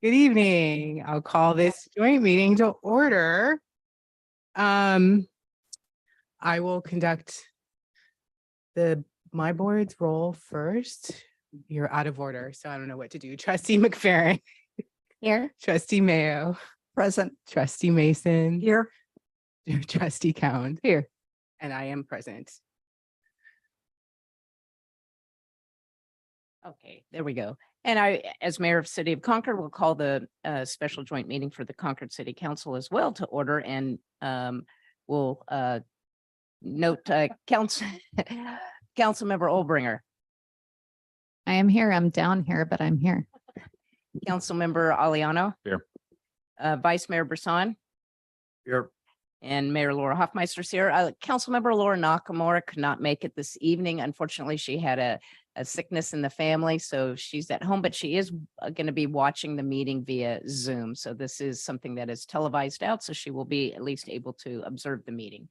Good evening. I'll call this joint meeting to order. I will conduct my board's roll first. You're out of order, so I don't know what to do. Trustee McFerrin. Here. Trustee Mayo. Present. Trustee Mason. Here. Trustee Cowan. Here. And I am present. Okay, there we go. And I, as mayor of City of Concord, will call the special joint meeting for the Concord City Council as well to order, and we'll note Councilmember Olbringer, I am here. I'm down here, but I'm here. Councilmember Aliano. Here. Vice Mayor Brisson. Here. And Mayor Laura Hoffmeister's here. Councilmember Laura Nakamura could not make it this evening. Unfortunately, she had a sickness in the family, so she's at home, but she is going to be watching the meeting via Zoom. So this is something that is televised out, so she will be at least able to observe the meeting.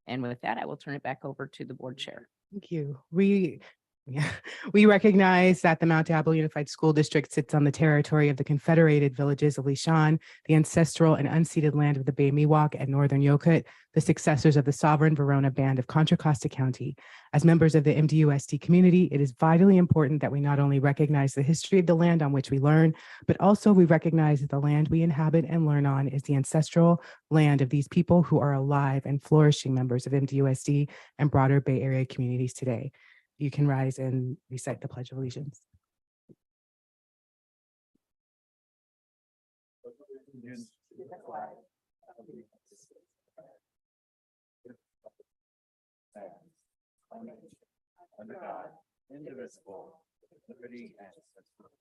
And with that, I will turn it back over to the board chair. Thank you. We recognize that the Mount Diablo Unified School District sits on the territory of the Confederated Villages of Lishan, the ancestral and unceded land of the Bay Miwok and Northern Yokut, the successors of the sovereign Verona Band of Contra Costa County. As members of the MDUSD community, it is vitally important that we not only recognize the history of the land on which we learn, but also we recognize that the land we inhabit and learn on is the ancestral land of these people who are alive and flourishing members of MDUSD and broader Bay Area communities today. You can rise and recite the Pledge of Allegiance. Under God, indivisible, with liberty and justice.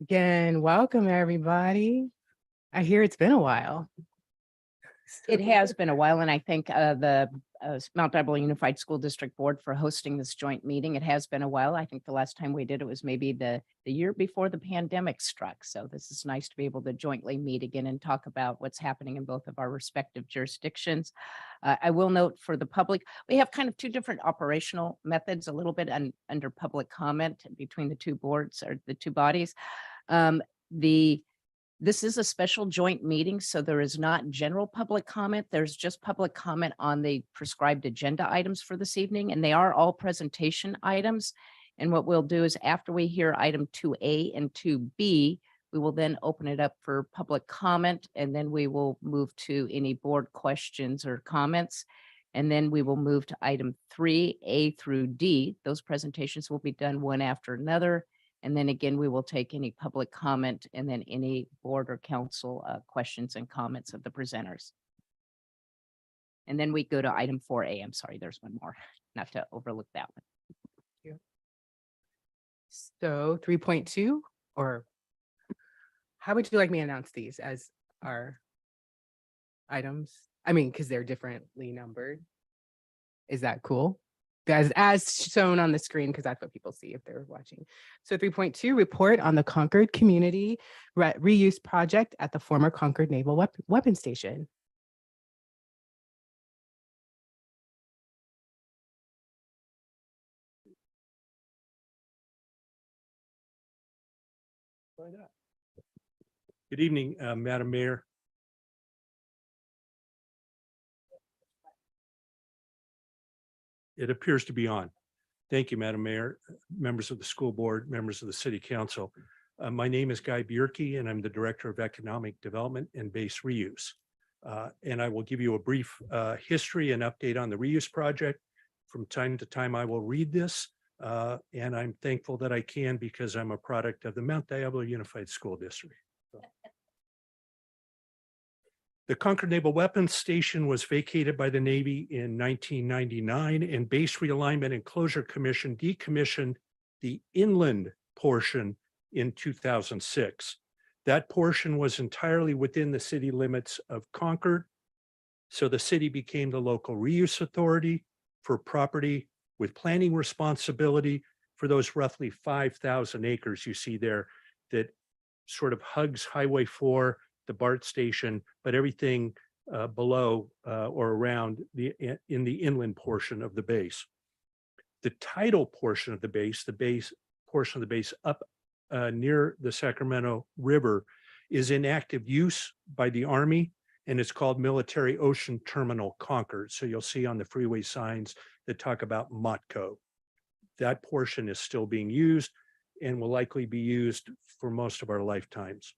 Again, welcome everybody. I hear it's been a while. It has been a while, and I thank the Mount Diablo Unified School District Board for hosting this joint meeting. It has been a while. I think the last time we did it was maybe the year before the pandemic struck. So this is nice to be able to jointly meet again and talk about what's happening in both of our respective jurisdictions. I will note for the public, we have kind of two different operational methods, a little bit under public comment between the two boards or the two bodies. This is a special joint meeting, so there is not general public comment. There's just public comment on the prescribed agenda items for this evening, and they are all presentation items. And what we'll do is after we hear item 2A and 2B, we will then open it up for public comment, and then we will move to any board questions or comments. And then we will move to item 3A through D. Those presentations will be done one after another. And then again, we will take any public comment and then any board or council questions and comments of the presenters. And then we go to item 4A. I'm sorry, there's one more, not to overlook that one. So 3.2, or how would you like me to announce these as our items? I mean, because they're differently numbered. Is that cool? As shown on the screen, because that's what people see if they're watching. So 3.2, report on the Concord Community Reuse Project at the former Concord Naval Weapons Station. Good evening, Madam Mayor. It appears to be on. Thank you, Madam Mayor, members of the school board, members of the city council. My name is Guy Bierke, and I'm the Director of Economic Development and Base Reuse. And I will give you a brief history and update on the reuse project. From time to time, I will read this, and I'm thankful that I can because I'm a product of the Mount Diablo Unified School District. The Concord Naval Weapons Station was vacated by the Navy in 1999, and Base Realignment and Closure Commission decommissioned the inland portion in 2006. That portion was entirely within the city limits of Concord, so the city became the local reuse authority for property with planning responsibility for those roughly 5,000 acres you see there that sort of hugs Highway 4, the BART station, but everything below or around in the inland portion of the base. The tidal portion of the base portion of the base up near the Sacramento River is in active use by the Army, and it's called Military Ocean Terminal Concord. So you'll see on the freeway signs that talk about MOTCO. That portion is still being used and will likely be used for most of our lifetimes.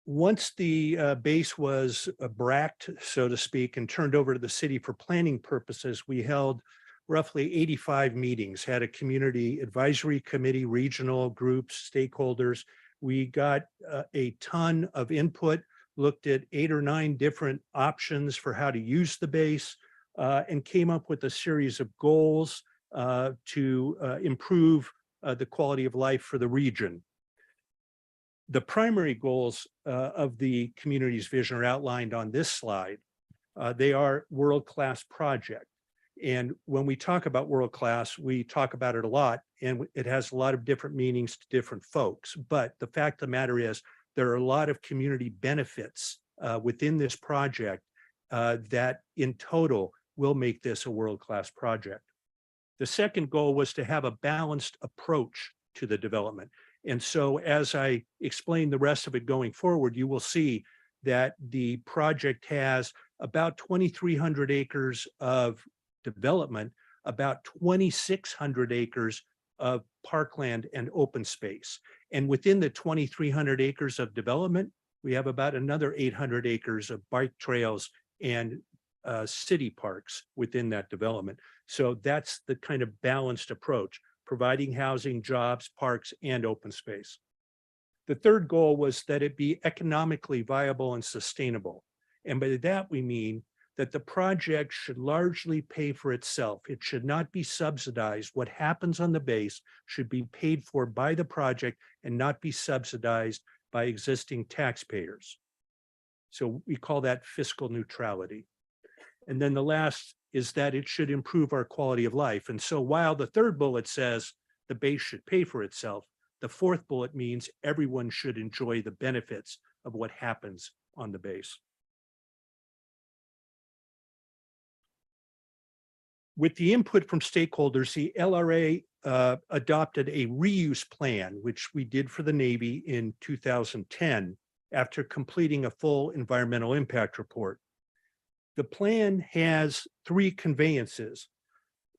Once the base was bracked, so to speak, and turned over to the city for planning purposes, we held roughly 85 meetings, had a community advisory committee, regional groups, stakeholders. We got a ton of input, looked at 8 or 9 different options for how to use the base, and came up with a series of goals to improve the quality of life for the region. The primary goals of the community's vision are outlined on this slide. They are world-class project. And when we talk about world-class, we talk about it a lot, and it has a lot of different meanings to different folks. But the fact of the matter is, there are a lot of community benefits within this project that in total will make this a world-class project. The second goal was to have a balanced approach to the development. And so as I explain the rest of it going forward, you will see that the project has about 2,300 acres of development, about 2,600 acres of parkland and open space. And within the 2,300 acres of development, we have about another 800 acres of bike trails and city parks within that development. So that's the kind of balanced approach, providing housing, jobs, parks, and open space. The third goal was that it be economically viable and sustainable. And by that, we mean that the project should largely pay for itself. It should not be subsidized. What happens on the base should be paid for by the project and not be subsidized by existing taxpayers. So we call that fiscal neutrality. And then the last is that it should improve our quality of life. And so while the third bullet says the base should pay for itself, the fourth bullet means everyone should enjoy the benefits of what happens on the base. With the input from stakeholders, the LRA adopted a reuse plan, which we did for the Navy in 2010 after completing a full environmental impact report. The plan has 3 conveyances.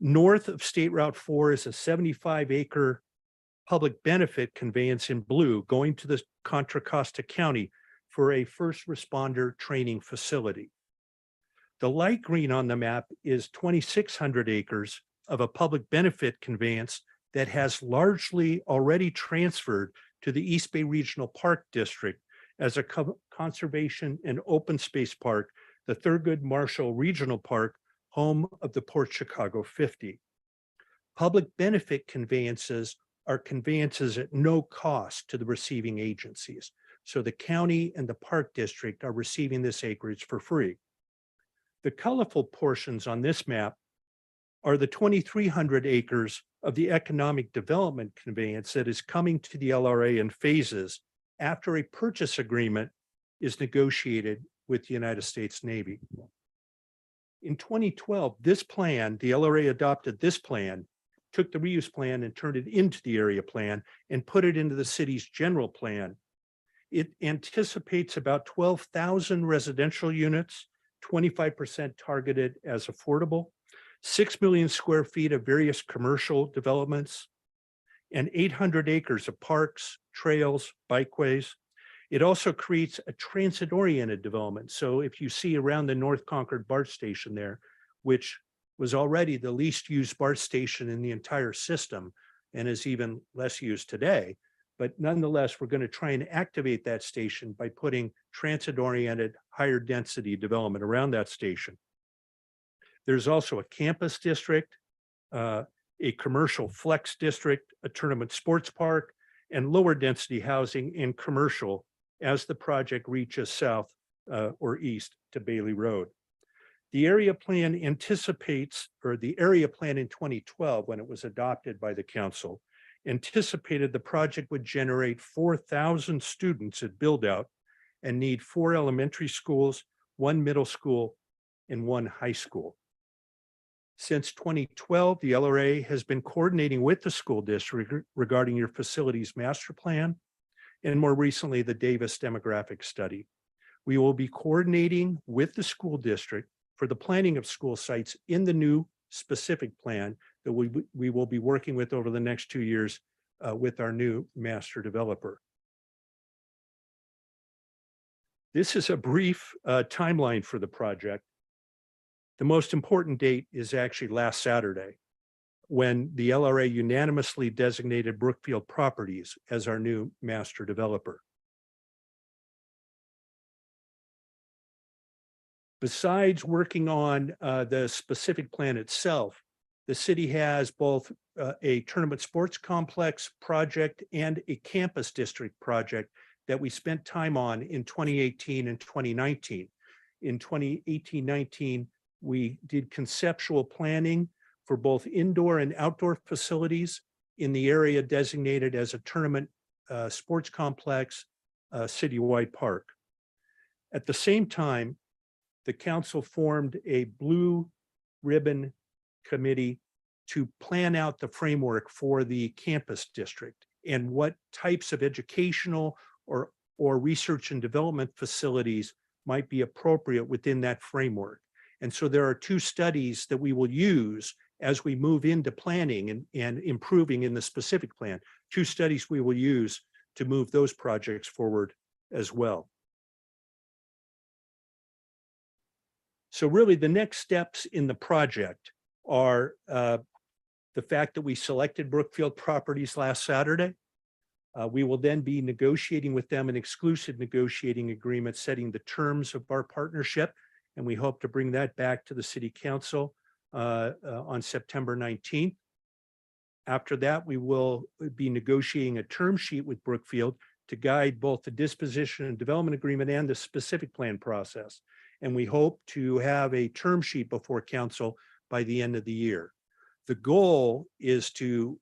North of State Route 4 is a 75-acre public benefit conveyance in blue going to the Contra Costa County for a first responder training facility. The light green on the map is 2,600 acres of a public benefit conveyance that has largely already transferred to the East Bay Regional Park District as a conservation and open space park, the Thurgood Marshall Regional Park, home of the Port Chicago 50. Public benefit conveyances are conveyances at no cost to the receiving agencies. So the county and the park district are receiving this acreage for free. The colorful portions on this map are the 2,300 acres of the economic development conveyance that is coming to the LRA in phases after a purchase agreement is negotiated with the United States Navy. In 2012, this plan, the LRA adopted this plan, took the reuse plan and turned it into the area plan and put it into the city's general plan. It anticipates about 12,000 residential units, 25% targeted as affordable, 6 million square feet of various commercial developments, and 800 acres of parks, trails, bikeways. It also creates a transit-oriented development. So if you see around the North Concord BART station there, which was already the least used BART station in the entire system and is even less used today, but nonetheless, we're going to try and activate that station by putting transit-oriented, higher density development around that station. There's also a campus district, a commercial flex district, a tournament sports park, and lower density housing and commercial as the project reaches south or east to Bailey Road. The area plan anticipates, or the area plan in 2012, when it was adopted by the council, anticipated the project would generate 4,000 students at build out and need 4 elementary schools, 1 middle school, and 1 high school. Since 2012, the LRA has been coordinating with the school district regarding your facilities master plan, and more recently, the Davis demographic study. We will be coordinating with the school district for the planning of school sites in the new specific plan that we will be working with over the next 2 years with our new master developer. This is a brief timeline for the project. The most important date is actually last Saturday, when the LRA unanimously designated Brookfield Properties as our new master developer. Besides working on the specific plan itself, the city has both a tournament sports complex project and a campus district project that we spent time on in 2018 and 2019. In 2018-19, we did conceptual planning for both indoor and outdoor facilities in the area designated as a tournament sports complex citywide park. At the same time, the council formed a blue ribbon committee to plan out the framework for the campus district and what types of educational or research and development facilities might be appropriate within that framework. And so there are 2 studies that we will use as we move into planning and improving in the specific plan. 2 studies we will use to move those projects forward as well. So really the next steps in the project are the fact that we selected Brookfield Properties last Saturday. We will then be negotiating with them an exclusive negotiating agreement setting the terms of our partnership, and we hope to bring that back to the City Council on September 19th. After that, we will be negotiating a term sheet with Brookfield to guide both the disposition and development agreement and the specific plan process. And we hope to have a term sheet before council by the end of the year. The goal is to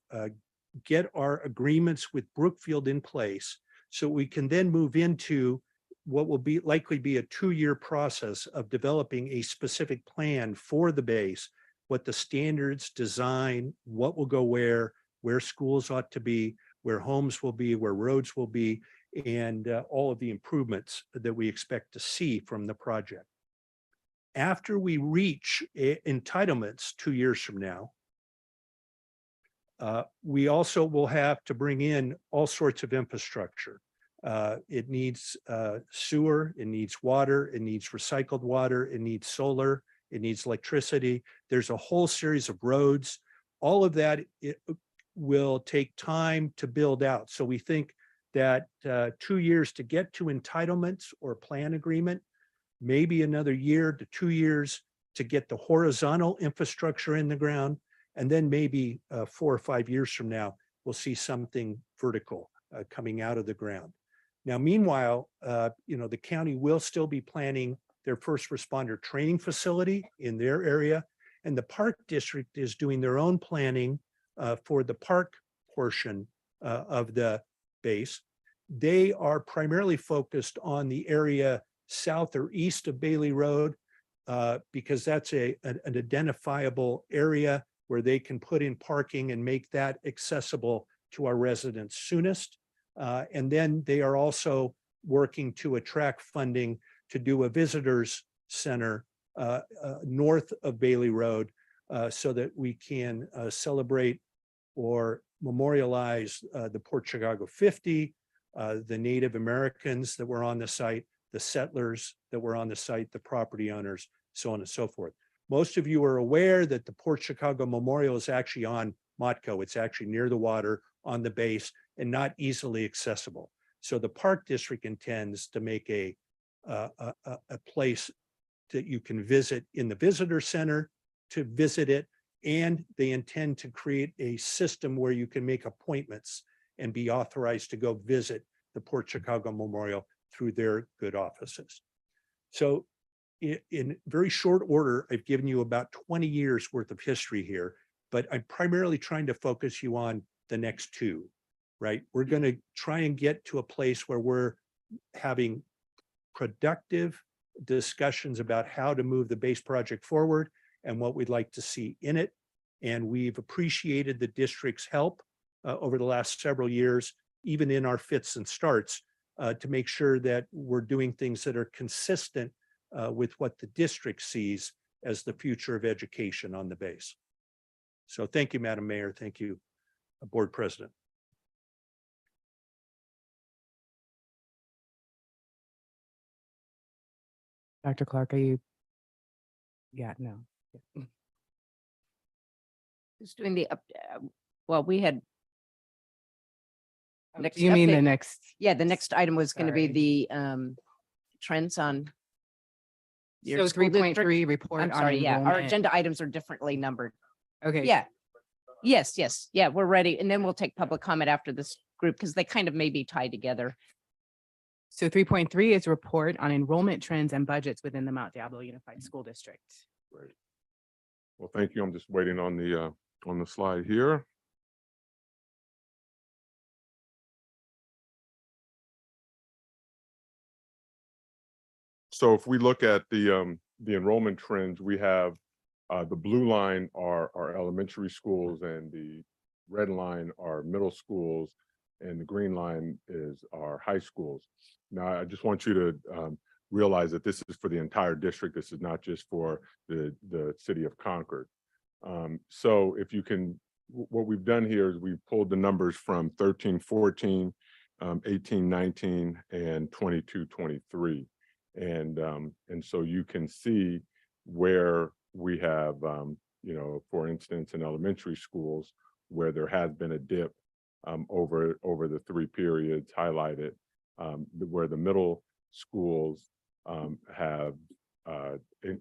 get our agreements with Brookfield in place so we can then move into what will be likely be a 2-year process of developing a specific plan for the base, what the standards, design, what will go where schools ought to be, where homes will be, where roads will be, and all of the improvements that we expect to see from the project. After we reach entitlements 2 years from now, we also will have to bring in all sorts of infrastructure. It needs sewer, it needs water, it needs recycled water, it needs solar, it needs electricity. There's a whole series of roads. All of that will take time to build out. So we think that 2 years to get to entitlements or plan agreement, maybe another year to 2 years to get the horizontal infrastructure in the ground, and then maybe 4 or 5 years from now, we'll see something vertical coming out of the ground. Now, meanwhile, the county will still be planning their first responder training facility in their area, and the park district is doing their own planning for the park portion of the base. They are primarily focused on the area south or east of Bailey Road because that's an identifiable area where they can put in parking and make that accessible to our residents soonest. And then they are also working to attract funding to do a visitors center north of Bailey Road so that we can celebrate or memorialize the Port Chicago 50, the Native Americans that were on the site, the settlers that were on the site, the property owners, so on and so forth. Most of you are aware that the Port Chicago Memorial is actually on Motco. It's actually near the water on the base and not easily accessible. So the park district intends to make a place that you can visit in the visitor center to visit it, and they intend to create a system where you can make appointments and be authorized to go visit the Port Chicago Memorial through their good offices. So in very short order, I've given you about 20 years worth of history here, but I'm primarily trying to focus you on the next 2, right? We're going to try and get to a place where we're having productive discussions about how to move the base project forward. and what we'd like to see in it. And we've appreciated the district's help over the last several years, even in our fits and starts, to make sure that we're doing things that are consistent with what the district sees as the future of education on the base. So thank you, Madam Mayor. Thank you, Board President. Dr. Clark, are you? Yeah, no. Who's doing the well, we had. Next You mean update. the next? Yeah, the next item was going to be Sorry. the trends on. your So school district. 3.3 report. I'm on sorry, yeah, our enrollment. agenda items are differently numbered. Okay. Yeah. Yes, yeah, we're ready. And then we'll take public comment after this group because they kind of may be tied together. So 3.3 is a report on enrollment trends and budgets within the Mount Diablo Unified School District. Great. Well, thank you. I'm just waiting on the slide here. So if we look at the enrollment trends, we have the blue line are our elementary schools, and the red line are middle schools, and the green line is our high schools. Now, I just want you to realize that this is for the entire district. This is not just for the city of Concord. So if you can, what we've done here is we've pulled the numbers from 13-14, 18-19, and 22-23. And so you can see where we have, you know, for instance, in elementary schools, where there has been a dip over the 3 periods highlighted, where the middle schools have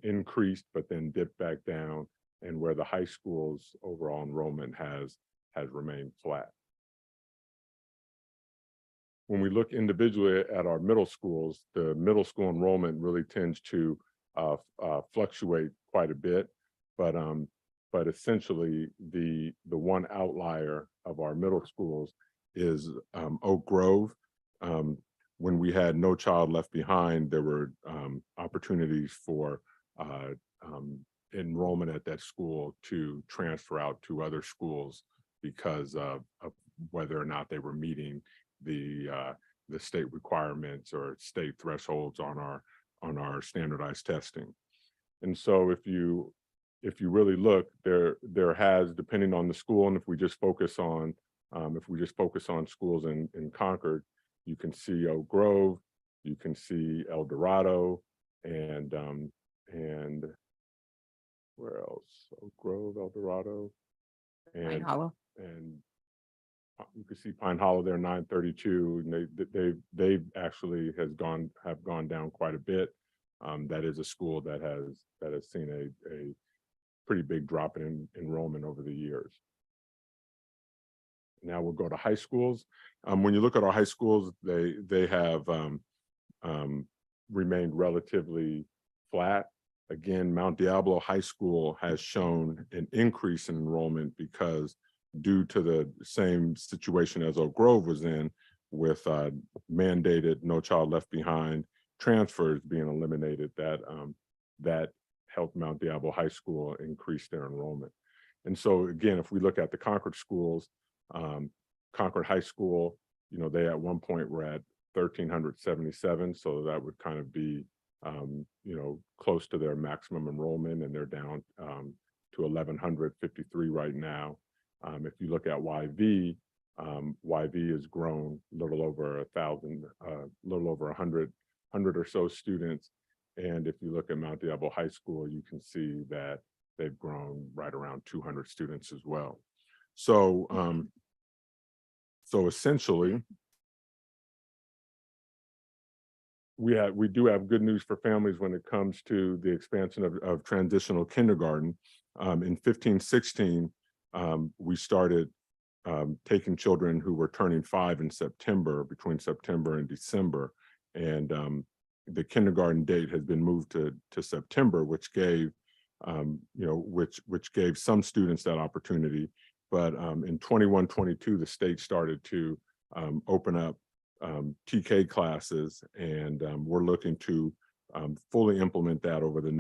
increased, but then dipped back down, and where the high schools overall enrollment has remained flat. When we look individually at our middle schools, the middle school enrollment really tends to fluctuate quite a bit, but essentially the one outlier of our middle schools is Oak Grove. When we had No Child Left Behind, there were opportunities for enrollment at that school to transfer out to other schools because of whether or not they were meeting the state requirements or state thresholds on our standardized testing. And so if you really look, there has, depending on the school, and if we just focus on schools in Concord, you can see Oak Grove, you can see El Dorado, and where else? Oak Grove, El Dorado, Pine Hollow. and you can see Pine Hollow there, 932, and they've actually have gone down quite a bit. That is a school that has seen a pretty big drop in enrollment over the years. Now we'll go to high schools. When you look at our high schools, they have remained relatively flat. Again, Mount Diablo High School has shown an increase in enrollment because due to the same situation as Oak Grove was in, with mandated No Child Left Behind transfers being eliminated, that helped Mount Diablo High School increase their enrollment. And so again, if we look at the Concord schools, Concord High School, you know, they at one point were at 1,377, so that would kind of be you know, close to their maximum enrollment, and they're down to 1,153 right now. If you look at YV, YV has grown a little over 1,000, little over 100 or so students. And if you look at Mount Diablo High School, you can see that they've grown right around 200 students as well. So, so essentially, we do have good news for families when it comes to the expansion of transitional kindergarten. In 15-16, we started taking children who were turning 5 in September, between September and December. And the kindergarten date has been moved to September, which gave, you know, which gave some students that opportunity. But in 21-22, the state started to open up TK classes, and we're looking to fully implement that over the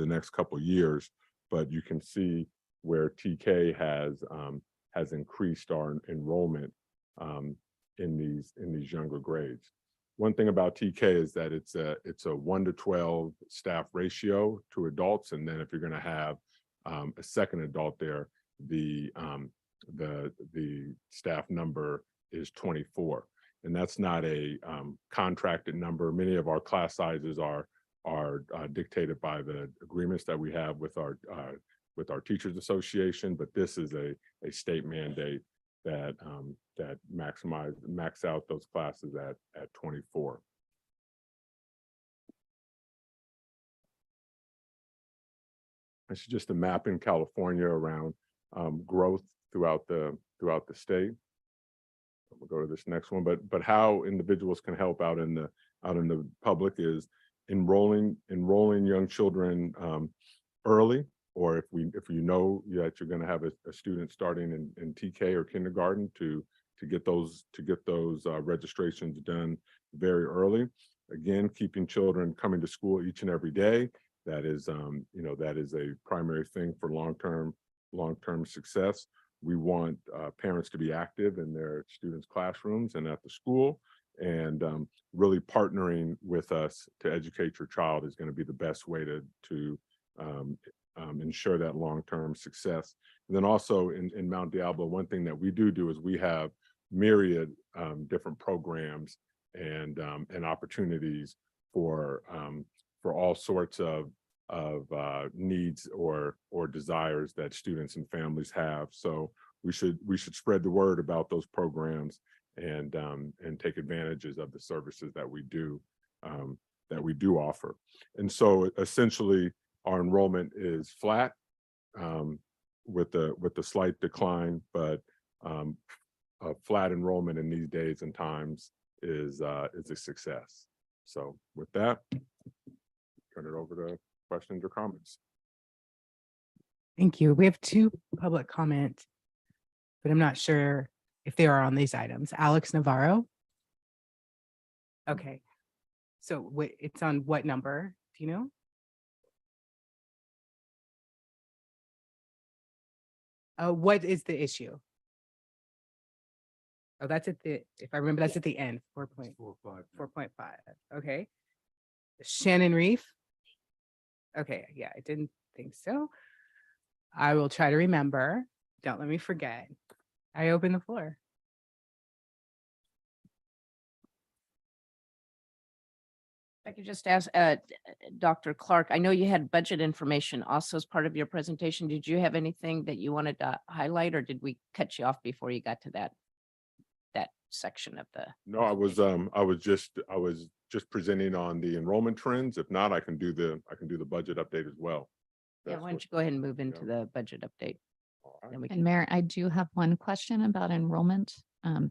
next couple of years. but you can see where TK has increased our enrollment in these younger grades. One thing about TK is that it's a 1 to 12 staff ratio to adults, and then if you're going to have a second adult there, the staff number is 24, and that's not a contracted number. Many of our class sizes are dictated by the agreements that we have with our teachers association, but this is a state mandate that max out those classes at 24. It's just a map in California around growth throughout the state. We'll go to this next one, but how individuals can help out in the public is enrolling young children early, or if you know that you're going to have a student starting in TK or kindergarten, to get those registrations done very early. Again, keeping children coming to school each and every day. That is that is a primary thing for long-term success. We want parents to be active in their students' classrooms and at the school, and really partnering with us to educate your child is going to be the best way to ensure that long-term success. And then also in Mount Diablo, one thing that we do is we have myriad different programs and opportunities for all sorts of needs or desires that students and families have. So we should spread the word about those programs and take advantages of the services that we do offer. And so essentially our enrollment is flat with a slight decline, but a flat enrollment in these days and times is a success. So with that, turn it over to questions or comments. Thank you. We have 2 public comments, but I'm not sure if they are on these items. Alex Navarro. Okay. So it's on what number? Do you know? What is the issue? Oh, that's at the, if I remember, that's at the end, 4.5. Okay. Shannon Reef. Okay, yeah, I didn't think so. I will try to remember. Don't let me forget. I open the floor. I could just ask Dr. Clark, I know you had budget information also as part of your presentation. Did you have anything that you wanted to highlight, or did we cut you off before you got to that section of the? No, I was just presenting on the enrollment trends. If not, I can do the budget update as well. Yeah, why don't you go ahead and move into the budget update? Then we And can. Mayor, I do have one question about enrollment.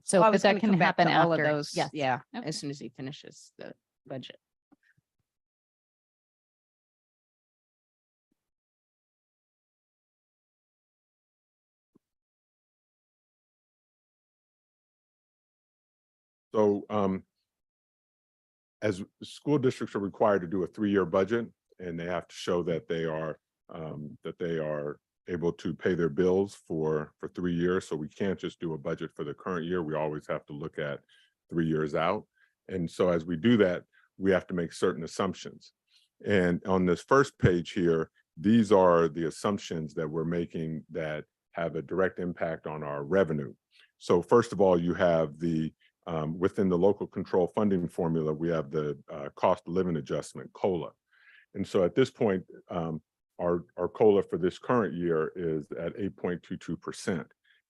So Well, I but was that gonna can come back happen to all of after. those. Yes. Yeah, Okay. as soon as he finishes the budget. So as school districts are required to do a 3-year budget, and they have to show that they are able to pay their bills for 3 years. So we can't just do a budget for the current year. We always have to look at 3 years out. And so as we do that, we have to make certain assumptions. And on this first page here, these are the assumptions that we're making that have a direct impact on our revenue. So first of all, you have the within the local control funding formula, we have the cost of living adjustment, COLA. And so at this point, our COLA for this current year is at 8.22%.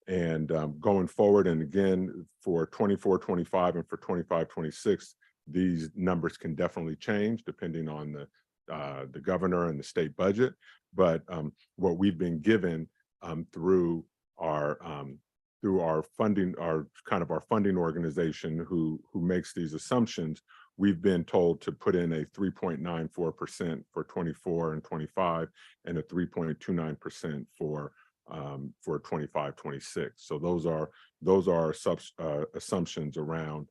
And going forward, and again, for 24-25 and for 25-26, these numbers can definitely change depending on the governor and the state budget. But what we've been given through our funding, our funding organization who makes these assumptions, we've been told to put in a 3.94% for 24 and 25 and a 3.29% for 25-26. So those are assumptions around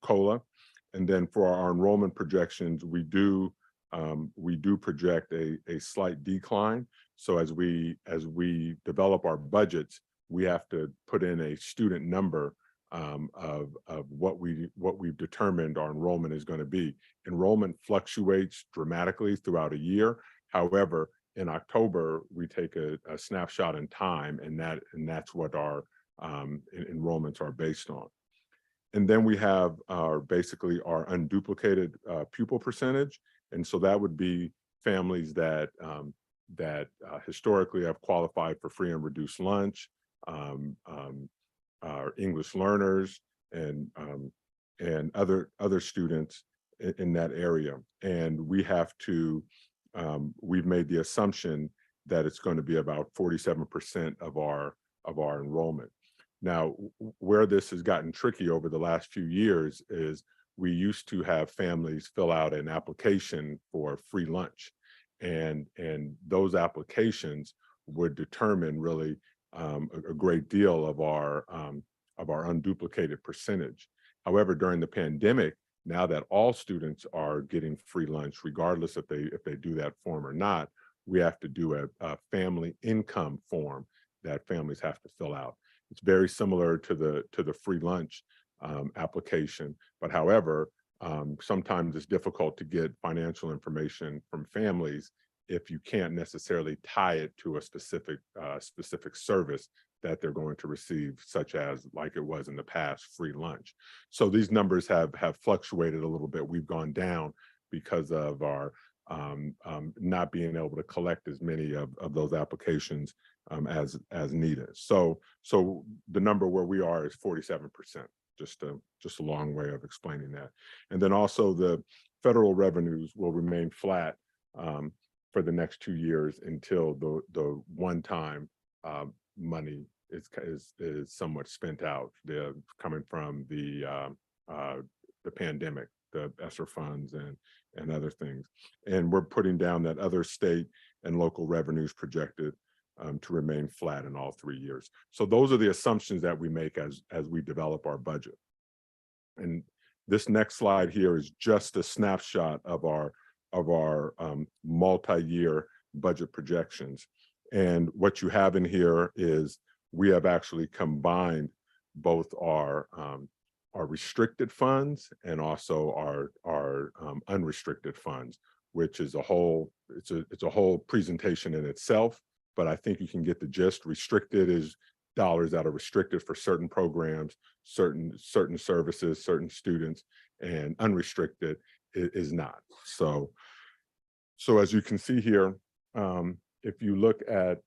COLA. And then for our enrollment projections, we do we do project a slight decline. So as we develop our budgets, we have to put in a student number of what we've determined our enrollment is going to be. Enrollment fluctuates dramatically throughout a year. However, in October, we take a snapshot in time, and that's what our enrollments are based on. And then we have basically our unduplicated pupil percentage. And so that would be families that historically have qualified for free and reduced lunch, our English learners, and other students in that area. And we have to, we've made the assumption that it's going to be about 47% of our enrollment. Now, where this has gotten tricky over the last few years is we used to have families fill out an application for free lunch, and those applications would determine really a great deal of our unduplicated percentage. However, during the pandemic, now that all students are getting free lunch, regardless if they do that form or not, we have to do a family income form that families have to fill out. It's very similar to the free lunch application, but however, sometimes it's difficult to get financial information from families if you can't necessarily tie it to a specific service that they're going to receive, such as, like it was in the past, free lunch. So these numbers have fluctuated a little bit. We've gone down because of our not being able to collect as many of those applications as needed. So the number where we are is 47%, just a long way of explaining that. And then also the federal revenues will remain flat for the next 2 years until the one-time money is somewhat spent out. They're coming from the pandemic, the ESSER funds and other things. And we're putting down that other state and local revenues projected to remain flat in all 3 years. So those are the assumptions that we make as we develop our budget. And this next slide here is just a snapshot of our multi-year budget projections. And what you have in here is we have actually combined both our restricted funds and also our unrestricted funds, which is a whole presentation in itself. But I think you can get the gist. Restricted is dollars that are restricted for certain programs, certain services, certain students, and unrestricted is not. So as you can see here, if you look at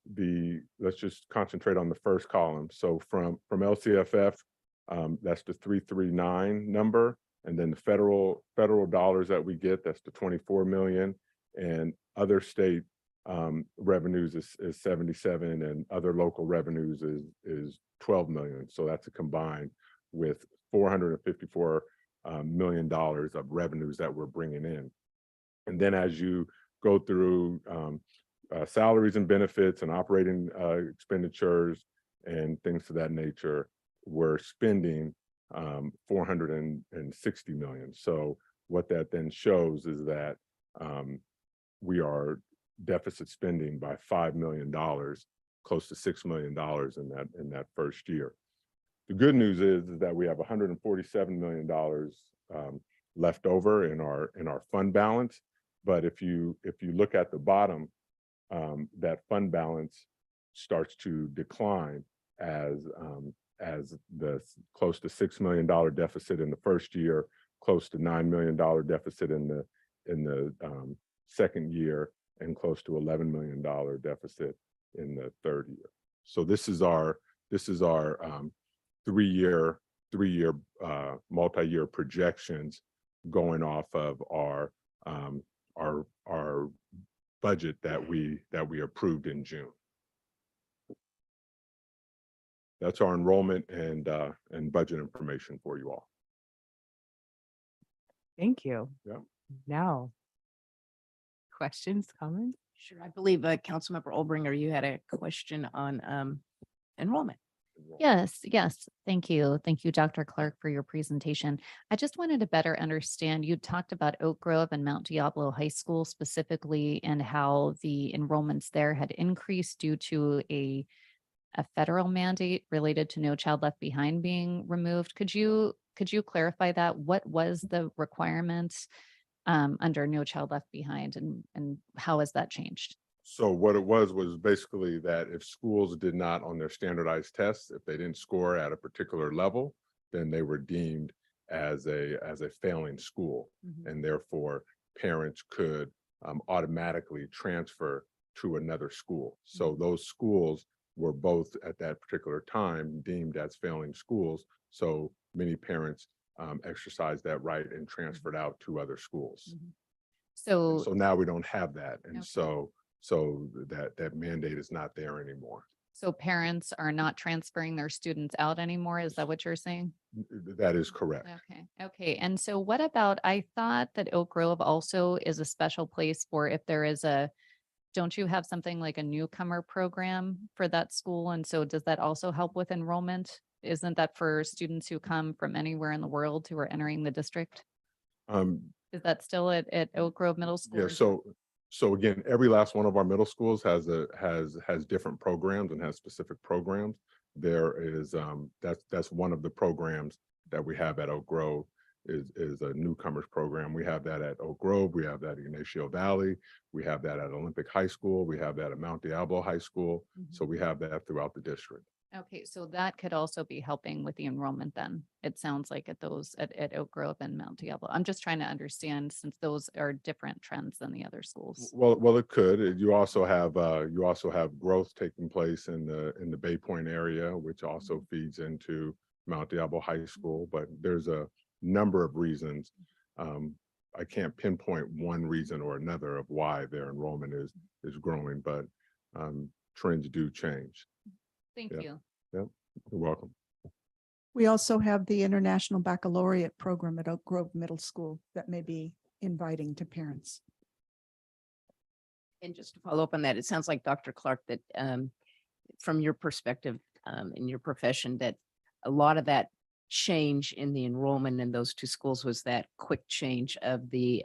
let's just concentrate on the first column. So from LCFF, that's the 339 number, and then the federal dollars that we get, that's the 24 million, and other state revenues is 77, and other local revenues is 12 million. So that's a combined with $454 million of revenues that we're bringing in. And then as you go through salaries and benefits and operating expenditures and things of that nature, we're spending $460 million. So what that then shows is that we are deficit spending by $5 million, close to $6 million in that first year. The good news is that we have $147 million left over in our fund balance. But if you look at the bottom, that fund balance starts to decline as the close to $6 million deficit in the first year, close to $9 million deficit in the second year, and close to $11 million deficit in the third year. So this is our three-year multi-year projections going off of our budget that we approved in June. That's our enrollment and budget information for you all. Thank you. Yeah. Now, questions, comments? Sure. I believe Councilmember Olbringer, you had a question on enrollment. enrollment. Yes. Thank you. Thank you, Dr. Clark, for your presentation. I just wanted to better understand, you talked about Oak Grove and Mount Diablo High School specifically, and how the enrollments there had increased due to a federal mandate related to No Child Left Behind being removed. Could you clarify that? What was the requirements under No Child Left Behind, and how has that changed? So what it was basically that if schools did not, on their standardized tests, if they didn't score at a particular level, then they were deemed as a failing school, and therefore parents could automatically transfer to another school. So those schools were both at that particular time deemed as failing schools. So many parents exercised that right and transferred out to other schools. And So, so now we don't have that, and Okay. so that mandate is not there anymore. so parents are not transferring their students out anymore? Is that what you're saying? That is correct. Okay. And so what about, I thought that Oak Grove also is a special place for if there is don't you have something like a newcomer program for that school? And so does that also help with enrollment? Isn't that for students who come from anywhere in the world who are entering the district? Um, Is that still at Oak Grove Middle School? yeah, or is that- so again, every last one of our middle schools has different programs and has specific programs. There is that's one of the programs that we have at Oak Grove is a newcomers program. We have that at Oak Grove, we have that at Ignacio Valley, we have that at Olympic High School, we have that at Mount Diablo High School. So we have that throughout the district. Okay, so that could also be helping with the enrollment then. It sounds like at those at Oak Grove and Mount Diablo. I'm just trying to understand, since those are different trends than the other schools. Well, it could. You also have growth taking place in the Bay Point area, which also feeds into Mount Diablo High School. But there's a number of reasons. I can't pinpoint one reason or another of why their enrollment is growing, but trends do change. Thank Yeah. you. Yep, you're welcome. We also have the International Baccalaureate program at Oak Grove Middle School that may be inviting to parents. And just to follow up on that, it sounds like Dr. Clark, that from your perspective in your profession, that a lot of that change in the enrollment in those two schools was that quick change of the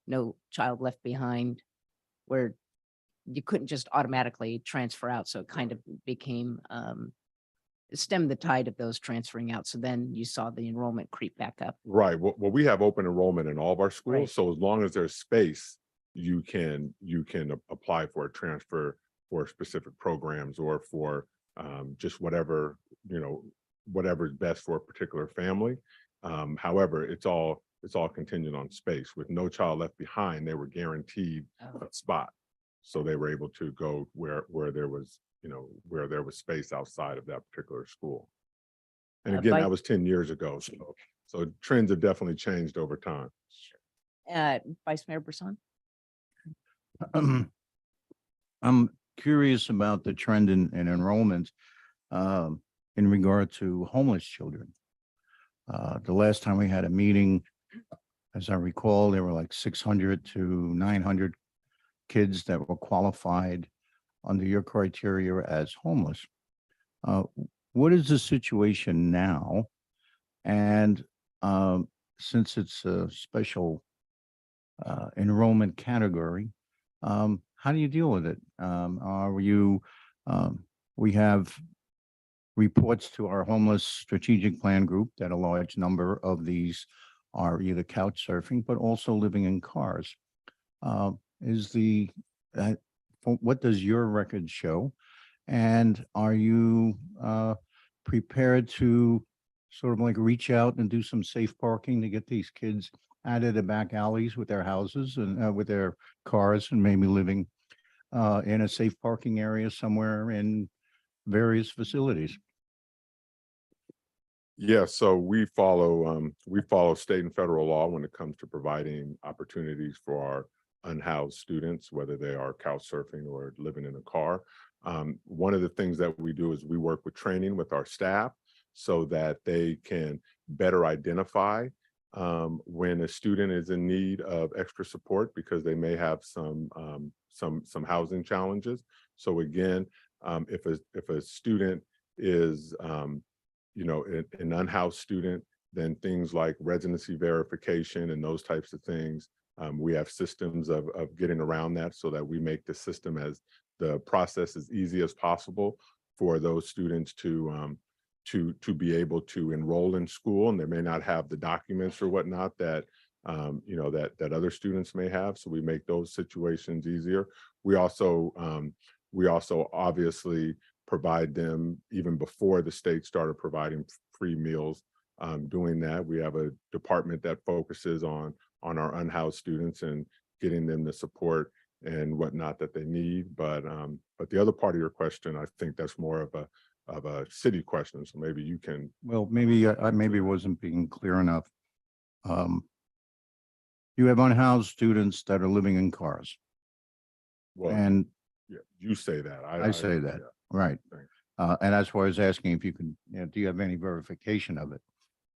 No Child Left Behind, where you couldn't just automatically transfer out. So it kind of became stemmed the tide of those transferring out. So then you saw the enrollment creep back up. Right. Well, we have open enrollment in all of our schools. Right. So as long as there's space, you can apply for a transfer for specific programs or for just whatever is best for a particular family. However, it's all contingent on space. With No Child Left Behind, they were guaranteed a spot, so they were able to go where there was space outside of that particular school. And again, that was 10 years ago. So trends have definitely changed over time. Vice Mayor Brisson? I'm curious about the trend in enrollment in regard to homeless children. The last time we had a meeting, as I recall, there were like 600 to 900 kids that were qualified under your criteria as homeless. What is the situation now? And since it's a special enrollment category, how do you deal with it? We have reports to our homeless strategic plan group that a large number of these are either couch surfing, but also living in cars. What does your record show? And are you prepared to sort of like reach out and do some safe parking to get these kids out of the back alleys with their houses and with their cars, and maybe living in a safe parking area somewhere in various facilities? Yeah, so we follow state and federal law when it comes to providing opportunities for our unhoused students, whether they are couch surfing or living in a car. One of the things that we do is we work with training with our staff so that they can better identify when a student is in need of extra support because they may have some housing challenges. So again, if a student is, you know, an unhoused student, then things like residency verification and those types of things. We have systems of getting around that so that we make the system as the process as easy as possible for those students to be able to enroll in school, and they may not have the documents or whatnot that you know, that other students may have. So we make those situations easier. We also obviously provide them even before the state started providing free meals. Doing that, we have a department that focuses on our unhoused students and getting them the support and whatnot that they need. But the other part of your question, I think that's more of a city question. So maybe you can. Well, maybe I maybe wasn't being clear enough. You have unhoused students that are living in cars, Well, and yeah, you say that. I say that, yeah, right? thanks. And that's why I was asking if you could, you know, do you have any verification of it?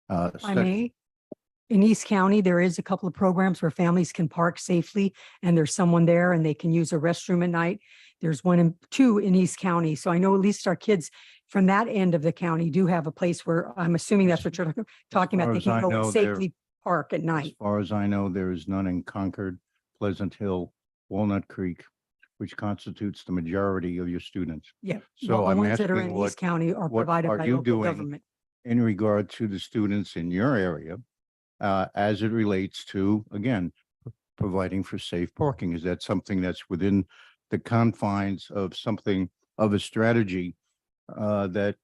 I may. In East County, there is a couple of programs where families can park safely and there's someone there and they can use a restroom at night. There's two in East County. So I know at least our kids from that end of the county do have a place where I'm assuming that's what you're talking about. They far as can I go and know, there- safely park at As night. far as I know, there is none in Concord, Pleasant Hill, Walnut Creek, which constitutes the majority of your students. Yeah. So well, the I'm ones that are asking in what- East County are what provided are by you local doing government. in regard to the students in your area, as it relates to, again, providing for safe parking? Is that something that's within the confines of something of a strategy that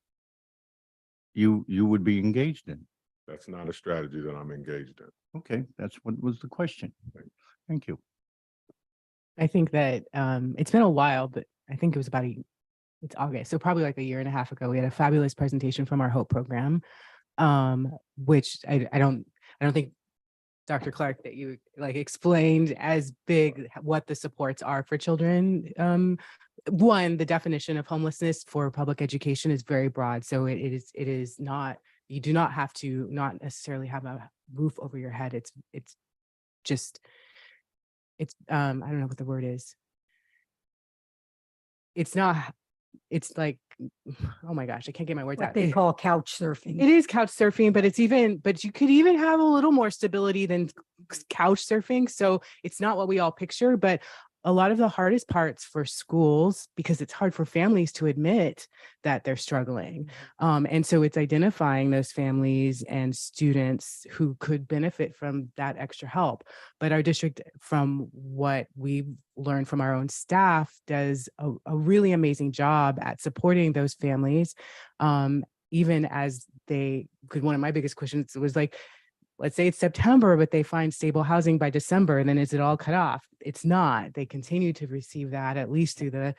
you would be engaged in? That's not a strategy that I'm engaged in. Okay, that's what was the question. Thank you. I think that it's been a while, but I think it was it's August. So probably like a year and a half ago, we had a fabulous presentation from our Hope program, which I don't think, Dr. Clark, that you like explained as big what the supports are for children. One, the definition of homelessness for public education is very broad. So it is not, you do not have to not necessarily have a roof over your head. It's just, I don't know what the word is. It's like, oh my gosh, I can't get my words What out. they call couch surfing. It is couch surfing, but you could even have a little more stability than couch surfing. So it's not what we all picture, but a lot of the hardest parts for schools, because it's hard for families to admit that they're struggling. And so it's identifying those families and students who could benefit from that extra help. But our district, from what we've learned from our own staff, does a really amazing job at supporting those families. Even as because one of my biggest questions was like, let's say it's September, but they find stable housing by December, and then is it all cut off? It's not. They continue to receive that at least through the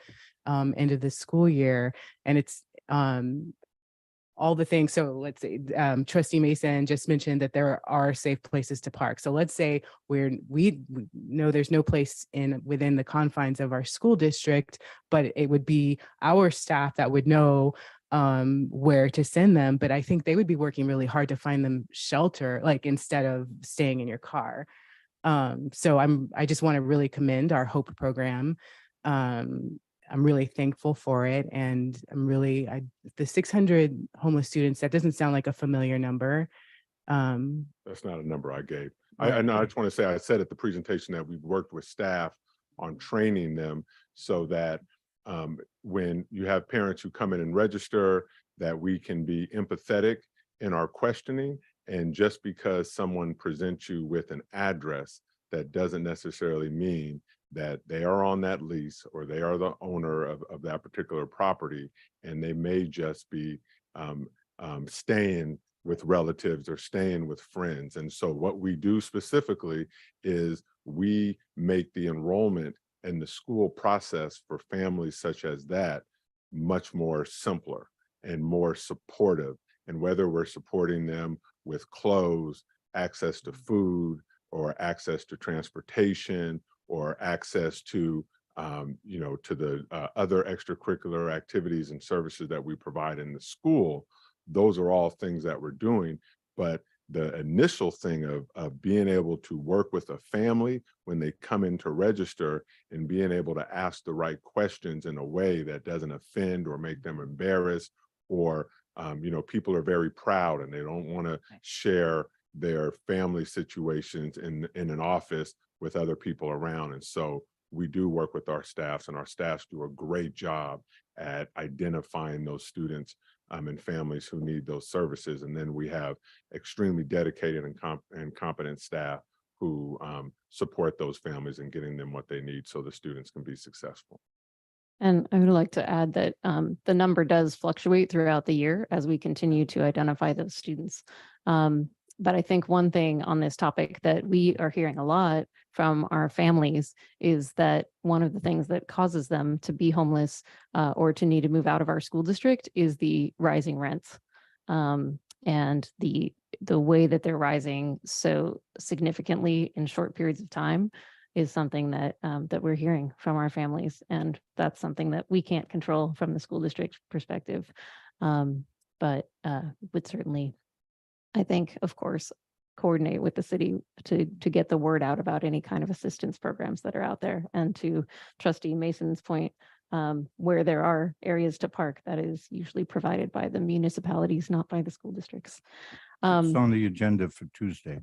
end of the school year. And it's all the things. So let's say Trustee Mason just mentioned that there are safe places to park. So let's say we know there's no place within the confines of our school district, but it would be our staff that would know where to send them. But I think they would be working really hard to find them shelter, like instead of staying in your car. So I just want to really commend our Hope program. I'm really thankful for it. And the 600 homeless students, that doesn't sound like a familiar number. That's not a number I gave. I know, I just want to say, I said at the presentation that we've worked with staff on training them so that when you have parents who come in and register, that we can be empathetic in our questioning. And just because someone presents you with an address, that doesn't necessarily mean that they are on that lease or they are the owner of that particular property, and they may just be staying with relatives or staying with friends. And so what we do specifically is we make the enrollment and the school process for families such as that much more simpler and more supportive. And whether we're supporting them with clothes, access to food, or access to transportation, or access to to the other extracurricular activities and services that we provide in the school, those are all things that we're doing. But the initial thing of being able to work with a family when they come in to register and being able to ask the right questions in a way that doesn't offend or make them embarrassed or, people are very proud and they don't want to share their family situations in an office with other people around. And so we do work with our staffs, and our staffs do a great job at identifying those students and families who need those services. And then we have extremely dedicated and competent staff who support those families in getting them what they need so the students can be successful. And I would like to add that the number does fluctuate throughout the year as we continue to identify those students. But I think one thing on this topic that we are hearing a lot from our families is that one of the things that causes them to be homeless or to need to move out of our school district is the rising rents. And the way that they're rising so significantly in short periods of time is something that that we're hearing from our families, and that's something that we can't control from the school district perspective. But would certainly, I think, of course, coordinate with the city to get the word out about any kind of assistance programs that are out there. And to Trustee Mason's point, where there are areas to park, that is usually provided by the municipalities, not by the school districts. It's on the agenda for Tuesday.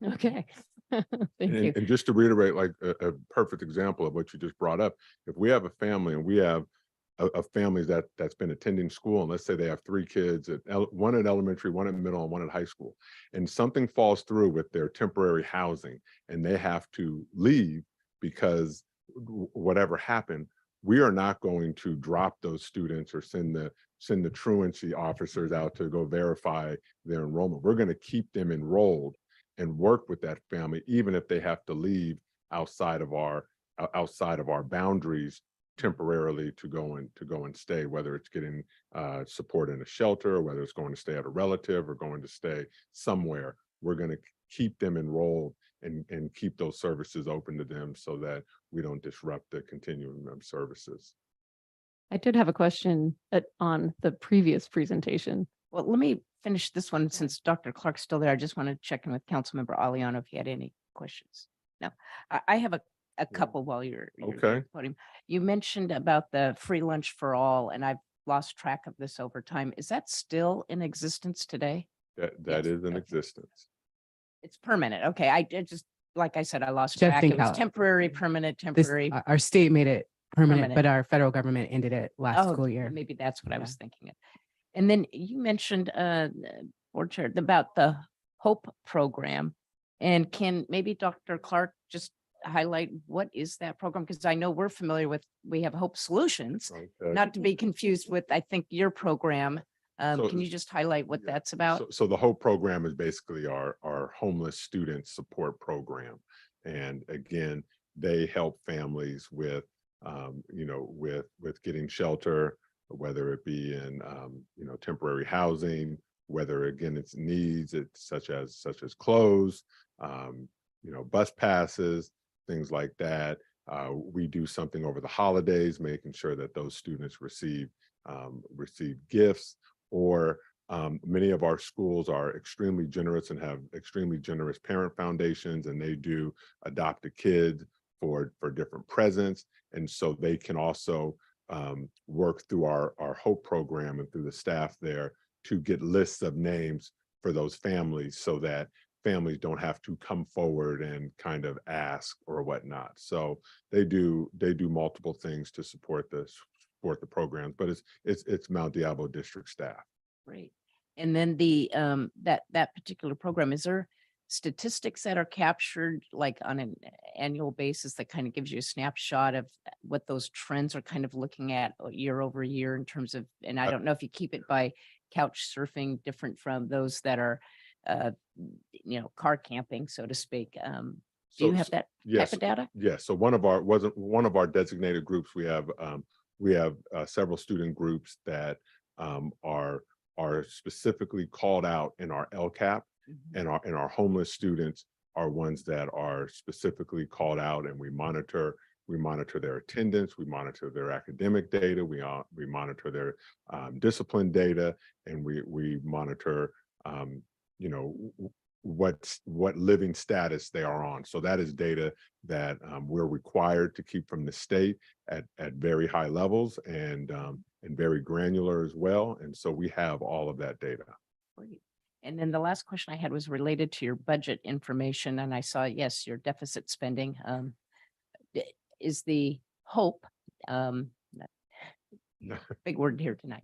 Okay. Thank you. And just to reiterate, like a perfect example of what you just brought up, if we have a family and we have a family that's been attending school, and let's say they have 3 kids, one at elementary, one at middle, and one at high school, and something falls through with their temporary housing and they have to leave because whatever happened, we are not going to drop those students or send the truancy officers out to go verify their enrollment. We're going to keep them enrolled and work with that family, even if they have to leave outside of our boundaries temporarily to go and stay, whether it's getting support in a shelter, or whether it's going to stay at a relative or going to stay somewhere. We're going to keep them enrolled and keep those services open to them so that we don't disrupt the continuum of services. I did have a question on the previous presentation. Well, let me finish this one since Dr. Clark's still there. I just want to check in with Councilmember Aliano if he had any questions. No, I have a couple while you're Okay. podium. You mentioned about the free lunch for all, and I've lost track of this over time. Is that still in existence today? That Yes, is in okay. existence. It's permanent. Okay, I just, like I said, I lost Just track. think It was how- temporary, permanent, This, temporary. our state made it permanent, Permanent. but our federal government ended it last Oh, school year. maybe that's what I Yeah. was thinking of. And then you mentioned, Board Chair, about the HOPE program. And can maybe Dr. Clark just highlight what is that program? Because I know we're familiar with, we have HOPE Solutions, Okay. not to be confused with, I think, your program. So- Can you just highlight what Yeah. that's about? So the HOPE program is basically our homeless student support program. And again, they help families with, with getting shelter, whether it be in, temporary housing, whether again, it's needs, it's such as clothes, bus passes, things like that. We do something over the holidays, making sure that those students receive gifts, or many of our schools are extremely generous and have extremely generous parent foundations, and they do adopt a kid for different presents. And so they can also work through our HOPE program and through the staff there to get lists of names for those families so that families don't have to come forward and kind of ask or whatnot. So they do multiple things to support the programs, but it's Mount Diablo district staff. Great. And then the, that particular program, is there statistics that are captured like on an annual basis that kind of gives you a snapshot of what those trends are kind of looking at year over year in terms of, and I don't know if you keep it by couch surfing different from those that are, car camping, so to speak. Do you have that type of data? Yes. So one of our designated groups, we have several student groups that are specifically called out in our LCAP, and our homeless students are ones that are specifically called out, and we monitor their attendance, we monitor their academic data, we monitor their discipline data, and we monitor what living status they are on. So that is data that we're required to keep from the state at very high levels, and very granular as well. And so we have all of that data. Great. And then the last question I had was related to your budget information, and I saw, yes, your deficit spending. Is the hope, big word here tonight,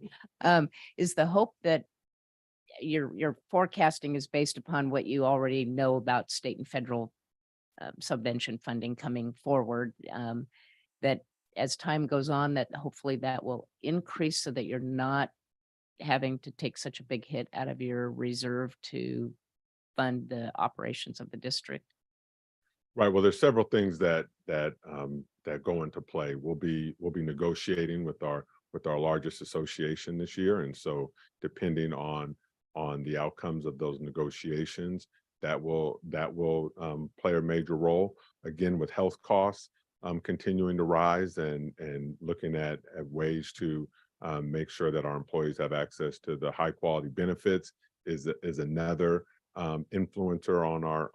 is the hope that your forecasting is based upon what you already know about state and federal subvention funding coming forward, that as time goes on, that hopefully that will increase so that you're not having to take such a big hit out of your reserve to fund the operations of the district? Right. Well, there's several things that go into play. We'll be negotiating with our largest association this year, and so depending on the outcomes of those negotiations, that will play a major role. Again, with health costs continuing to rise, and looking at ways to make sure that our employees have access to the high quality benefits is another influencer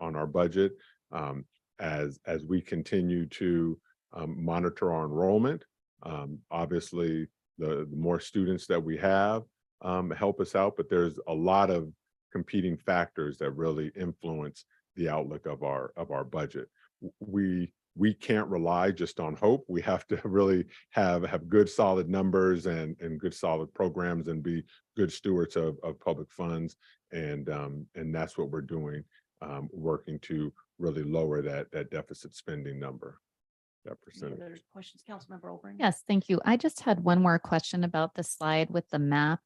on our budget. As we continue to monitor our enrollment, obviously the more students that we have help us out, but there's a lot of competing factors that really influence the outlook of our budget. We can't rely just on hope. We have to really have good solid numbers and good solid programs and be good stewards of public funds. And that's what we're doing, working to really lower that deficit spending number, that percentage. Any other questions, Councilmember Olbrich? Yes, thank you. I just had one more question about the slide with the map.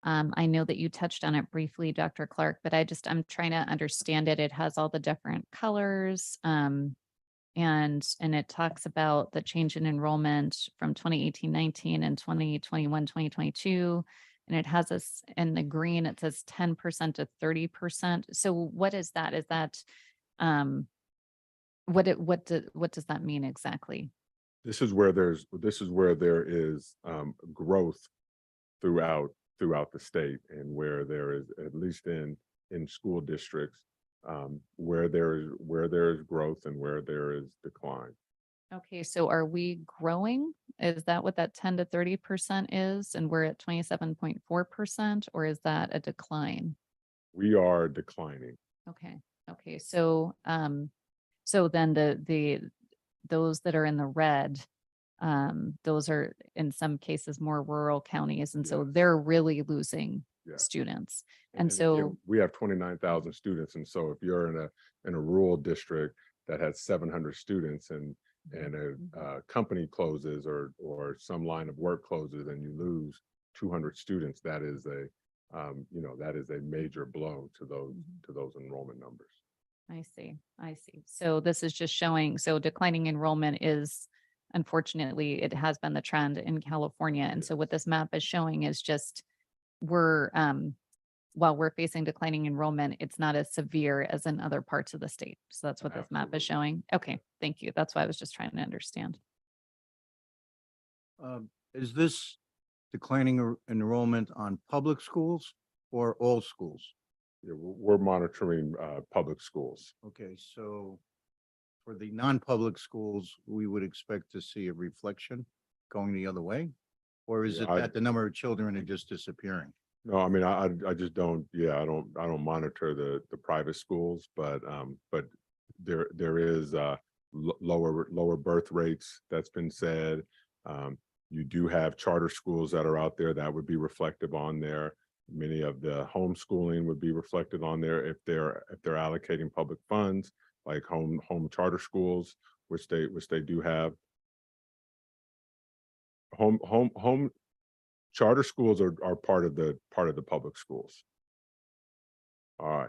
I know that you touched on it briefly, Dr. Clark, but I'm trying to understand it. It has all the different colors, and it talks about the change in enrollment from 2018-19 and 2021-2022. And it has us in the green, it says 10% to 30%. So what is that? Is that, what does that mean exactly? This is where there is growth throughout the state, and where there is, at least in school districts, where there is growth and where there is decline. Okay, so are we growing? Is that what that 10 to 30% is? And we're at 27.4%, or is that a decline? We are declining. Okay. So, so then those that are in the red, those are in some cases more rural counties. And so Yes. they're really losing Yeah. students. And And so, again, we have 29,000 students. And so if you're in a rural district that has 700 students, and a company closes, or some line of work closes, and you lose 200 students, that is a major blow to those enrollment numbers. I see. So this is just showing, so declining enrollment is, unfortunately, it has been the trend in California. And so what this map is showing is just while we're facing declining enrollment, it's not as severe as in other parts of the state. So that's what this map is showing. Okay, thank you. That's why I was just trying to understand. Is this declining enrollment on public schools or all schools? Yeah, we're monitoring public schools. Okay, so for the non-public schools, we would expect to see a reflection going the other way? Or is Yeah, it that the number of children are just disappearing? No, I mean, I just don't, I don't monitor the private schools, but there is lower birth rates, that's been said. You do have charter schools that are out there that would be reflective on there. Many of the homeschooling would be reflected on there if they're allocating public funds, like home charter schools, which they do have. Home charter schools are part of the public schools. All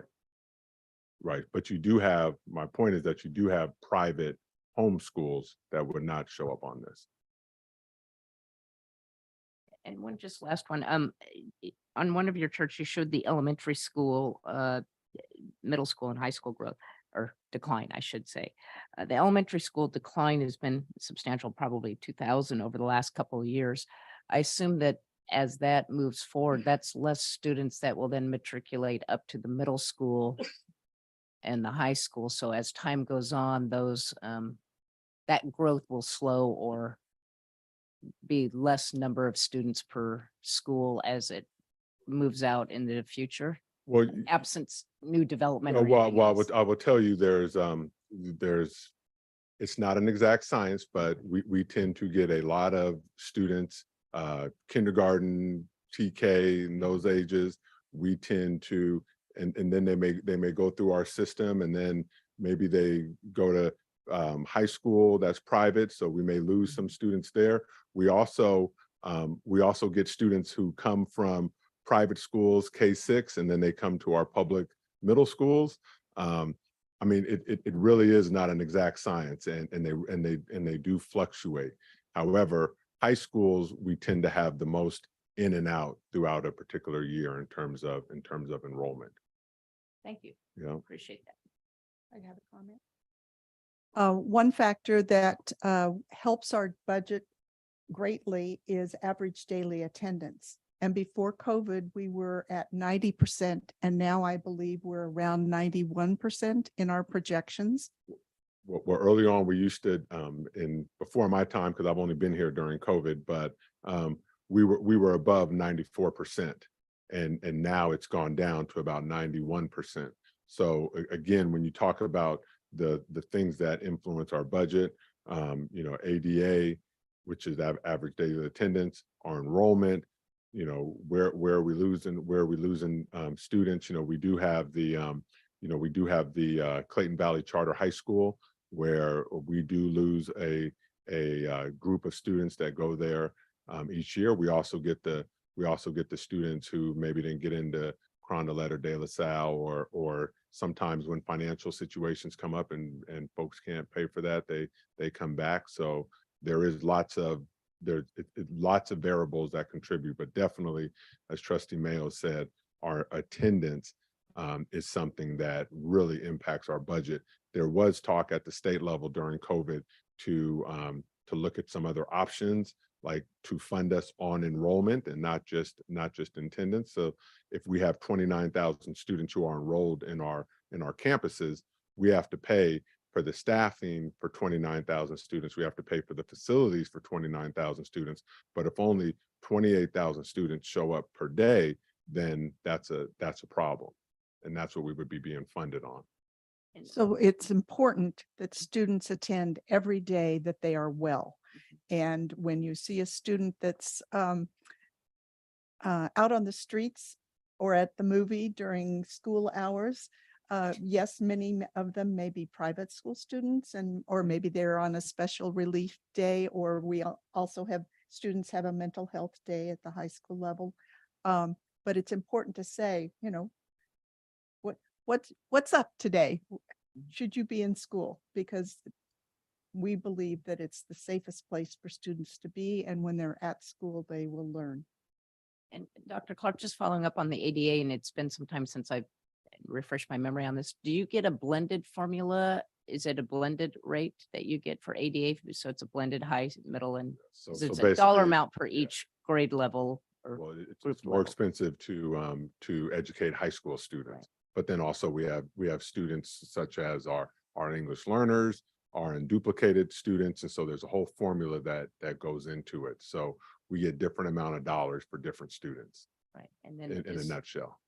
right. But you do have, my point is that you do have private home schools that would not show up on this. And one just last one. On one of your charts, you showed the elementary school, middle school and high school growth, or decline, I should say. The elementary school decline has been substantial, probably 2,000 over the last couple of years. I assume that as that moves forward, that's less students that will then matriculate up to the middle school and the high school. So as time goes on, those that growth will slow or be less number of students per school as it moves out into the future, Well, absence new development. or well, anything well, else. I will tell you, it's not an exact science, but we tend to get a lot of students, kindergarten, TK, in those ages. We tend to, and then they may go through our system, and then maybe they go to high school that's private, so we may lose some students there. We also get students who come from private schools, K-6, and then they come to our public middle schools. I mean, it really is not an exact science, and they do fluctuate. However, high schools, we tend to have the most in and out throughout a particular year in terms of enrollment. Thank you. You know, Appreciate that. I have a comment. One factor that helps our budget greatly is average daily attendance. And before COVID, we were at 90%, and now I believe we're around 91% in our projections. well, early on, we used to, before my time, because I've only been here during COVID, but we were above 94%, and now it's gone down to about 91%. So again, when you talk about the things that influence our budget, you know, ADA, which is average daily attendance, our enrollment, you know, where are we losing students. You know, we do have the Clayton Valley Charter High School, where we do lose a group of students that go there each year. We also get the students who maybe didn't get into Carondelet or De La Salle, or sometimes when financial situations come up and folks can't pay for that, they come back. So there is lots of variables that contribute, but definitely, as Trustee Mayo said, our attendance is something that really impacts our budget. There was talk at the state level during COVID to look at some other options, like to fund us on enrollment and not just attendance. So if we have 29,000 students who are enrolled in our campuses, we have to pay for the staffing for 29,000 students. We have to pay for the facilities for 29,000 students. But if only 28,000 students show up per day, then that's a problem. And that's what we would be being funded on. So it's important that students attend every day, that they are well. And when you see a student that's out on the streets or at the movie during school hours, yes, many of them may be private school students, or maybe they're on a special relief day, or we also have students have a mental health day at the high school level. But it's important to say, you know, what's up today? Should you be in school? Because we believe that it's the safest place for students to be, and when they're at school, they will learn. And Dr. Clark, just following up on the ADA, and it's been some time since I've refreshed my memory on this. Do you get a blended formula? Is it a blended rate that you get for ADA? So it's a blended high, middle, and So it's a basically, dollar amount per each grade level? Or well, group it's more level. expensive to educate high school students. Right. But then also we have students such as our English learners, our unduplicated students. And so there's a whole formula that goes into it. So we get different amount of dollars for different students, Right. And then in a nutshell.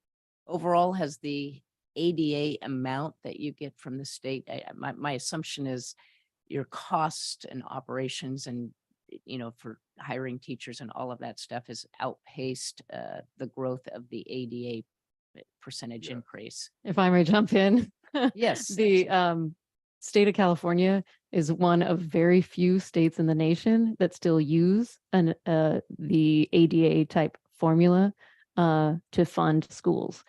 overall, has the ADA amount that you get from the state, my assumption is your cost and operations and, you know, for hiring teachers and all of that stuff has outpaced the growth of the ADA percentage Yeah. increase. If I may jump in. Yes. The state of California is one of very few states in the nation that still use the ADA type formula to fund schools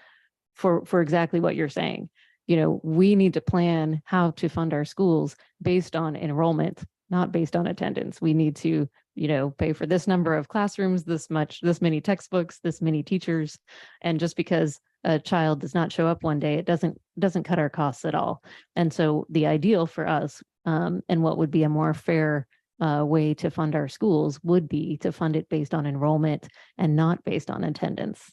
for exactly what you're saying. You know, we need to plan how to fund our schools based on enrollment, not based on attendance. We need to, you know, pay for this number of classrooms, this many textbooks, this many teachers. And just because a child does not show up one day, it doesn't cut our costs at all. And so the ideal for us, and what would be a more fair way to fund our schools would be to fund it based on enrollment and not based on attendance,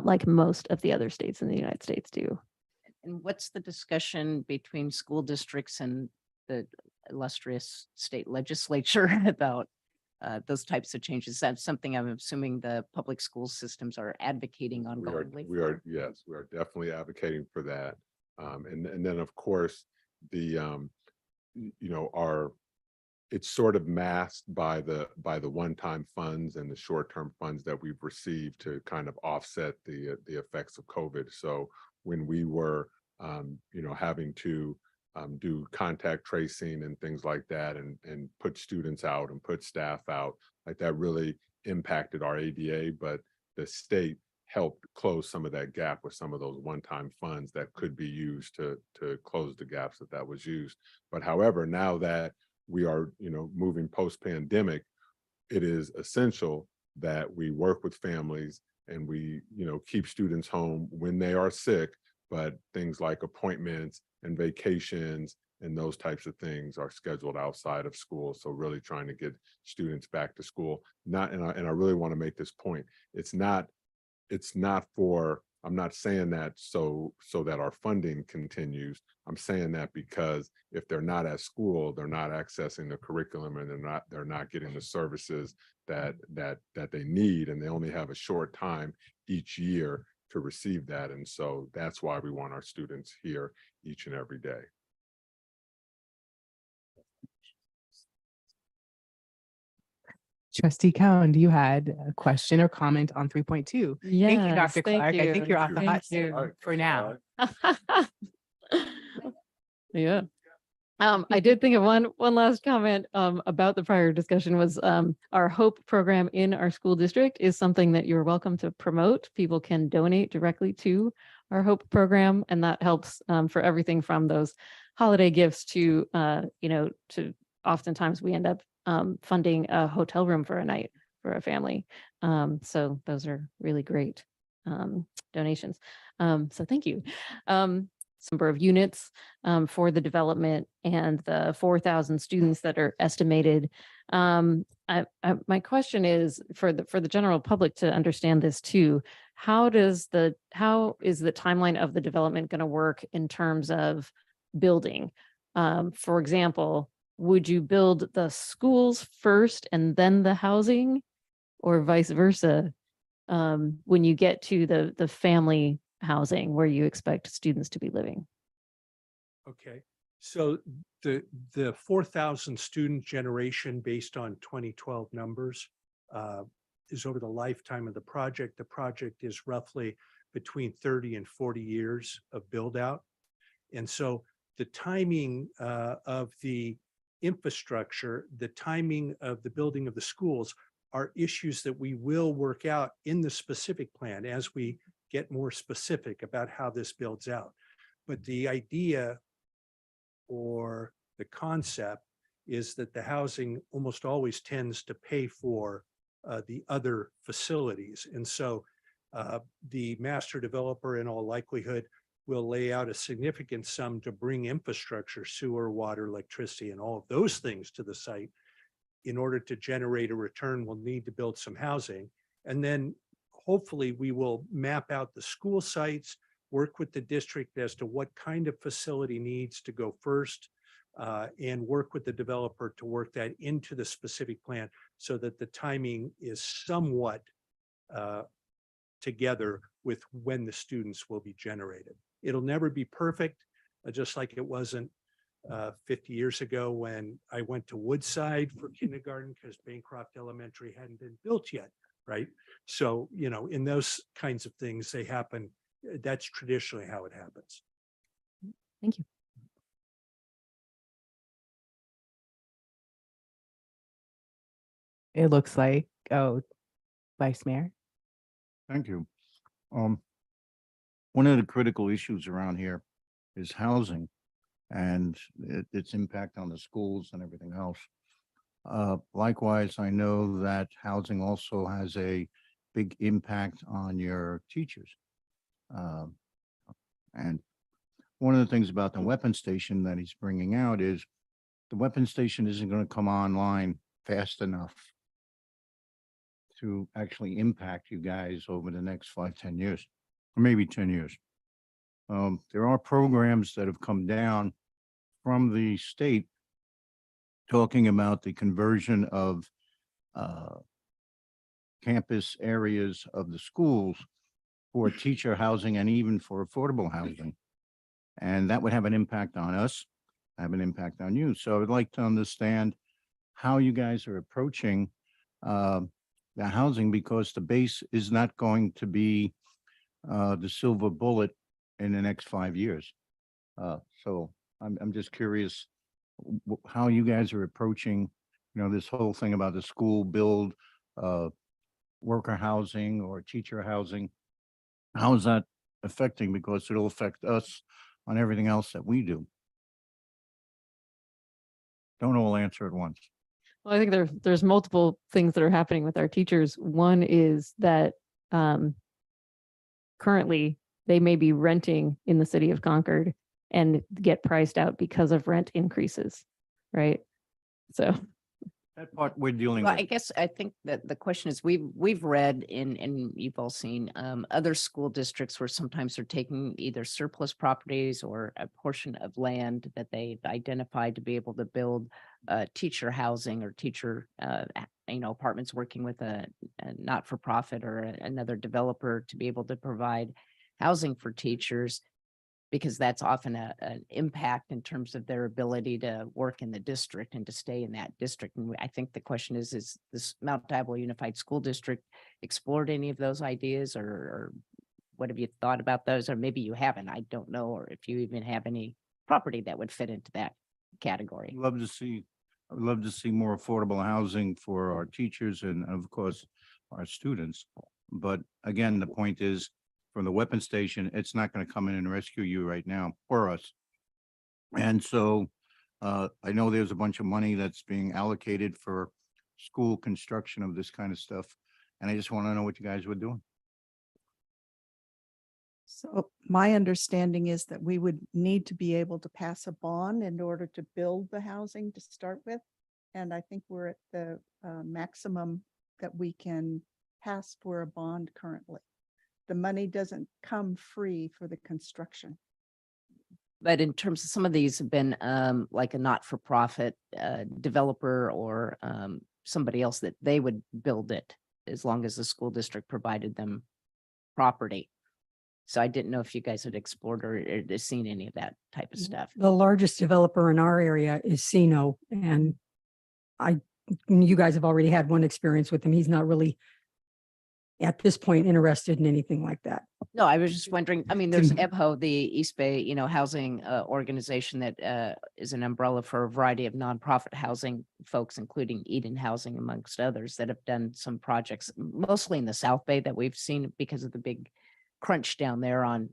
like most of the other states in the United States do. And what's the discussion between school districts and the illustrious state legislature about those types of changes. That's something I'm assuming the public school systems are advocating ongoingly. Yes, we are definitely advocating for that. And then of course, it's sort of masked by the one-time funds and the short-term funds that we've received to kind of offset the effects of COVID. So when we were, having to do contact tracing and things like that, and put students out and put staff out, like that really impacted our ADA, but the state helped close some of that gap with some of those one-time funds that could be used to close the gaps that was used. But however, now that we are, moving post-pandemic, it is essential that we work with families and we, keep students home when they are sick, but things like appointments and vacations and those types of things are scheduled outside of school. So really trying to get students back to school. And I really want to make this point. It's not for, I'm not saying that so that our funding continues. I'm saying that because if they're not at school, they're not accessing the curriculum, and they're not getting the services that they need, and they only have a short time each year to receive that. And so that's why we want our students here each and every day. Trustee Cowan, you had a question or comment on 3.2. Thank you, Yes, Dr. Clark. I think you're off the hot Thank seat you. for now. Yeah. I did think of one last comment about the prior discussion was our HOPE program in our school district is something that you're welcome to promote. People can donate directly to our HOPE program, and that helps for everything from those holiday gifts to to oftentimes we end up funding a hotel room for a night for a family. So those are really great donations. So thank you. Number of units for the development and the 4,000 students that are estimated. My question is for the general public to understand this too. How is the timeline of the development going to work in terms of building? For example, would you build the schools first and then the housing, or vice versa? When you get to the family housing where you expect students to be living? Okay, so the 4,000 student generation based on 2012 numbers is over the lifetime of the project. The project is roughly between 30 and 40 years of build out. And so the timing of the infrastructure, the timing of the building of the schools are issues that we will work out in the specific plan as we get more specific about how this builds out. But the idea or the concept is that the housing almost always tends to pay for the other facilities. And so the master developer in all likelihood will lay out a significant sum to bring infrastructure, sewer, water, electricity, and all of those things to the site. In order to generate a return, we'll need to build some housing. And then hopefully we will map out the school sites, work with the district as to what kind of facility needs to go first, and work with the developer to work that into the specific plan so that the timing is somewhat together with when the students will be generated. It'll never be perfect, just like it wasn't 50 years ago when I went to Woodside for kindergarten because Bancroft Elementary hadn't been built yet, right? So, in those kinds of things, they happen. That's traditionally how it happens. Thank you. It looks like, Vice Mayor. Thank you. One of the critical issues around here is housing and its impact on the schools and everything else. Likewise, I know that housing also has a big impact on your teachers. And one of the things about the weapons station that he's bringing out is the weapons station isn't going to come online fast enough to actually impact you guys over the next 5-10 years, or maybe 10 years. There are programs that have come down from the state talking about the conversion of campus areas of the schools for teacher housing and even for affordable housing. And that would have an impact on us, have an impact on you. So I'd like to understand how you guys are approaching the housing, because the base is not going to be the silver bullet in the next 5 years. So I'm just curious how you guys are approaching, this whole thing about the school build, worker housing or teacher housing. How is that affecting? Because it'll affect us on everything else that we do. Don't all answer at once. Well, I think there's multiple things that are happening with our teachers. One is that currently they may be renting in the city of Concord and get priced out because of rent increases, right? So That part we're dealing Well, with. I guess I think that the question is, we've read and you've all seen other school districts where sometimes they're taking either surplus properties or a portion of land that they've identified to be able to build teacher housing or teacher apartments, working with a not-for-profit or another developer to be able to provide housing for teachers, because that's often an impact in terms of their ability to work in the district and to stay in that district. And I think the question is this Mount Diablo Unified School District explored any of those ideas, or what have you thought about those? Or maybe you haven't, I don't know, or if you even have any property that would fit into that category. I would love to see more affordable housing for our teachers and of course our students. But again, the point is, from the weapon station, it's not going to come in and rescue you right now or us. And so I know there's a bunch of money that's being allocated for school construction of this kind of stuff. And I just want to know what you guys were doing. So my understanding is that we would need to be able to pass a bond in order to build the housing to start with. And I think we're at the maximum that we can pass for a bond currently. The money doesn't come free for the construction. But in terms of some of these have been like a not-for-profit developer or somebody else that they would build it as long as the school district provided them property. So I didn't know if you guys had explored or seen any of that type of stuff. The largest developer in our area is Sino, and you guys have already had one experience with him. He's not really at this point interested in anything like that. No, I was just wondering, I mean, there's EBHO, the East Bay, housing organization that is an umbrella for a variety of nonprofit housing folks, including Eden Housing, amongst others, that have done some projects, mostly in the South Bay, that we've seen because of the big crunch down there on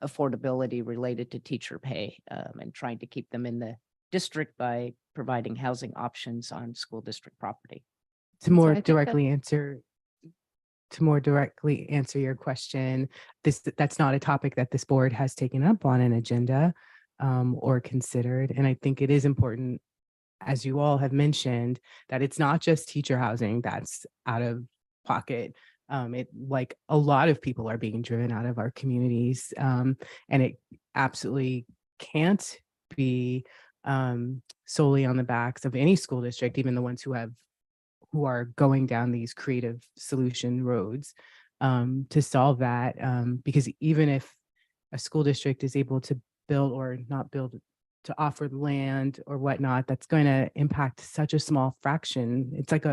affordability related to teacher pay, and trying to keep them in the district by providing housing options on school district property. To more I think directly answer your question, that's not a topic that this board has taken up on an agenda or considered. And I think it is important, as you all have mentioned, that it's not just teacher housing that's out of pocket. Like a lot of people are being driven out of our communities, and it absolutely can't be solely on the backs of any school district, even the ones who are going down these creative solution roads to solve that. Because even if a school district is able to build or not build, to offer land or whatnot, that's going to impact such a small fraction. It's like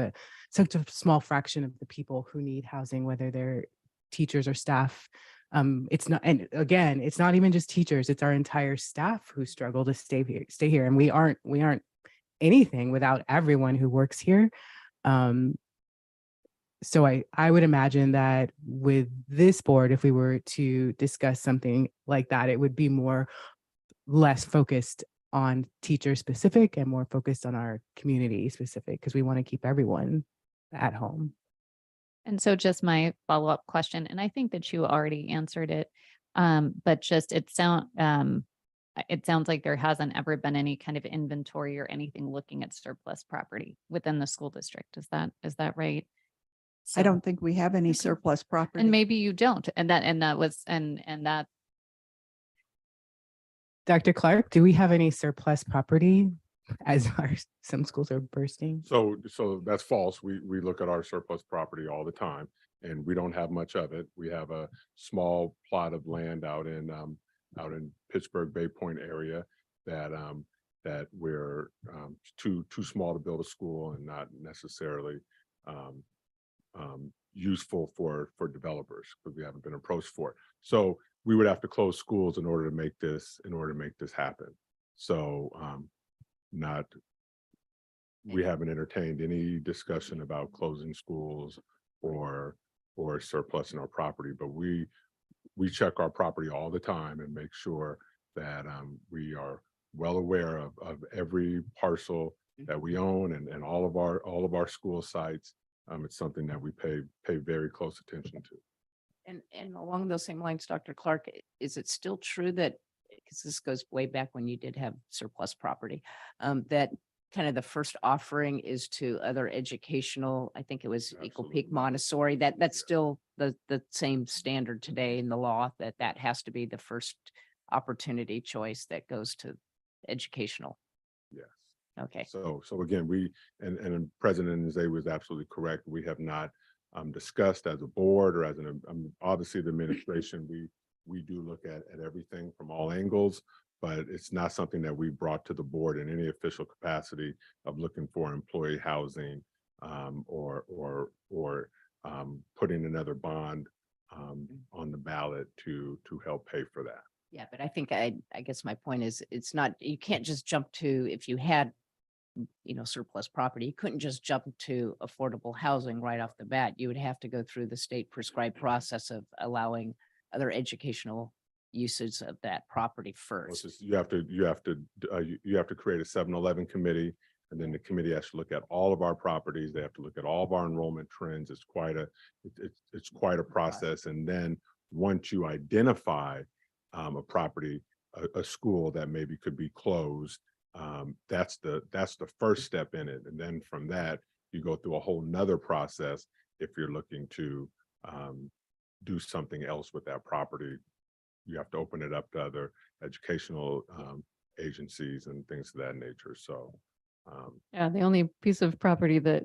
such a small fraction of the people who need housing, whether they're teachers or staff. It's not, and again, it's not even just teachers, it's our entire staff who struggle to stay here. And we aren't anything without everyone who works here. So I would imagine that with this board, if we were to discuss something like that, it would be less focused on teacher specific and more focused on our community specific, because we want to keep everyone at home. And so just my follow-up question, and I think that you already answered it, but just it sounds like there hasn't ever been any kind of inventory or anything looking at surplus property within the school district. Is that right? I don't think we have any surplus property. And maybe you don't. And that Dr. Clark, do we have any surplus property? as some schools are bursting. So that's false. We look at our surplus property all the time, and we don't have much of it. We have a small plot of land out in Pittsburgh Bay Point area that we're too small to build a school and not necessarily useful for developers, because we haven't been approached for it. So we would have to close schools in order to make this happen. So we haven't entertained any discussion about closing schools or surplusing our property, but we check our property all the time and make sure that we are well aware of every parcel that we own and all of our school sites. It's something that we pay very close attention to. And along those same lines, Dr. Clark, is it still true that, because this goes way back when you did have surplus property, that kind of the first offering is to other educational, I think it was Eagle Peak Absolutely. Montessori, that's still the same standard today in the law, that has to be the first opportunity choice that goes to educational. Yes. Okay. So again, and President Nzay was absolutely correct. We have not discussed as a board or as obviously the administration, we do look at everything from all angles, but it's not something that we brought to the board in any official capacity of looking for employee housing or putting another bond on the ballot to help pay for that. Yeah, but I think I guess my point is, it's not, you can't just jump to, if you had, surplus property, you couldn't just jump to affordable housing right off the bat. You would have to go through the state prescribed process of allowing other educational uses of that property first. You have to create a 7-Eleven committee, and then the committee has to look at all of our properties. They have to look at all of our enrollment trends. It's quite a process. And then once you identify a property, a school that maybe could be closed, that's the first step in it. And then from that, you go through a whole nother process if you're looking to do something else with that property. You have to open it up to other educational agencies and things of that nature. So Yeah, the only piece of property that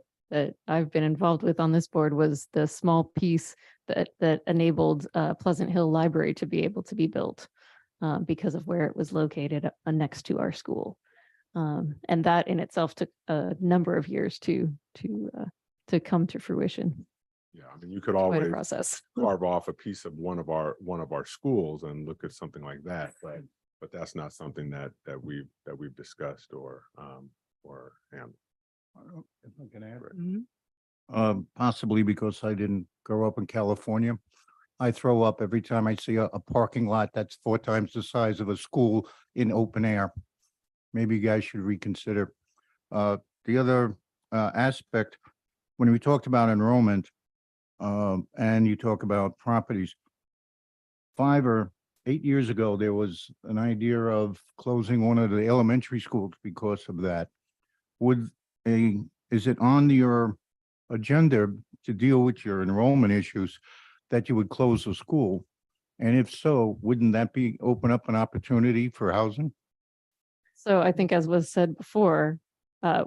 I've been involved with on this board was the small piece that enabled Pleasant Hill Library to be able to be built because of where it was located next to our school. And that in itself took a number of years to come to fruition. yeah, I mean, you could Quite a always process. carve off a piece of one of our schools and look at something like that, but that's not something that we've discussed or handled. If I can add. Mhm. Possibly because I didn't grow up in California. I throw up every time I see a parking lot that's 4 times the size of a school in open air. Maybe you guys should reconsider. The other aspect, when we talked about enrollment, and you talk about properties, 5 or 8 years ago, there was an idea of closing one of the elementary schools because of that. Is it on your agenda to deal with your enrollment issues that you would close the school? And if so, wouldn't that open up an opportunity for housing? So I think, as was said before,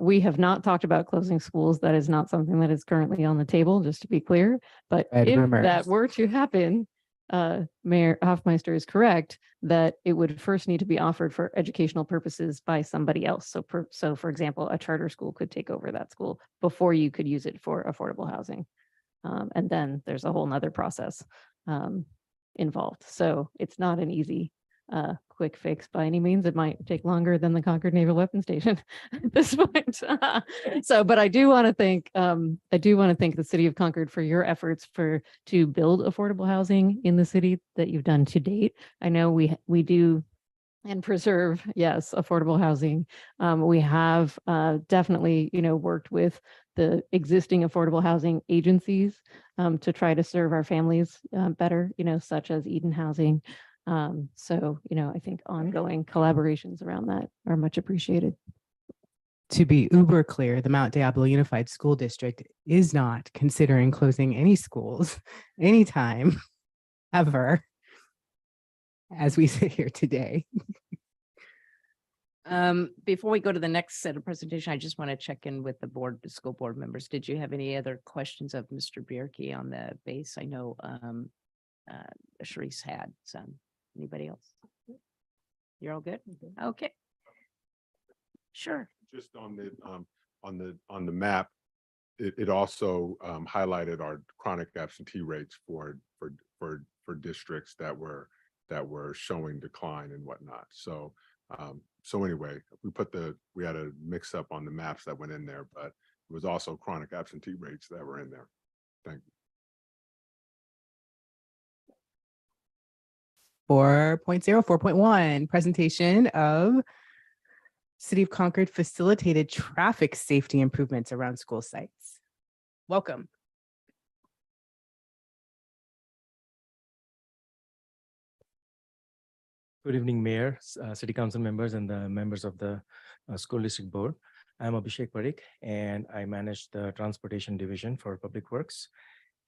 we have not talked about closing schools. That is not something that is currently on the table, just to be clear. But Red if rumors. that were to happen, Mayor Hoffmeister is correct that it would first need to be offered for educational purposes by somebody else. So for example, a charter school could take over that school before you could use it for affordable housing. And then there's a whole nother process involved. So it's not an easy quick fix by any means. It might take longer than the Concord Naval Weapons Station at this point. But I do want to thank the city of Concord for your efforts to build affordable housing in the city that you've done to date. I know we do and preserve, yes, affordable housing. We have definitely, worked with the existing affordable housing agencies to try to serve our families better, such as Eden Housing. I think ongoing collaborations around that are much appreciated. To be uber clear, the Mount Diablo Unified School District is not considering closing any schools anytime ever as we sit here today. Before we go to the next set of presentation, I just want to check in with the board, the school board members. Did you have any other questions of Mr. Bierke on the base? I know Sharice had some. Anybody else? You're all good? Okay. Sure. Just on the map, it also highlighted our chronic absentee rates for districts that were showing decline and whatnot. So anyway, we had a mix up on the maps that went in there, but it was also chronic absentee rates that were in there. Thank you. 4.1, presentation of City of Concord facilitated traffic safety improvements around school sites. Welcome. Good evening, Mayor, City Council members, and the members of the School District Board. I'm Abhishek Parikh, and I manage the Transportation Division for Public Works.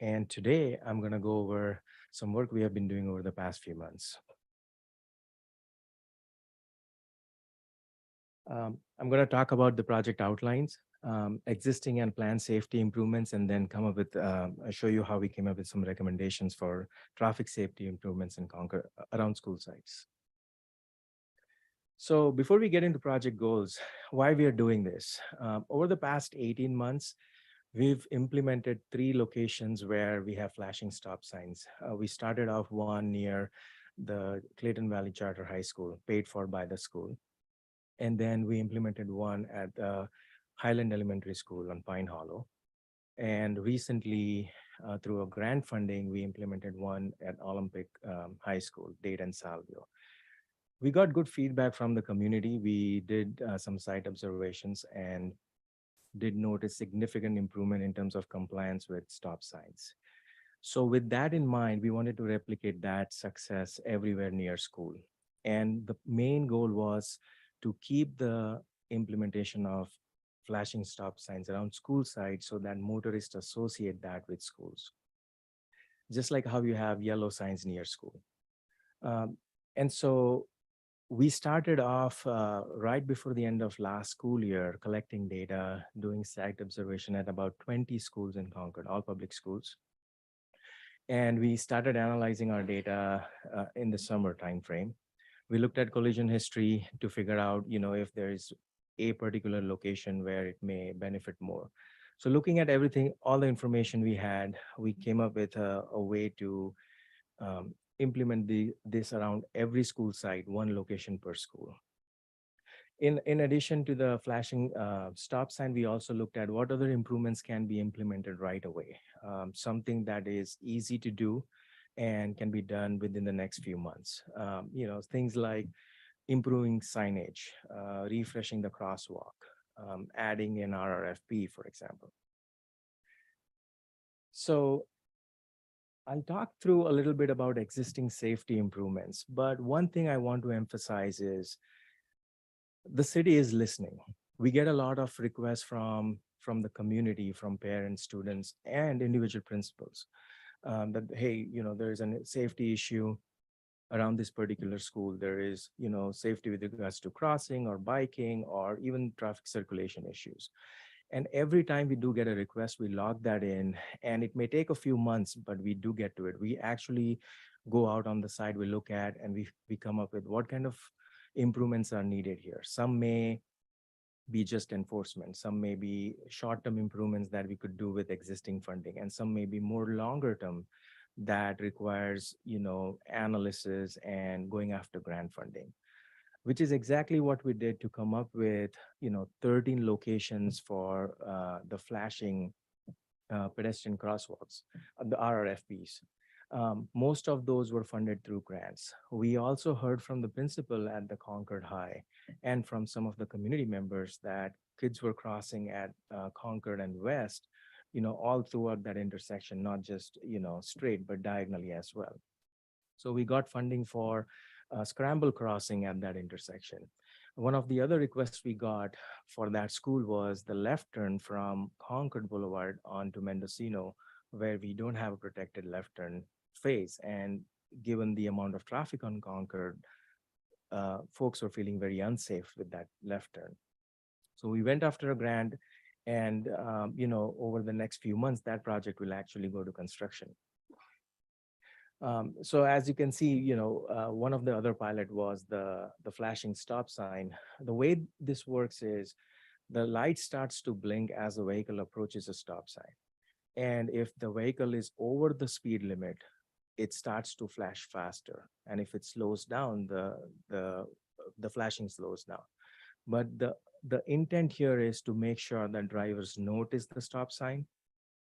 And today I'm going to go over some work we have been doing over the past few months. I'm going to talk about the project outlines, existing and planned safety improvements, and then come up with, show you how we came up with some recommendations for traffic safety improvements in Concord around school sites. So before we get into project goals, why we are doing this? Over the past 18 months, we've implemented 3 locations where we have flashing stop signs. We started off one near the Clayton Valley Charter High School, paid for by the school. And then we implemented one at Highland Elementary School on Pine Hollow. And recently, through a grant funding, we implemented one at Olympic High School, Dade and Salvio. We got good feedback from the community. We did some site observations and did notice significant improvement in terms of compliance with stop signs. So with that in mind, we wanted to replicate that success everywhere near school. And the main goal was to keep the implementation of flashing stop signs around school sites so that motorists associate that with schools. Just like how you have yellow signs near school. And so we started off right before the end of last school year, collecting data, doing site observation at about 20 schools in Concord, all public schools. And we started analyzing our data in the summer timeframe. We looked at collision history to figure out, if there is a particular location where it may benefit more. So looking at everything, all the information we had, we came up with a way to implement this around every school site, one location per school. In addition to the flashing stop sign, we also looked at what other improvements can be implemented right away. Something that is easy to do and can be done within the next few months. Things like improving signage, refreshing the crosswalk, adding an RRFP, for example. So I'll talk through a little bit about existing safety improvements, but one thing I want to emphasize is the city is listening. We get a lot of requests from the community, from parents, students, and individual principals that, hey, there is a safety issue around this particular school. There is, safety with regards to crossing or biking or even traffic circulation issues. And every time we do get a request, we log that in, and it may take a few months, but we do get to it. We actually go out on the side, we look at, and we come up with what kind of improvements are needed here. Some may be just enforcement. Some may be short-term improvements that we could do with existing funding, and some may be more longer-term that requires, analysis and going after grant funding, which is exactly what we did to come up with, 13 locations for the flashing pedestrian crosswalks, the RRFPs. Most of those were funded through grants. We also heard from the principal at the Concord High and from some of the community members that kids were crossing at Concord and West, all throughout that intersection, not just, straight, but diagonally as well. So we got funding for scramble crossing at that intersection. One of the other requests we got for that school was the left turn from Concord Boulevard onto Mendocino, where we don't have a protected left turn phase. And given the amount of traffic on Concord, folks were feeling very unsafe with that left turn. So we went after a grant, and over the next few months, that project will actually go to construction. So as you can see, one of the other pilot was the flashing stop sign. The way this works is the light starts to blink as the vehicle approaches a stop sign. And if the vehicle is over the speed limit, it starts to flash faster. And if it slows down, the flashing slows down. But the intent here is to make sure that drivers notice the stop sign.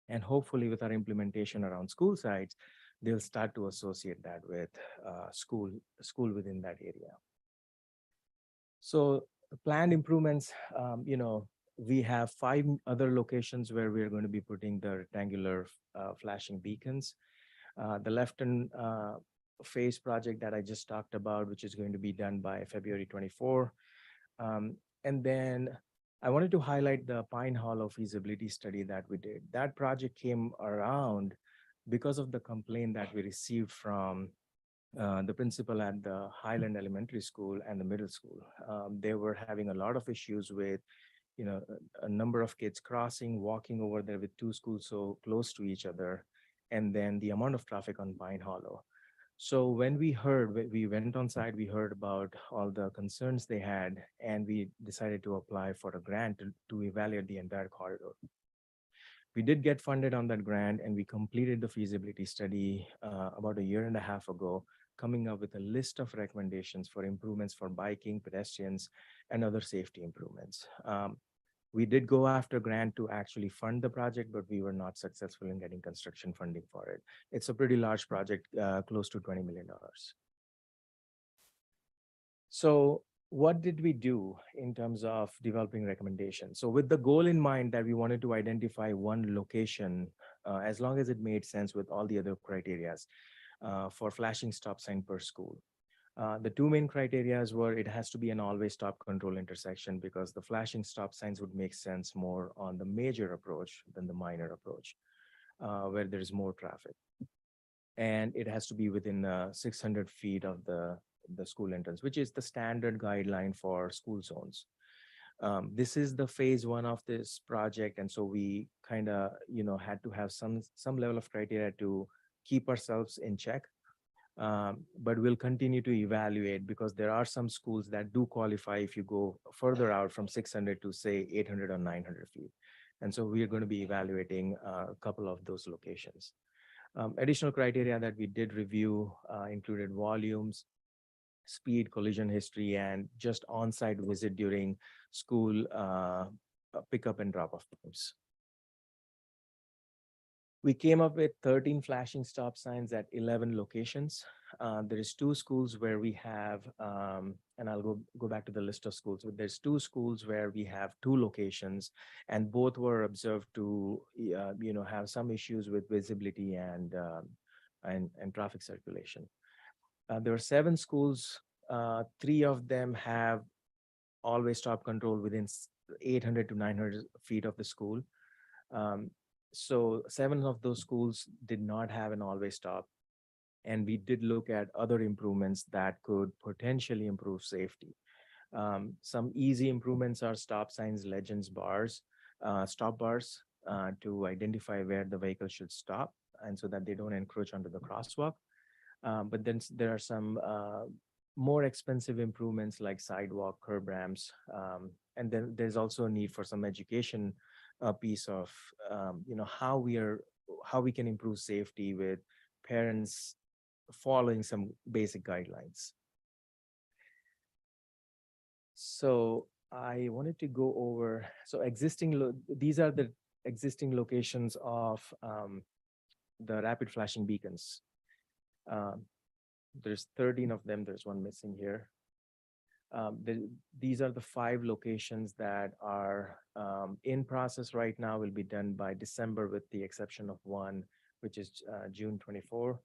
And hopefully with our implementation around school sites, they'll start to associate that with school within that area. So the planned improvements, we have 5 other locations where we're going to be putting the rectangular flashing beacons. The left-hand phase project that I just talked about, which is going to be done by February 24. And then I wanted to highlight the Pine Hollow feasibility study that we did. That project came around because of the complaint that we received from the principal at the Highland Elementary School and the middle school. They were having a lot of issues with, a number of kids crossing, walking over there with 2 schools so close to each other, and then the amount of traffic on Pine Hollow. So when we went on site, we heard about all the concerns they had, and we decided to apply for a grant to evaluate the entire corridor. We did get funded on that grant, and we completed the feasibility study about a year and a half ago, coming up with a list of recommendations for improvements for biking, pedestrians, and other safety improvements. We did go after grant to actually fund the project, but we were not successful in getting construction funding for it. It's a pretty large project, close to $20 million. So what did we do in terms of developing recommendations? So with the goal in mind that we wanted to identify one location, as long as it made sense with all the other criteria for flashing stop sign per school. The 2 main criteria were it has to be an always stop control intersection, because the flashing stop signs would make sense more on the major approach than the minor approach, where there's more traffic. And it has to be within 600 feet of the school entrance, which is the standard guideline for school zones. This is the phase 1 of this project. And so we kind of, had to have some level of criteria to keep ourselves in check. But we'll continue to evaluate, because there are some schools that do qualify if you go further out from 600 to say 800 or 900 feet. And so we are going to be evaluating a couple of those locations. Additional criteria that we did review included volumes, speed, collision history, and just on-site visit during school pickup and drop-off times. We came up with 13 flashing stop signs at 11 locations. There is 2 schools where we have, and I'll go back to the list of schools. There's 2 schools where we have 2 locations, and both were observed to, have some issues with visibility and traffic circulation. There are 7 schools. 3 of them have always stop control within 800 to 900 feet of the school. So 7 of those schools did not have an always stop. And we did look at other improvements that could potentially improve safety. Some easy improvements are stop signs, legends, bars, stop bars to identify where the vehicle should stop, and so that they don't encroach onto the crosswalk. But then there are some more expensive improvements like sidewalk, curb ramps. And then there's also a need for some education piece of, how we can improve safety with parents following some basic guidelines. So I wanted to go over, so these are the existing locations of the rapid flashing beacons. There's 13 of them. There's one missing here. These are the 5 locations that are in process right now, will be done by December, with the exception of one, which is June 24.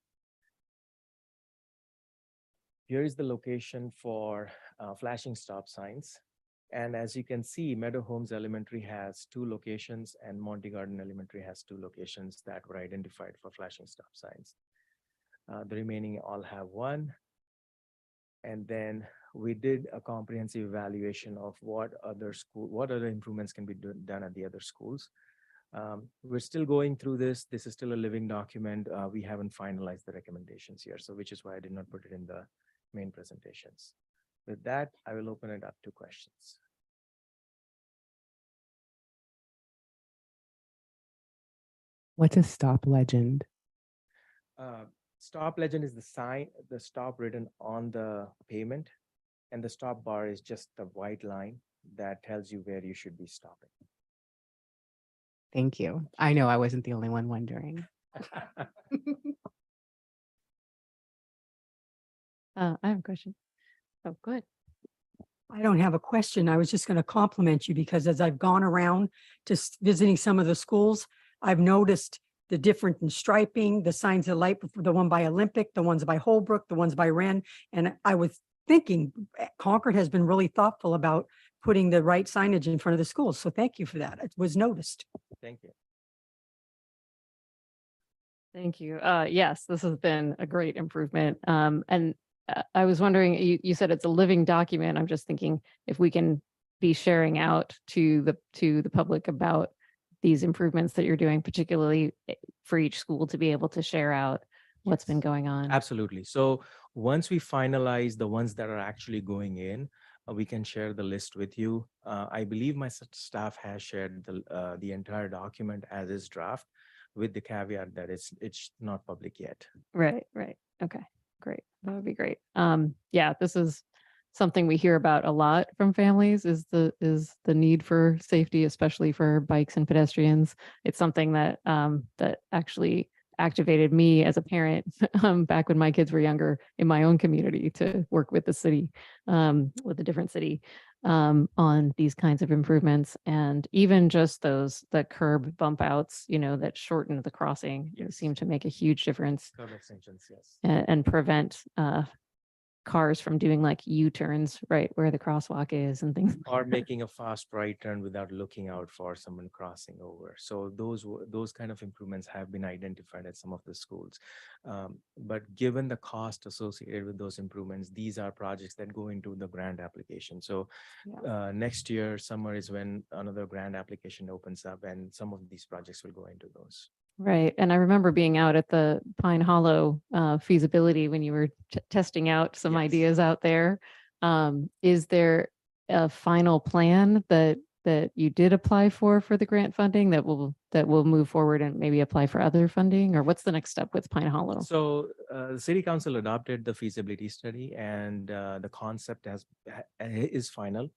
Here is the location for flashing stop signs. And as you can see, Meadow Homes Elementary has 2 locations, and Monty Garden Elementary has 2 locations that were identified for flashing stop signs. The remaining all have 1. And then we did a comprehensive evaluation of what other improvements can be done at the other schools. We're still going through this. This is still a living document. We haven't finalized the recommendations here, so which is why I did not put it in the main presentations. With that, I will open it up to questions. What's a stop legend? Stop legend is the sign, the stop written on the pavement, and the stop bar is just the white line that tells you where you should be stopping. Thank you. I know I wasn't the only one wondering. I have a question. Oh, good. I don't have a question. I was just going to compliment you because as I've gone around just visiting some of the schools, I've noticed the different in striping, the signs of light, the one by Olympic, the ones by Holbrook, the ones by Wren. And I was thinking Concord has been really thoughtful about putting the right signage in front of the schools. So thank you for that. It was noticed. Thank you. Thank you. Yes, this has been a great improvement. And I was wondering, you said it's a living document. I'm just thinking if we can be sharing out to the public about these improvements that you're doing, particularly for each school to be able to share out what's been going on. Absolutely. So once we finalize the ones that are actually going in, we can share the list with you. I believe my staff has shared the entire document as is draft, with the caveat that it's not public yet. Right. Okay, great. That would be great. Yeah, this is something we hear about a lot from families is the need for safety, especially for bikes and pedestrians. It's something that that actually activated me as a parent back when my kids were younger in my own community to work with the city, with a different city, on these kinds of improvements. And even just the curb bump outs, that shorten the crossing, seem to make a huge difference Curb extensions, yes. and prevent cars from doing like U-turns right where the crosswalk is and things. Or making a fast right turn without looking out for someone crossing over. So those kind of improvements have been identified at some of the schools. But given the cost associated with those improvements, these are projects that go into the grant application. So next year, summer is when another grant application opens up, and some of these projects will go into those. Right. And I remember being out at the Pine Hollow feasibility when you were testing out some Yes. ideas out there. Is there a final plan that you did apply for the grant funding that will move forward and maybe apply for other funding? Or what's the next step with Pine Hollow? So the city council adopted the feasibility study, and the concept is final.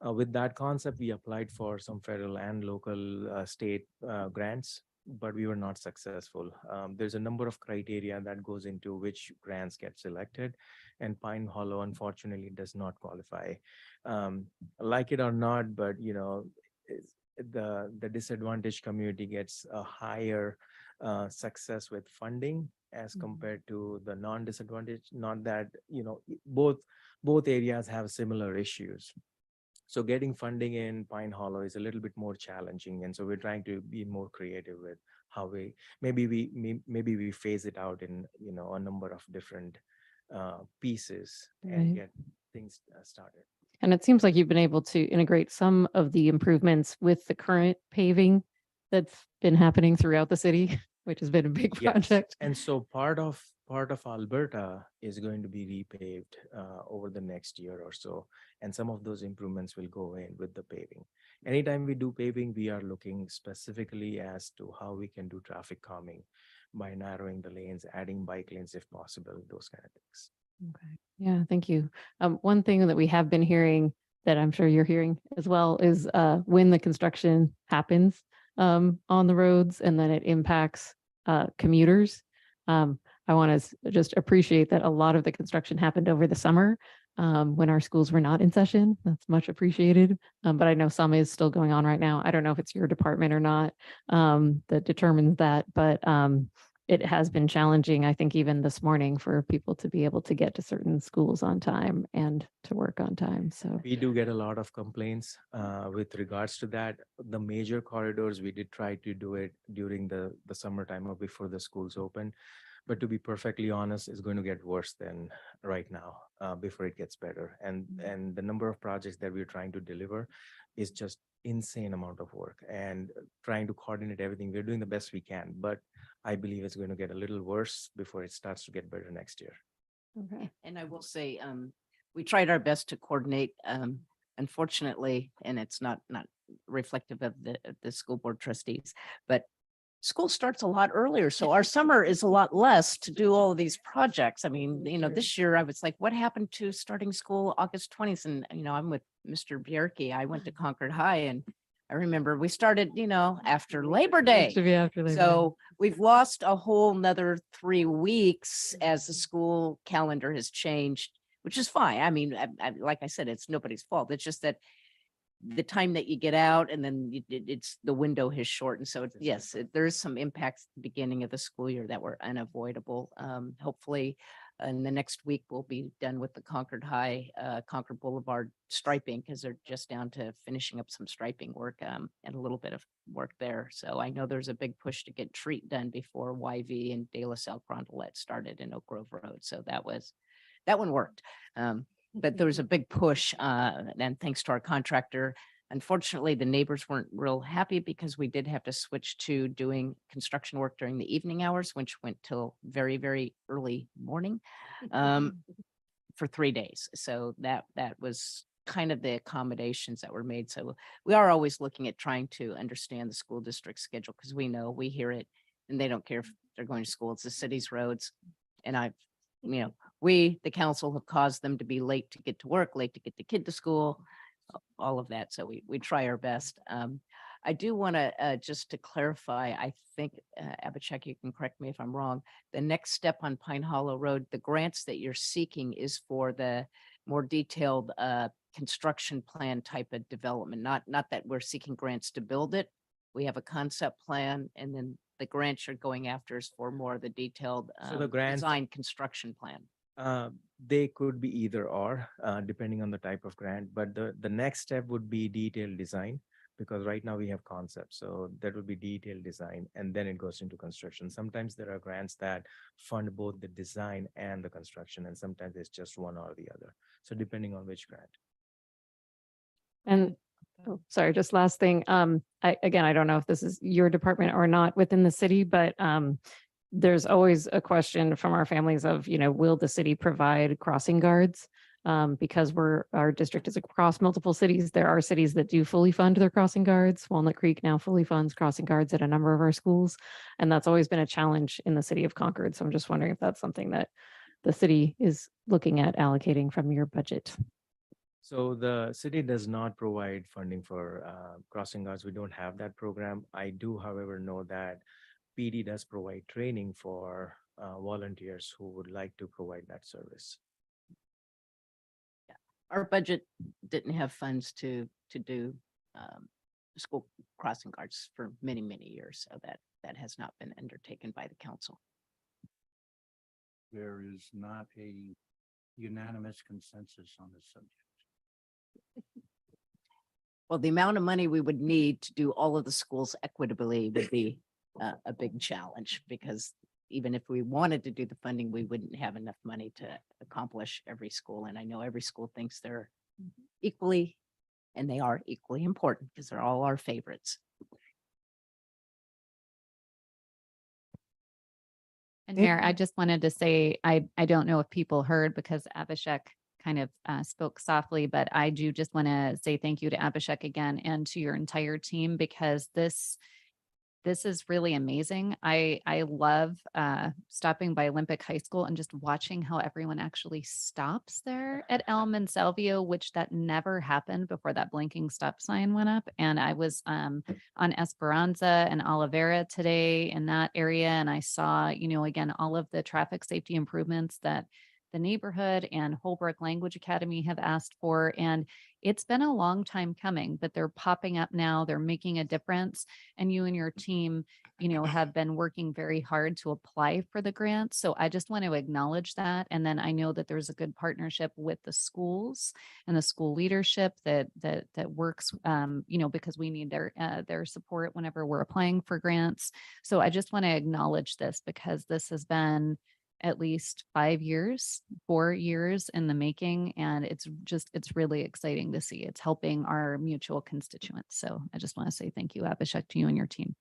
With that concept, we applied for some federal and local state grants, but we were not successful. There's a number of criteria that goes into which grants get selected, and Pine Hollow unfortunately does not qualify. Like it or not, but the disadvantaged community gets a higher success with funding as compared to the non-disadvantaged. Not that both areas have similar issues. So getting funding in Pine Hollow is a little bit more challenging, and so we're trying to be more creative with how we maybe phase it out in a number of different pieces and get things started. And it seems like you've been able to integrate some of the improvements with the current paving that's been happening throughout the city, which has been a big project. And so part of Alberta is going to be repaved over the next year or so, and some of those improvements will go in with the paving. Anytime we do paving, we are looking specifically as to how we can do traffic calming by narrowing the lanes, adding bike lanes if possible, those kind of things. Okay. Yeah, thank you. One thing that we have been hearing that I'm sure you're hearing as well is when the construction happens on the roads and then it impacts commuters. I want to just appreciate that a lot of the construction happened over the summer when our schools were not in session. That's much appreciated. But I know some is still going on right now. I don't know if it's your department or not that determines that, but it has been challenging, I think, even this morning for people to be able to get to certain schools on time and to work on time. So we do get a lot of complaints with regards to that. The major corridors, we did try to do it during the summertime or before the schools open. but to be perfectly honest, it's going to get worse than right now before it gets better. And the number of projects that we're trying to deliver is just insane amount of work, and trying to coordinate everything. We're doing the best we can, but I believe it's going to get a little worse before it starts to get better next year. Okay. And I will say, we tried our best to coordinate, unfortunately, and it's not reflective of the school board trustees, but school starts a lot earlier. So our summer is a lot less to do all of these projects. I mean, this year I was like, what happened to starting school August 20th? And, I'm with Mr. Bjerke. I went to Concord High, and I remember we started, after Labor Day. To be after Labor Day. So we've lost a whole nother 3 weeks as the school calendar has changed, which is fine. I mean, like I said, it's nobody's fault. It's just that the time that you get out, and then it's the window has shortened. So yes, there's some impacts at the beginning of the school year that were unavoidable. Hopefully in the next week, we'll be done with the Concord High, Concord Boulevard striping, because they're just down to finishing up some striping work and a little bit of work there. So I know there's a big push to get treat done before YV and De La Salle Grondolet started in Oak Grove Road. So that one worked. But there was a big push, and thanks to our contractor. Unfortunately, the neighbors weren't real happy because we did have to switch to doing construction work during the evening hours, which went till very, very early morning for 3 days. So that was kind of the accommodations that were made. So we are always looking at trying to understand the school district schedule, because we hear it, and they don't care if they're going to school. It's the city's roads. And we, the council, have caused them to be late to get to work, late to get the kid to school, all of that. So we try our best. I do want to, just to clarify, I think, Abhishek, you can correct me if I'm wrong, the next step on Pine Hollow Road, the grants that you're seeking is for the more detailed construction plan type of development, not that we're seeking grants to build it. We have a concept plan, and then the grants you're going after is for more of the detailed So the grants- design construction plan. They could be either or, depending on the type of grant, but the next step would be detailed design, because right now we have concepts. So that would be detailed design, and then it goes into construction. Sometimes there are grants that fund both the design and the construction, and sometimes it's just one or the other. So depending on which grant. And sorry, just last thing. I don't know if this is your department or not within the city, but there's always a question from our families of, will the city provide crossing guards? Because our district is across multiple cities. There are cities that do fully fund their crossing guards. Walnut Creek now fully funds crossing guards at a number of our schools. And that's always been a challenge in the city of Concord. So I'm just wondering if that's something that the city is looking at allocating from your budget. So the city does not provide funding for crossing guards. We don't have that program. I do, however, know that PD does provide training for volunteers who would like to provide that service. Our budget didn't have funds to do school crossing guards for many, many years. So that has not been undertaken by the council. There is not a unanimous consensus on this subject. Well, the amount of money we would need to do all of the schools equitably would be a big challenge, because even if we wanted to do the funding, we wouldn't have enough money to accomplish every school. And I know every school thinks they're equally, and they are equally important, because they're all our favorites. And Mayor, I just wanted to say, I don't know if people heard, because Abhishek kind of spoke softly, but I do just want to say thank you to Abhishek again and to your entire team, because this is really amazing. I love stopping by Olympic High School and just watching how everyone actually stops there at Elm and Salvio, which that never happened before that blinking stop sign went up. And I was on Esperanza and Oliveira today in that area, and I saw, again, all of the traffic safety improvements that the neighborhood and Holbrook Language Academy have asked for. And it's been a long time coming, but they're popping up now. They're making a difference. And you and your team, have been working very hard to apply for the grant. So I just want to acknowledge that. And then I know that there's a good partnership with the schools and the school leadership that works, because we need their support whenever we're applying for grants. So I just want to acknowledge this because this has been at least 4 years in the making. And it's really exciting to see. It's helping our mutual constituents. So I just want to say thank you, Abhishek, to you and your team.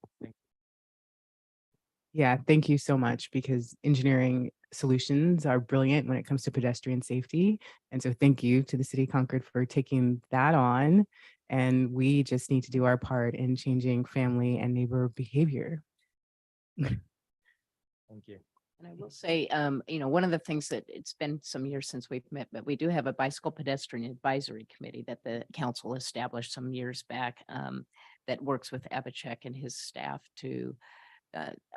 Yeah, thank you so much, because engineering solutions are brilliant when it comes to pedestrian safety. And so thank you to the City of Concord for taking that on. And we just need to do our part in changing family and neighbor behavior. Thank you. And I will say, one of the things that it's been some years since we've met, but we do have a bicycle pedestrian advisory committee that the council established some years back that works with Abhishek and his staff to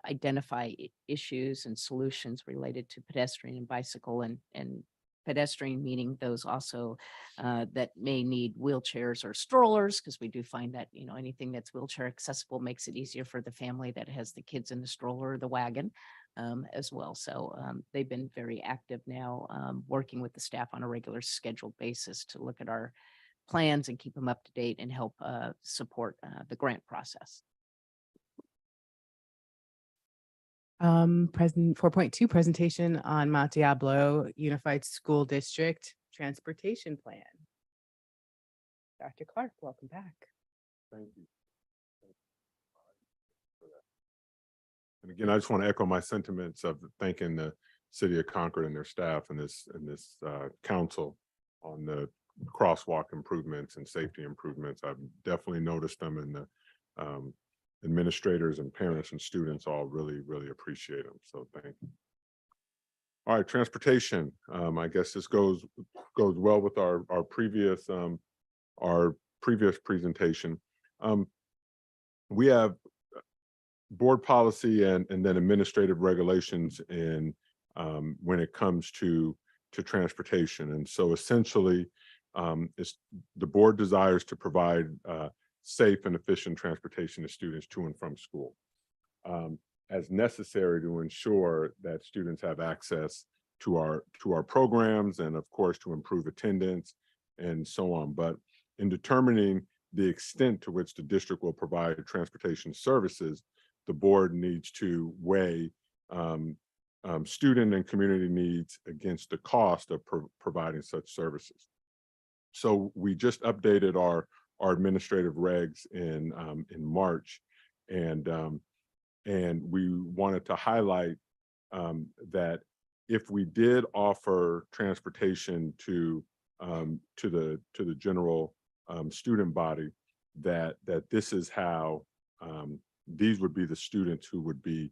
identify issues and solutions related to pedestrian and bicycle, and pedestrian meaning those also that may need wheelchairs or strollers, because we do find that anything that's wheelchair accessible makes it easier for the family that has the kids in the stroller or the wagon as well. So they've been very active now, working with the staff on a regular scheduled basis to look at our plans and keep them up to date and help support the grant process. Present 4.2 presentation on Mount Diablo Unified School District Transportation Plan. Dr. Clark, welcome back. Thank you. And again, I just want to echo my sentiments of thanking the City of Concord and their staff and this council on the crosswalk improvements and safety improvements. I've definitely noticed them, and the administrators and parents and students all really appreciate them. So thank you. All right, transportation. I guess this goes well with our previous presentation. We have board policy and then administrative regulations in when it comes to transportation. And so essentially, the board desires to provide safe and efficient transportation to students to and from school, as necessary to ensure that students have access to our programs, and of course to improve attendance and so on. But in determining the extent to which the district will provide transportation services, the board needs to weigh student and community needs against the cost of providing such services. So we just updated our administrative regs in March, and we wanted to highlight that if we did offer transportation to the general student body, that this is how these would be the students who would be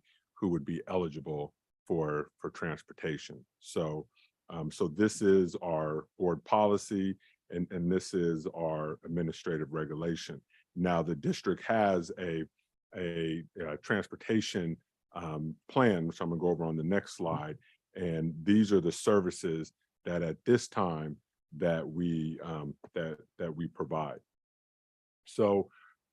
eligible for transportation. So so this is our board policy, and this is our administrative regulation. Now the district has a transportation plan, which I'm gonna go over on the next slide, and these are the services that at this time that we provide. So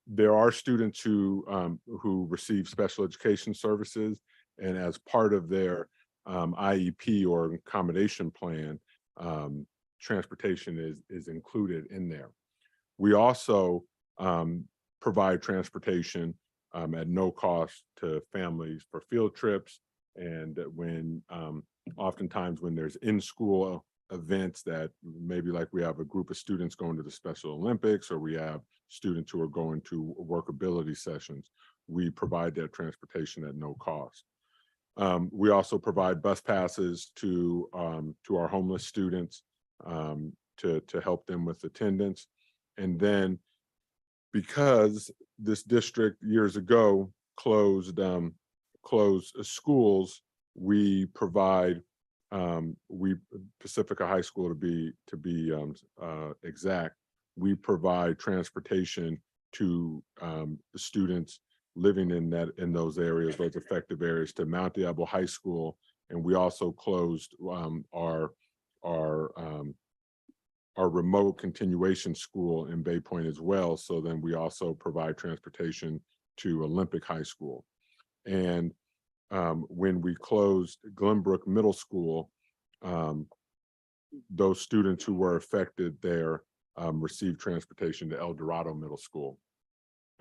there are students who receive special education services, and as part of their IEP or accommodation plan, transportation is included in there. We also provide transportation at no cost to families for field trips, and when oftentimes when there's in-school events that maybe like we have a group of students going to the Special Olympics, or we have students who are going to workability sessions, we provide that transportation at no cost. We also provide bus passes to our homeless students to help them with attendance. And then because this district years ago closed schools, we provide Pacifica High School to be exact, we provide transportation to the students living in those affected areas, to Mount Diablo High School. And we also closed our our remote continuation school in Bay Point as well. So then we also provide transportation to Olympic High School. And when we closed Glenbrook Middle School, those students who were affected there received transportation to El Dorado Middle School.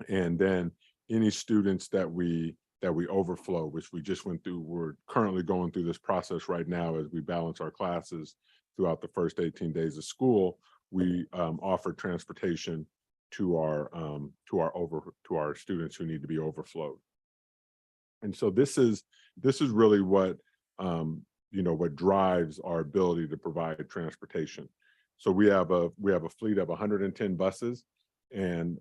And then any students that we overflow, which we just went through, we're currently going through this process right now as we balance our classes throughout the first 18 days of school. We offer transportation to our students who need to be overflowed. And so this is really what what drives our ability to provide transportation. So we have a fleet of 110 buses, and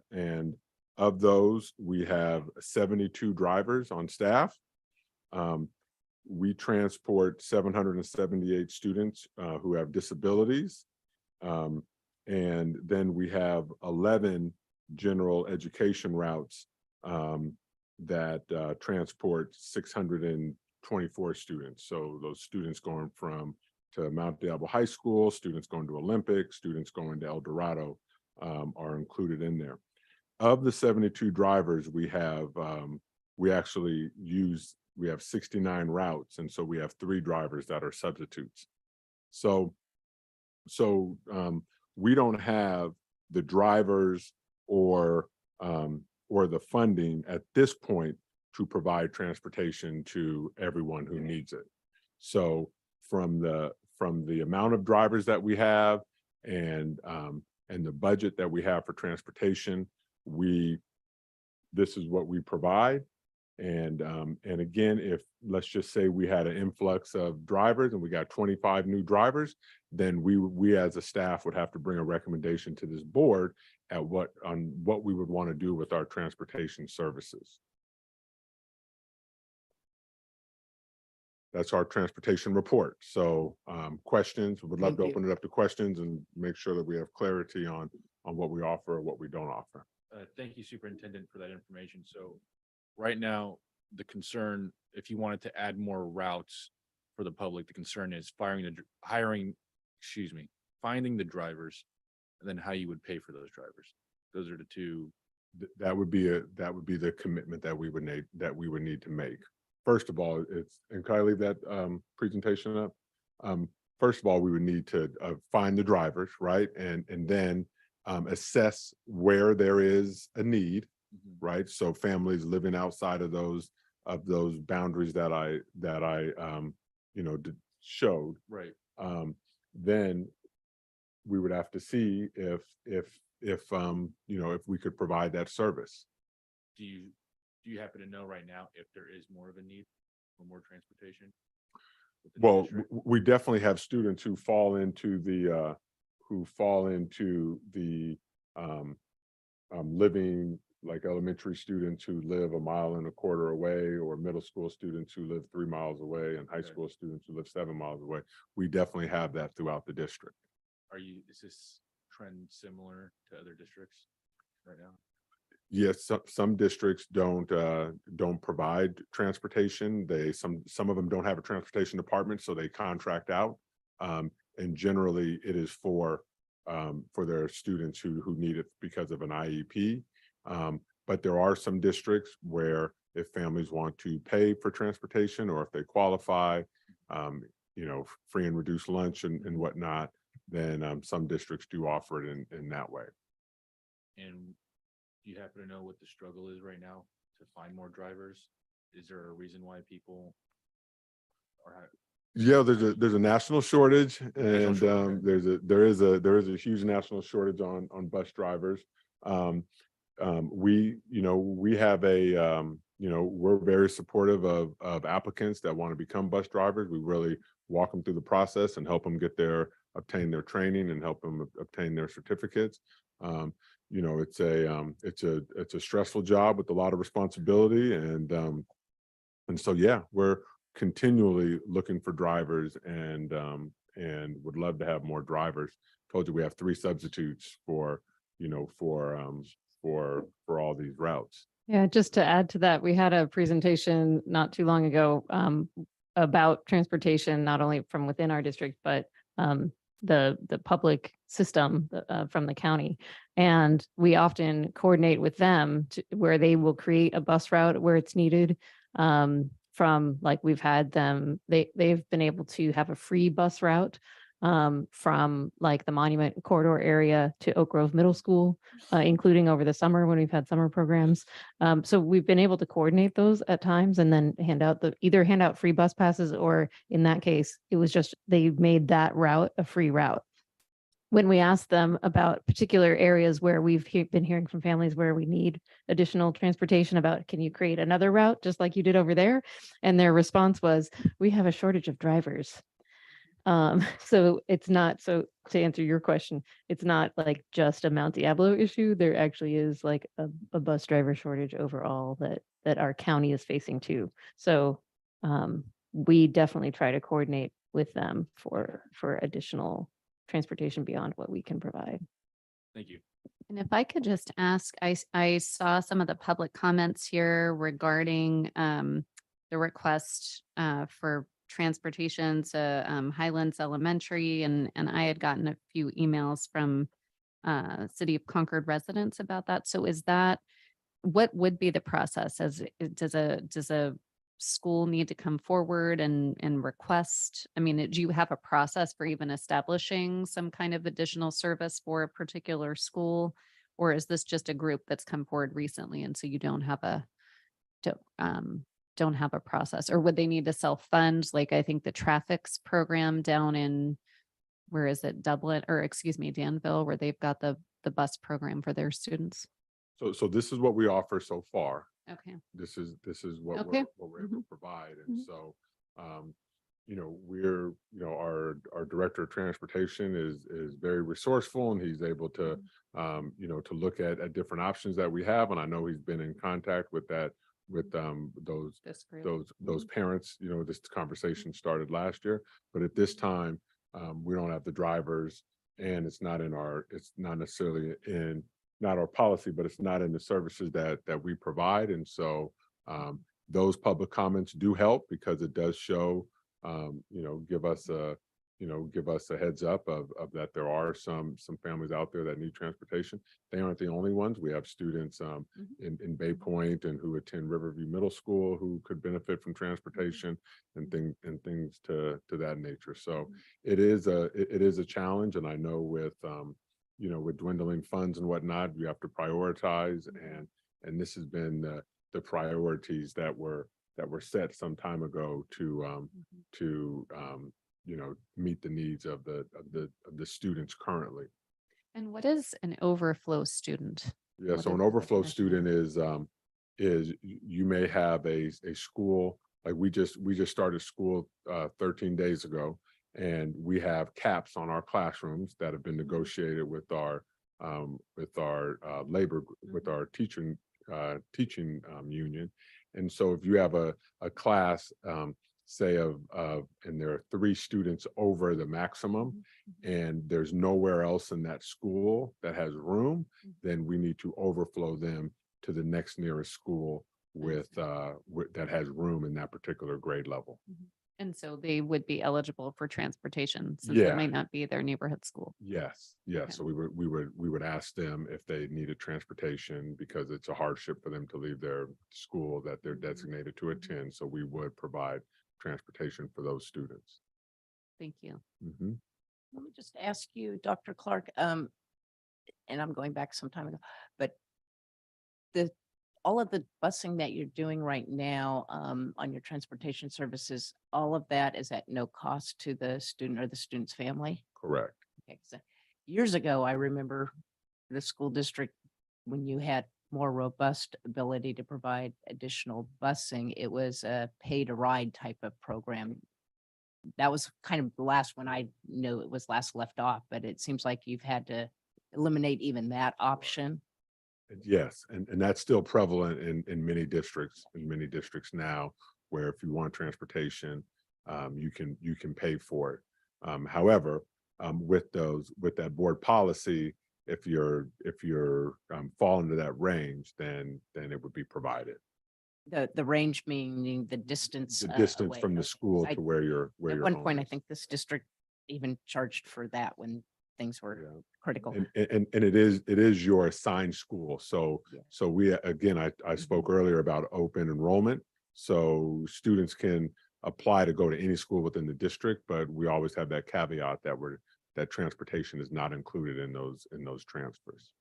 of those we have 72 drivers on staff. We transport 778 students who have disabilities. And then we have 11 general education routes that transport 624 students. So those students going to Mount Diablo High School, students going to Olympic, students going to El Dorado are included in there. Of the 72 drivers we have, we have 69 routes, and so we have 3 drivers that are substitutes. So we don't have the drivers or the funding at this point to provide transportation to everyone who needs it. So from the amount of drivers that we have and the budget that we have for transportation, this is what we provide. And again, if let's just say we had an influx of drivers and we got 25 new drivers, then we as a staff would have to bring a recommendation to this board on what we would want to do with our transportation services. That's our transportation report. So questions, we would love to open it up to questions and make sure that we have clarity on what we offer or what we don't offer. Thank you, Superintendent, for that information. So right now, the concern, if you wanted to add more routes for the public, the concern is finding the drivers, and then how you would pay for those drivers. Those are the two. That would be the commitment that we would need to make. First of all, and can I leave that presentation up? First of all, we would need to find the drivers, right? And then assess where there is a need, right? So families living outside of those boundaries that I showed. Right. Then we would have to see if we could provide that service. Do you happen to know right now if there is more of a need for more transportation? Well, we definitely have students who fall into the living, like elementary students who live 1.25 miles away, or middle school students who live 3 miles away, and high school students who live 7 miles away. We definitely have that throughout the district. Is this trend similar to other districts right now? Yes, some districts don't provide transportation. Some of them don't have a transportation department, so they contract out. And generally it is for their students who need it because of an IEP. But there are some districts where if families want to pay for transportation, or if they qualify, free and reduced lunch and whatnot, then some districts do offer it in that way. And do you happen to know what the struggle is right now to find more drivers? Is there a reason why people are? Yeah, there's a national shortage, and there is a huge national shortage on bus drivers. We have we're very supportive of applicants that want to become bus drivers. We really walk them through the process and help them obtain their training and help them obtain their certificates. It's a stressful job with a lot of responsibility, and so yeah, we're continually looking for drivers, and would love to have more drivers. Told you we have 3 substitutes for all these routes. Yeah, just to add to that, we had a presentation not too long ago about transportation, not only from within our district, but the public system from the county. And we often coordinate with them where they will create a bus route where it's needed. From like we've had them, they've been able to have a free bus route from like the Monument Corridor area to Oak Grove Middle School, including over the summer when we've had summer programs. So we've been able to coordinate those at times and then either hand out free bus passes, or in that case, it was just they made that route a free route. When we asked them about particular areas where we've been hearing from families where we need additional transportation about, can you create another route just like you did over there? And their response was, we have a shortage of drivers. So it's not, so to answer your question, it's not like just a Mount Diablo issue. There actually is like a bus driver shortage overall that our county is facing too. So we definitely try to coordinate with them for additional transportation beyond what we can provide. Thank you. And if I could just ask, I saw some of the public comments here regarding the request for transportation to Highlands Elementary, and I had gotten a few emails from City of Concord residents about that. So is that, what would be the process? Does a school need to come forward and request? I mean, do you have a process for even establishing some kind of additional service for a particular school? Or is this just a group that's come forward recently and so you don't have a process? Or would they need to self-fund? Like I think the traffics program down in, where is it, Dublin, or excuse me, Danville, where they've got the bus program for their students. So this is what we offer so far. Okay. This is what Okay. we're able to provide. And so, you know, we're, you know, our director of transportation is very resourceful, and he's able to, you know, to look at different options that we have. And I know he's been in contact with that, with those parents. You know, this conversation started last year, but at this time, we don't have the drivers, and it's not necessarily in not our policy, but it's not in the services that we provide. And so those public comments do help, because it does show, you know, give us a heads up of that there are some families out there that need transportation. They aren't the only ones. We have students in Bay Point and who attend Riverview Middle School who could benefit from transportation and things to that nature. So it is a challenge. And I know with you know, with dwindling funds and whatnot, you have to prioritize, and this has been the priorities that were set some time ago to you know, meet the needs of the students currently. And what is an overflow student? Yeah, What so is an the overflow definition? student is you may have a school, like we just started school 13 days ago, and we have caps on our classrooms that have been negotiated with our labor, with our teaching union. And so if you have a class, say and there are 3 students over the maximum, and there's nowhere else in that school that has room, then we need to overflow them to the next nearest school with that has room in that particular grade level. And so they would be eligible for transportation since it might not be their neighborhood school. Yes. Okay. So we would ask them if they needed transportation, because it's a hardship for them to leave their school that they're designated to attend. So we would provide transportation for those students. Thank you. Let me just ask you, Dr. Clark, and I'm going back some time ago, but all of the busing that you're doing right now on your transportation services, all of that is at no cost to the student or the student's family? Correct. Okay, so years ago, I remember the school district, when you had more robust ability to provide additional busing, it was a pay to ride type of program. That was kind of the last one I know it was last left off, but it seems like you've had to eliminate even that option. Yes, and that's still prevalent in many districts now, where if you want transportation, you can pay for it. However, with that board policy, if you're fall into that range, then it would be provided. The range meaning the distance. The distance away. from the Okay. school I- to where you're At your one home point, I is. think this district even charged for that when things were Yeah. critical. And it is your assigned school. So, Yeah. so we, again, I spoke earlier about open enrollment. So students can apply to go to any school within the district, but we always have that caveat that transportation is not included in those transfers.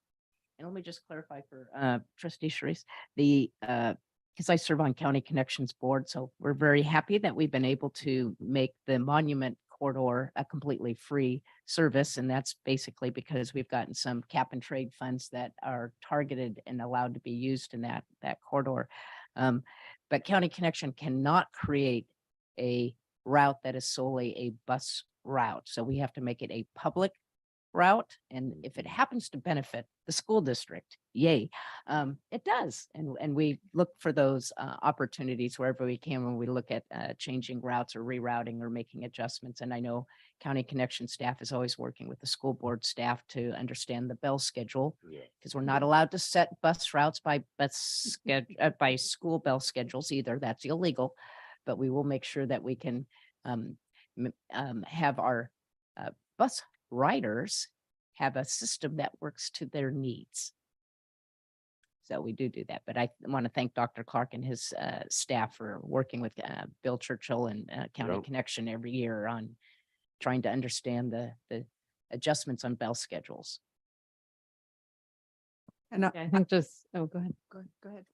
And let me just clarify for trustee Sharice, because I serve on County Connections Board, so we're very happy that we've been able to make the Monument Corridor a completely free service. And that's basically because we've gotten some cap and trade funds that are targeted and allowed to be used in that corridor. But County Connection cannot create a route that is solely a bus route. So we have to make it a public route. And if it happens to benefit the school district, yay, it does. And we look for those opportunities wherever we can when we look at changing routes or rerouting or making adjustments. And I know County Connection staff is always working with the school board staff to understand the bell schedule, because we're not allowed to set bus routes by by school bell schedules either. That's illegal. But we will make sure that we can have our bus riders have a system that works to their needs. So we do that. But I want to thank Dr. Clark and his staff for working with Bill Churchill and County Yep. Connection every year on trying to understand the adjustments on bell schedules. And I think just, oh, go ahead. go ahead.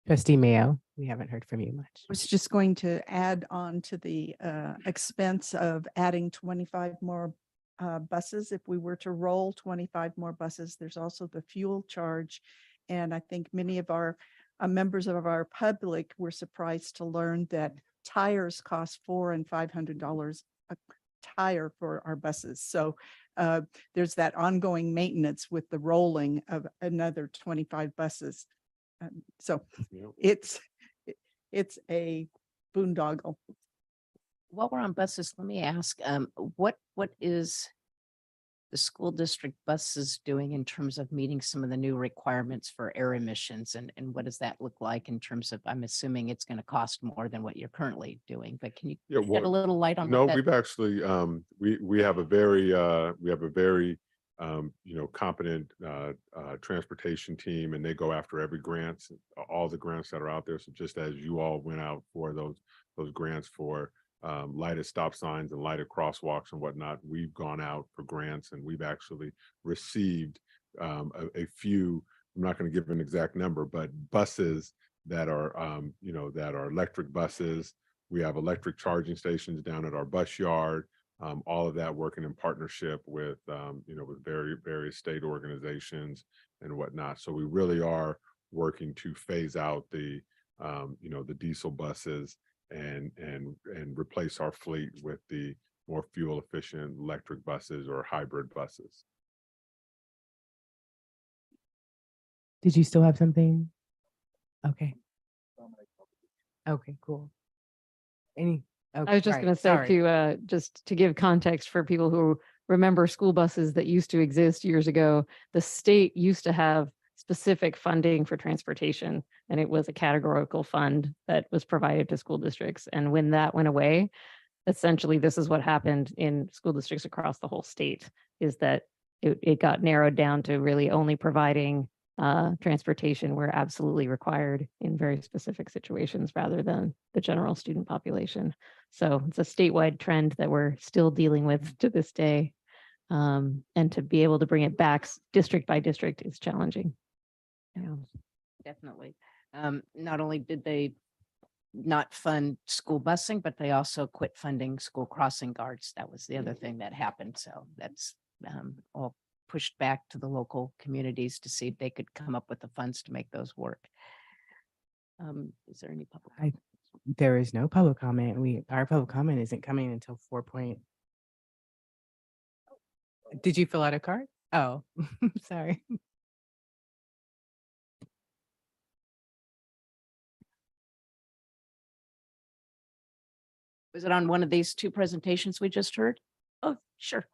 Trustee Mayo, we haven't heard from you much. I was just going to add on to the expense of adding 25 more buses. If we were to roll 25 more buses, there's also the fuel charge. And I think many of our members of our public were surprised to learn that tires cost $400 and $500 a tire for our buses. So there's that ongoing maintenance with the rolling of another 25 buses. So Yep. it's a boondoggle. While we're on buses, let me ask, what is the school district buses doing in terms of meeting some of the new requirements for air emissions? And what does that look like in terms of, I'm assuming it's going to cost more than what you're currently doing, but can you shed a little light on No, what that? we've actually, we have a very, competent transportation team, and they go after every grants, all the grants that are out there. So just as you all went out for those grants for lighted stop signs and lighted crosswalks and whatnot, we've gone out for grants, and we've actually received a few, I'm not going to give an exact number, but buses that are, that are electric buses. We have electric charging stations down at our bus yard. All of that working in partnership with, with various state organizations and whatnot. So we really are working to phase out the diesel buses and replace our fleet with the more fuel efficient electric buses or hybrid buses. Did you still have something? Okay. Okay, cool. I was just going to say to just to give context for people who remember school buses that used to exist years ago, the state used to have specific funding for transportation, and it was a categorical fund that was provided to school districts. And when that went away, essentially this is what happened in school districts across the whole state, is that it got narrowed down to really only providing transportation where absolutely required in very specific situations rather than the general student population. So it's a statewide trend that we're still dealing with to this day. And to be able to bring it back district by district is challenging. Yeah. Definitely. Not only did they not fund school busing, but they also quit funding school crossing guards. That was the other thing that happened. So that's all pushed back to the local communities to see if they could come up with the funds to make those work. Is there any public? There is no public comment. Our public comment isn't coming until 4 point. Did you fill out a card? Oh, sorry. Was it on one of these two presentations we just heard? Oh, sure.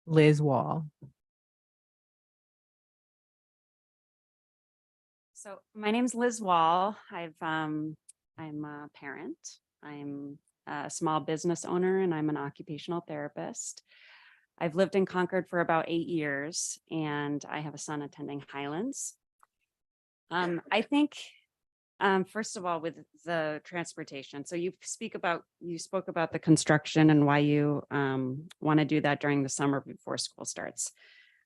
Liz Wall. So my name's Liz Wall. I'm a parent I'm a small business owner and I'm an occupational therapist. I've lived in Concord for about 8 years and I have a son attending Highlands. I think, first of all, with the transportation, so you spoke about the construction and why you want to do that during the summer before school starts.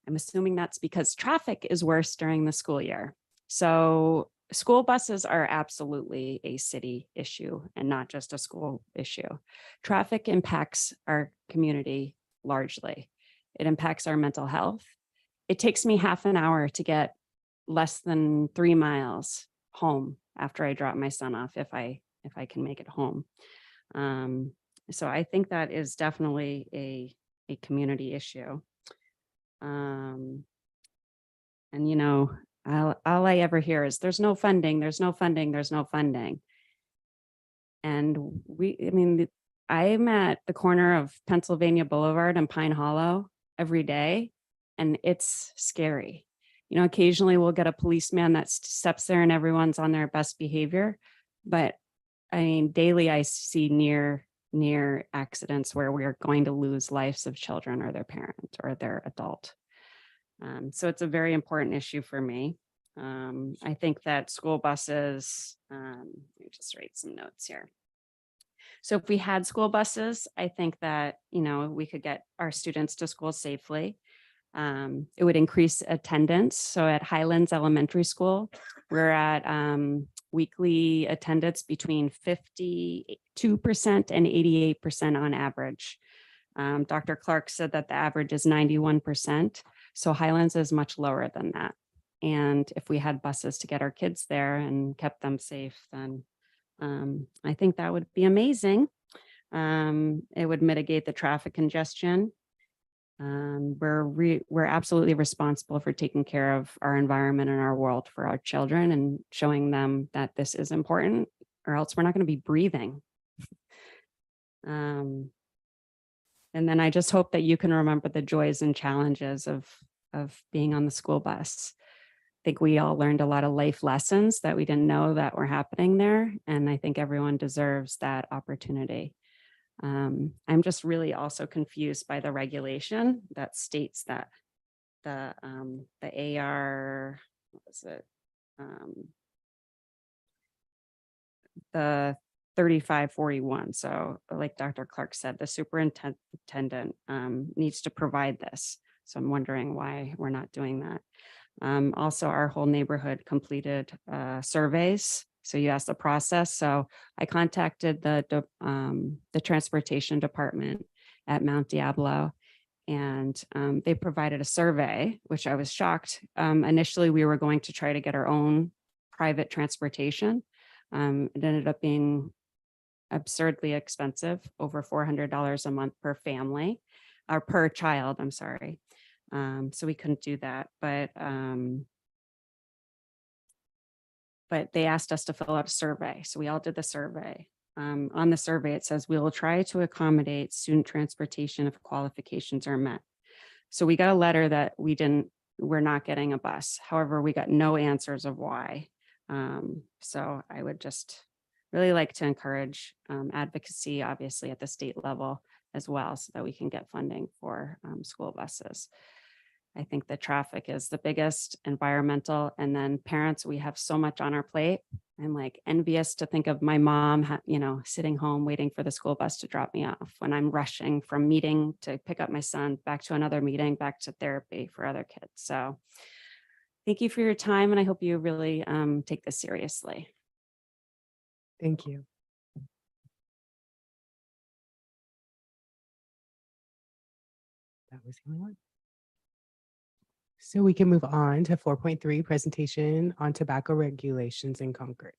I'm assuming that's because traffic is worse during the school year. So school buses are absolutely a city issue and not just a school issue. Traffic impacts our community largely. It impacts our mental health. It takes me half an hour to get less than 3 miles home after I drop my son off, if I can make it home. So I think that is definitely a community issue. And you know, all I ever hear is there's no funding, there's no funding, there's no funding. And I'm at the corner of Pennsylvania Boulevard and Pine Hollow every day, and it's scary. You know, occasionally we'll get a policeman that steps there and everyone's on their best behavior. But I mean, daily I see near accidents where we are going to lose lives of children or their parent or their adult. So it's a very important issue for me. I think that school buses, let me just write some notes here. So if we had school buses, I think that, you know, we could get our students to school safely. It would increase attendance. So at Highlands Elementary School, we're at weekly attendance between 52% and 88% on average. Dr. Clark said that the average is 91%. So Highlands is much lower than that. And if we had buses to get our kids there and kept them safe, then I think that would be amazing. It would mitigate the traffic congestion. We're absolutely responsible for taking care of our environment and our world for our children and showing them that this is important, or else we're not going to be breathing. And then I just hope that you can remember the joys and challenges of being on the school bus. I think we all learned a lot of life lessons that we didn't know that were happening there. And I think everyone deserves that opportunity. I'm just really also confused by the regulation that states that the AR, what was it? The 3541. So like Dr. Clark said, the superintendent needs to provide this. So I'm wondering why we're not doing that. Also, our whole neighborhood completed surveys. So you asked the process. So I contacted the transportation department at Mount Diablo, and they provided a survey, which I was shocked. Initially, we were going to try to get our own private transportation. It ended up being absurdly expensive, over $400 a month per family, or per child, I'm sorry. So we couldn't do that, but they asked us to fill out a survey. So we all did the survey. On the survey, it says, we will try to accommodate student transportation if qualifications are met. So we got a letter that we're not getting a bus. However, we got no answers of why. So I would just really like to encourage advocacy, obviously at the state level as well, so that we can get funding for school buses. I think the traffic is the biggest, environmental, and then parents, we have so much on our plate. I'm like envious to think of my mom, sitting home waiting for the school bus to drop me off when I'm rushing from meeting to pick up my son, back to another meeting, back to therapy for other kids. So thank you for your time, and I hope you really take this seriously. Thank you. That was the only one. So we can move on to 4.3, presentation on tobacco regulations in Concord.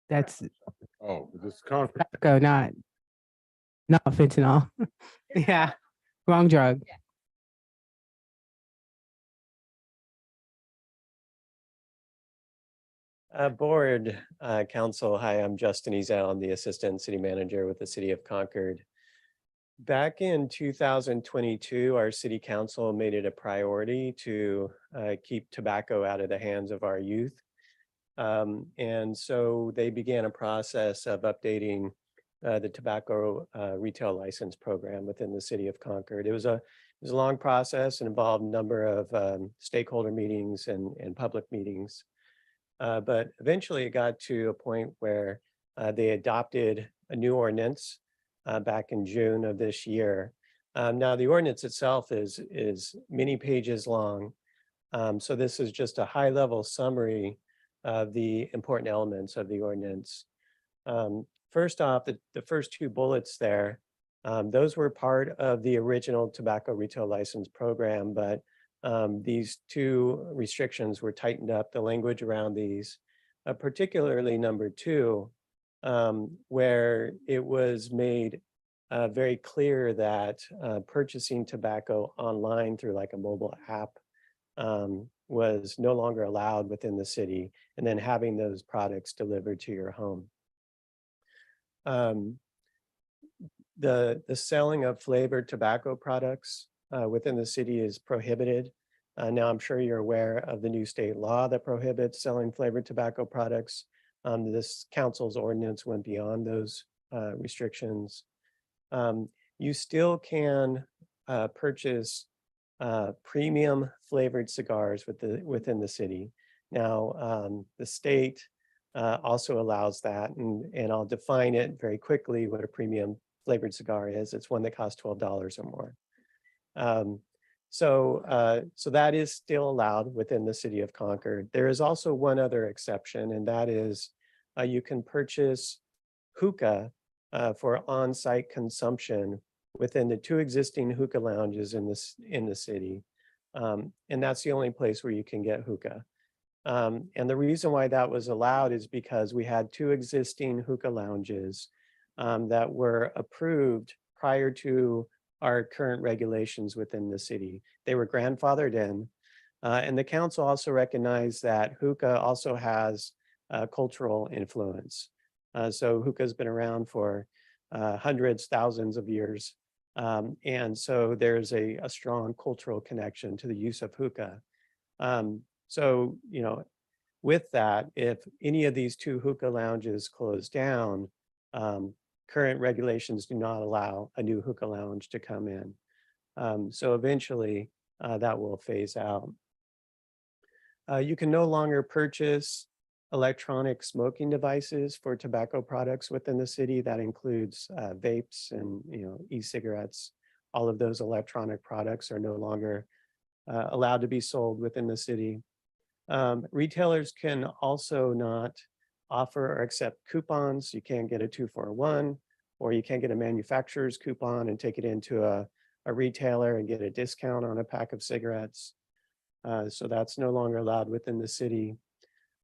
That's Oh, this is Concord. tobacco, not fentanyl. Yeah, wrong drug. Board, council, hi, I'm Justin Ezel. I'm the Assistant City Manager with the City of Concord. Back in 2022, our city council made it a priority to keep tobacco out of the hands of our youth. And so they began a process of updating the tobacco retail license program within the city of Concord. It was a long process and involved a number of stakeholder meetings and public meetings. But eventually it got to a point where they adopted a new ordinance back in June of this year. Now the ordinance itself is many pages long. So this is just a high level summary of the important elements of the ordinance. First off, the first two bullets there, those were part of the original tobacco retail license program, but these two restrictions were tightened up, the language around these, particularly number 2, where it was made very clear that purchasing tobacco online through like a mobile app was no longer allowed within the city, and then having those products delivered to your home. The selling of flavored tobacco products within the city is prohibited. Now, I'm sure you're aware of the new state law that prohibits selling flavored tobacco products. This council's ordinance went beyond those restrictions. You still can purchase premium flavored cigars within the city. Now, the state also allows that, and I'll define it very quickly what a premium flavored cigar is. It's one that costs $12 or more. So that is still allowed within the city of Concord. There is also one other exception, and that is you can purchase hookah for on-site consumption within the 2 existing hookah lounges in the city. And that's the only place where you can get hookah. And the reason why that was allowed is because we had 2 existing hookah lounges that were approved prior to our current regulations within the city. They were grandfathered in, and the council also recognized that hookah also has cultural influence. So hookah's been around for hundreds, thousands of years. And so there's a strong cultural connection to the use of hookah. So, you know, with that, if any of these 2 hookah lounges close down, current regulations do not allow a new hookah lounge to come in. So eventually that will phase out. You can no longer purchase electronic smoking devices for tobacco products within the city. That includes vapes and e-cigarettes. All of those electronic products are no longer allowed to be sold within the city. Retailers can also not offer or accept coupons. You can't get a 2-for-1, or you can't get a manufacturer's coupon and take it into a retailer and get a discount on a pack of cigarettes. So that's no longer allowed within the city.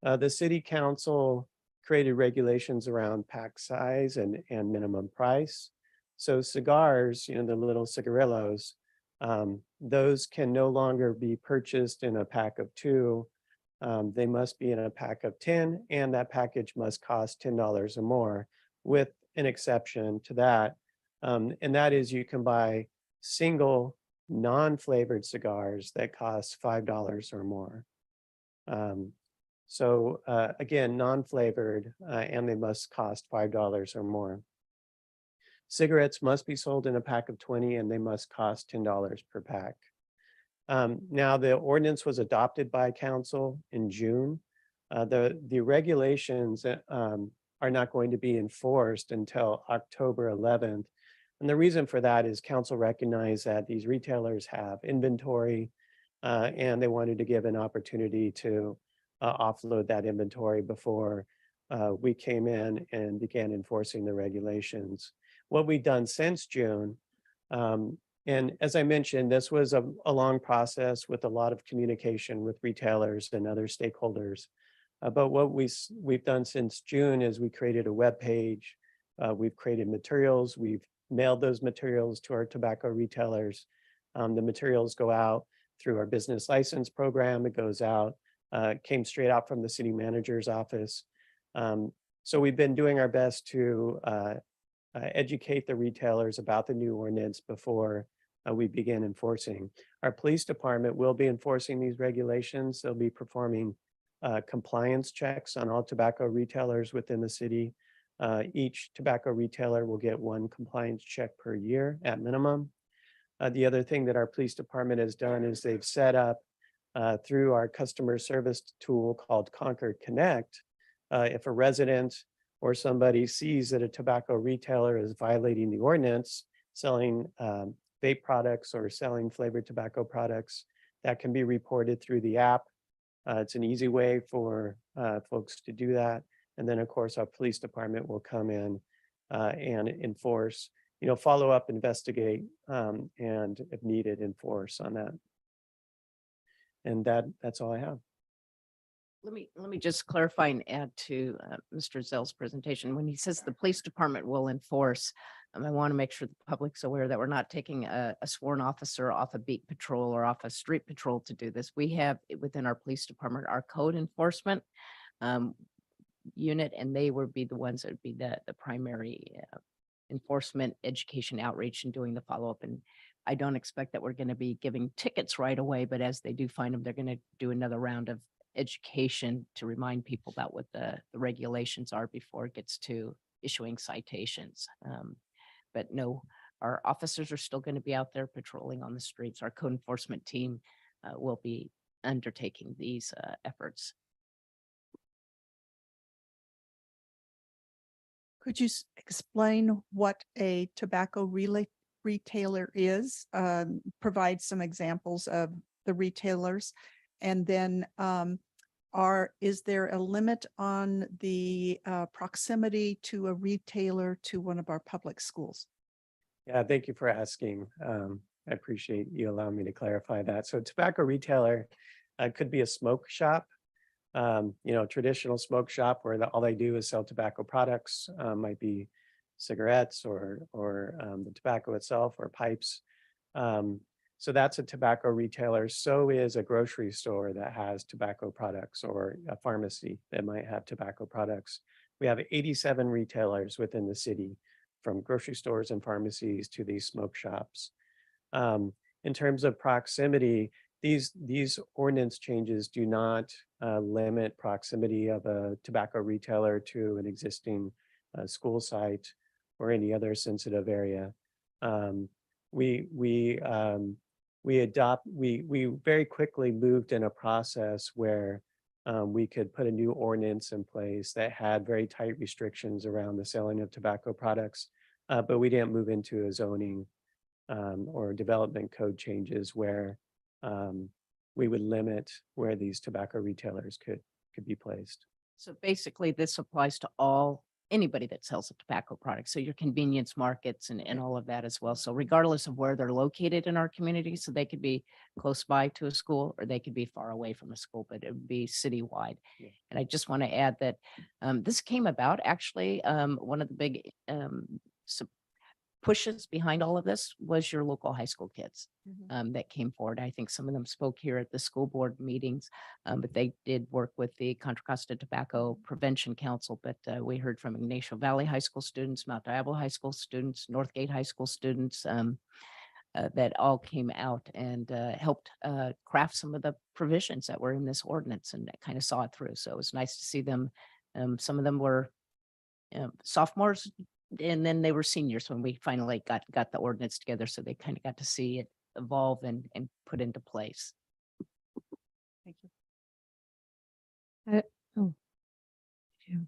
The city council created regulations around pack size and minimum price. So cigars, the little cigarillos, those can no longer be purchased in a pack of 2. They must be in a pack of 10, and that package must cost $10 or more, with an exception to that. And that is, you can buy single non-flavored cigars that cost $5 or more. So again, non-flavored, and they must cost $5 or more. Cigarettes must be sold in a pack of 20, and they must cost $10 per pack. Now, the ordinance was adopted by council in June. The regulations are not going to be enforced until October 11th. And the reason for that is council recognized that these retailers have inventory, and they wanted to give an opportunity to offload that inventory before we came in and began enforcing the regulations. What we've done since June, and as I mentioned, this was a long process with a lot of communication with retailers and other stakeholders. But what we've done since June is we created a web page. We've created materials. We've mailed those materials to our tobacco retailers. The materials go out through our business license program. It goes out, came straight out from the city manager's office. So we've been doing our best to educate the retailers about the new ordinance before we begin enforcing. Our police department will be enforcing these regulations. They'll be performing compliance checks on all tobacco retailers within the city. Each tobacco retailer will get one compliance check per year at minimum. The other thing that our police department has done is they've set up through our customer service tool called Concord Connect. If a resident or somebody sees that a tobacco retailer is violating the ordinance, selling vape products or selling flavored tobacco products, that can be reported through the app. It's an easy way for folks to do that. And then, of course, our police department will come in and enforce, follow up, investigate, and if needed, enforce on that. And that's all I have. Let me just clarify and add to Mr. Zell's presentation. When he says the police department will enforce, I want to make sure the public's aware that we're not taking a sworn officer off a beat patrol or off a street patrol to do this. We have within our police department our code enforcement unit, and they would be the ones that would be the primary enforcement, education, outreach, and doing the follow-up. And I don't expect that we're going to be giving tickets right away, but as they do find them, they're going to do another round of education to remind people about what the regulations are before it gets to issuing citations. But no, our officers are still going to be out there patrolling on the streets. Our code enforcement team will be undertaking these efforts. Could you explain what a tobacco retailer is? Provide some examples of the retailers. And then is there a limit on the proximity to a retailer to one of our public schools? Yeah, thank you for asking. I appreciate you allowing me to clarify that. So tobacco retailer could be a smoke shop, traditional smoke shop where all they do is sell tobacco products, might be cigarettes or the tobacco itself or pipes. So that's a tobacco retailer. So is a grocery store that has tobacco products or a pharmacy that might have tobacco products. We have 87 retailers within the city, from grocery stores and pharmacies to these smoke shops. In terms of proximity, these ordinance changes do not limit proximity of a tobacco retailer to an existing school site or any other sensitive area. We very quickly moved in a process where we could put a new ordinance in place that had very tight restrictions around the selling of tobacco products, but we didn't move into a zoning or development code changes where we would limit where these tobacco retailers could be placed. So basically, this applies to anybody that sells a tobacco product. So your convenience markets and all of that as well. So regardless of where they're located in our community, so they could be close by to a school or they could be far away from a school, but it would be citywide. Yeah. And I just want to add that this came about actually, one of the big pushes behind all of this was your local high school kids that came forward. I think some of them spoke here at the school board meetings, but they did work with the Contra Costa Tobacco Prevention Council. But we heard from Ignacio Valley High School students, Mount Diablo High School students, Northgate High School students that all came out and helped craft some of the provisions that were in this ordinance and that kind of saw it through. So it was nice to see them. Some of them were sophomores, and then they were seniors when we finally got the ordinance together. So they kind of got to see it evolve and put into place. Thank you. In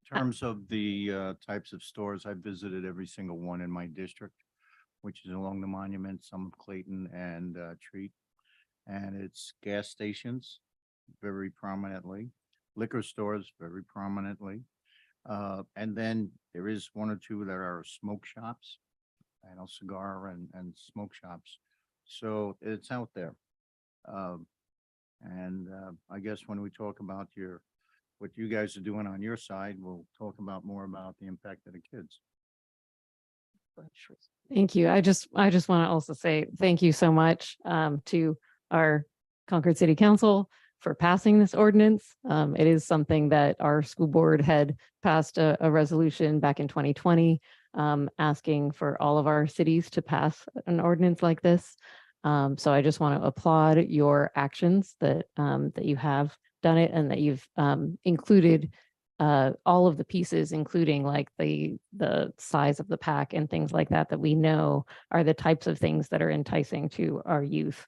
terms of the types of stores, I visited every single one in my district, which is along the monument, some of Clayton and Treat. And it's gas stations very prominently, liquor stores very prominently. And then there is one or two that are smoke shops, cigar and smoke shops. So it's out there. I guess when we talk about what you guys are doing on your side, we'll talk about more about the impact of the kids. Thank you. I just want to also say thank you so much to our Concord City Council for passing this ordinance. It is something that our school board had passed a resolution back in 2020, asking for all of our cities to pass an ordinance like this. So I just want to applaud your actions that you have done it, and that you've included all of the pieces, including like the size of the pack and things like that, that we know are the types of things that are enticing to our youth.